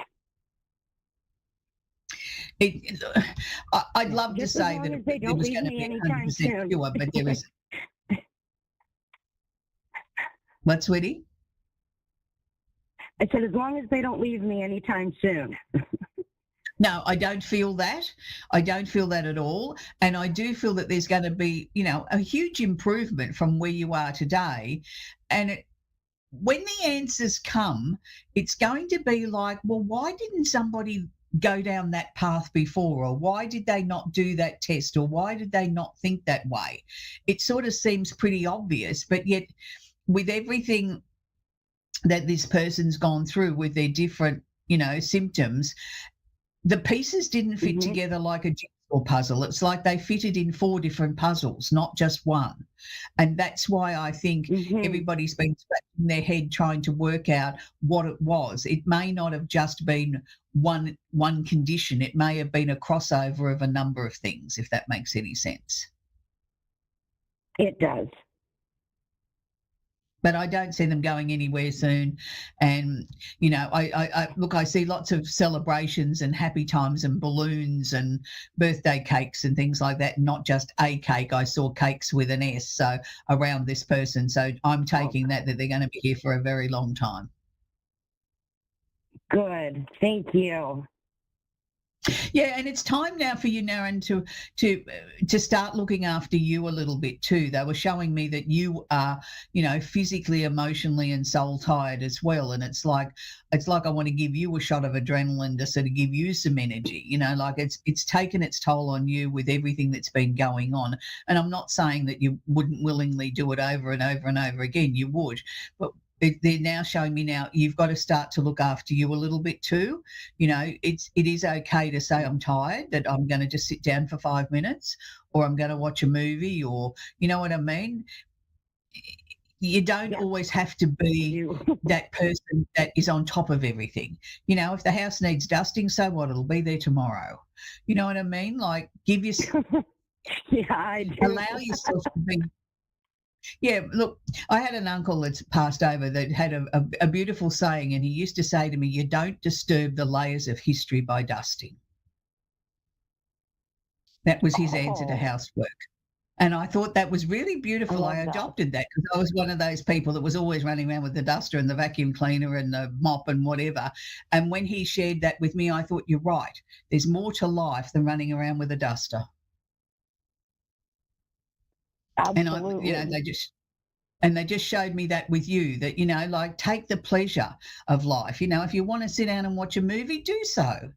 I'd love to say that it was going to be 100% pure, but there is. What, sweetie? I said, as long as they don't leave me anytime soon. No, I don't feel that. I don't feel that at all. And I do feel that there's going to be, a huge improvement from where you are today. And when the answers come, it's going to be like, well, why didn't somebody go down that path before, or why did they not do that test, or why did they not think that way? It sort of seems pretty obvious, but yet with everything that this person's gone through with their different, symptoms, the pieces didn't fit together like a jigsaw puzzle. It's like they fitted in 4 different puzzles, not just one. And that's why I think everybody's been scratching their head trying to work out what it was. It may not have just been one condition. It may have been a crossover of a number of things, if that makes any sense. It does. But I don't see them going anywhere soon. And, I see lots of celebrations and happy times and balloons and birthday cakes and things like that, not just a cake. I saw cakes with an S, so around this person. So I'm taking that they're going to be here for a very long time. Good. Thank you. Yeah, and it's time now for you, Naren, to start looking after you a little bit too. They were showing me that you are, physically, emotionally, and soul tired as well. And it's like I want to give you a shot of adrenaline to sort of give you some energy. Like it's taken its toll on you with everything that's been going on. And I'm not saying that you wouldn't willingly do it over and over and over again. You would, but they're now showing me now you've got to start to look after you a little bit too. It is okay to say I'm tired, that I'm going to just sit down for 5 minutes, or I'm going to watch a movie, or you know what I mean. You don't always have to be that person that is on top of everything. If the house needs dusting, so what? It'll be there tomorrow. You know what I mean? Like give yourself, I do. allow yourself to be. Yeah, look, I had an uncle that's passed over that had a beautiful saying, and he used to say to me, you don't disturb the layers of history by dusting. That was his answer to housework. And I thought that was really beautiful. I adopted that because I was one of those people that was always running around with the duster and the vacuum cleaner and the mop and whatever. And when he shared that with me, I thought, you're right. There's more to life than running around with a duster. Absolutely. And they just showed me that with you, that, like take the pleasure of life. If you want to sit down and watch a movie, do so.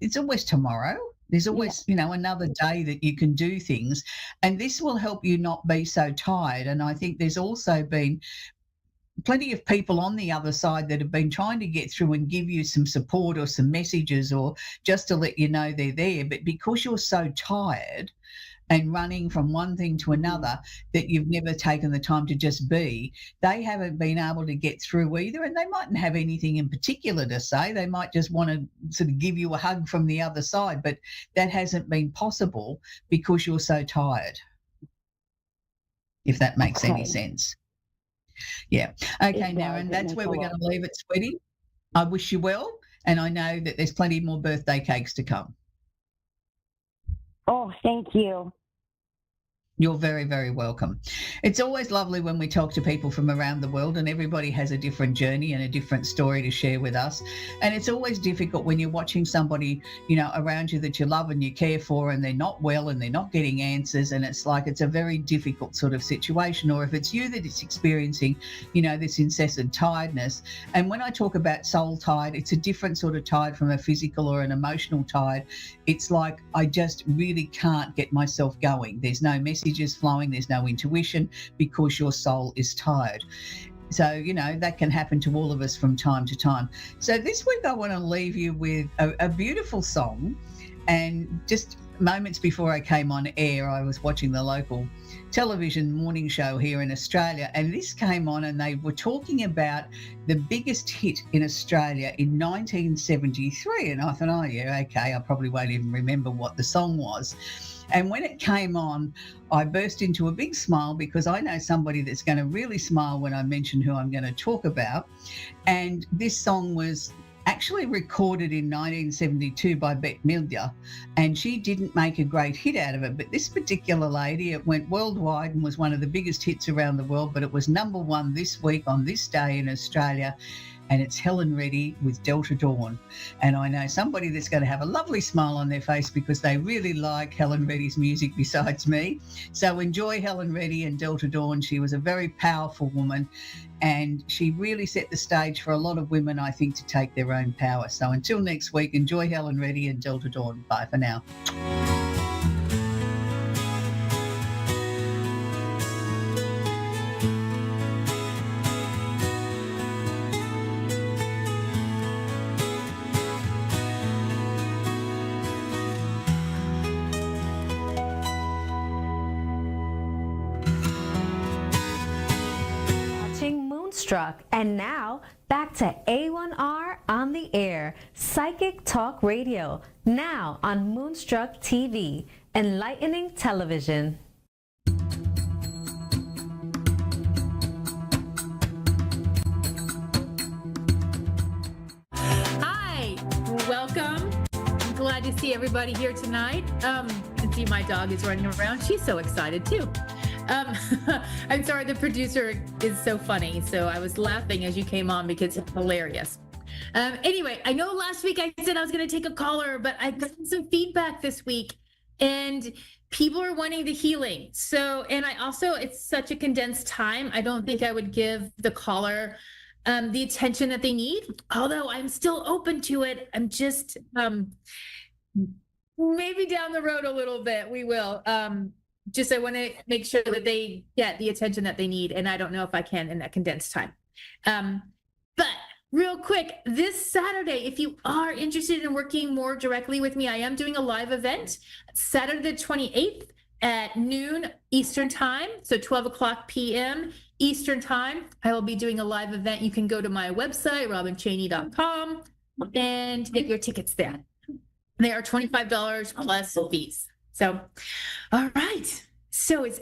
It's always tomorrow. There's always, another day that you can do things. And this will help you not be so tired. And I think there's also been plenty of people on the other side that have been trying to get through and give you some support or some messages or just to let you know they're there. But because you're so tired and running from one thing to another that you've never taken the time to just be, they haven't been able to get through either. And they mightn't have anything in particular to say. They might just want to sort of give you a hug from the other side, but that hasn't been possible because you're so tired, if that makes any sense. Yeah. Okay, Naren, that's where we're going to leave it, sweetie. I wish you well, and I know that there's plenty more birthday cakes to come. Oh, thank you. You're very, very welcome. It's always lovely when we talk to people from around the world, and everybody has a different journey and a different story to share with us. And it's always difficult when you're watching somebody, around you that you love and you care for, and they're not well and they're not getting answers. And it's like it's a very difficult sort of situation. Or if it's you that is experiencing, this incessant tiredness. And when I talk about soul tired, it's a different sort of tired from a physical or an emotional tired. It's like I just really can't get myself going. There's no messages flowing, there's no intuition because your soul is tired. So, that can happen to all of us from time to time. So this week I want to leave you with a beautiful song. And just moments before I came on air, I was watching the local television morning show here in Australia, and this came on and they were talking about the biggest hit in Australia in 1973. And I thought, oh yeah, okay, I probably won't even remember what the song was. And when it came on, I burst into a big smile because I know somebody that's going to really smile when I mention who I'm going to talk about. And this song was actually recorded in 1972 by Bette Midler, and she didn't make a great hit out of it. But this particular lady, it went worldwide and was one of the biggest hits around the world, but it was number one this week on this day in Australia. And it's Helen Reddy with Delta Dawn. And I know somebody that's going to have a lovely smile on their face because they really like Helen Reddy's music besides me. So enjoy Helen Reddy and Delta Dawn. She was a very powerful woman, and she really set the stage for a lot of women, I think, to take their own power. So until next week, enjoy Helen Reddy and Delta Dawn. Bye for now. Moonstruck. And now back to A1R on the air, Psychic Talk Radio, now on Moonstruck TV, enlightening television. Hi, welcome. I'm glad to see everybody here tonight. And see my dog is running around. She's so excited too. I'm sorry, the producer is so funny. So I was laughing as you came on because it's hilarious. Anyway, I know last week I said I was going to take a caller, but I got some feedback this week, and people are wanting the healing. So, and I also, it's such a condensed time. I don't think I would give the caller the attention that they need, although I'm still open to it. I'm just maybe down the road a little bit, we will. Just I want to make sure that they get the attention that they need, and I don't know if I can in that condensed time. But real quick, this Saturday, if you are interested in working more directly with me, I am doing a live event Saturday the 28th at noon Eastern time, so 12 o'clock p.m. Eastern time. I will be doing a live event. You can go to my website, robinchaney.com, and get your tickets there. They are $25 plus fees. So, all right. So it's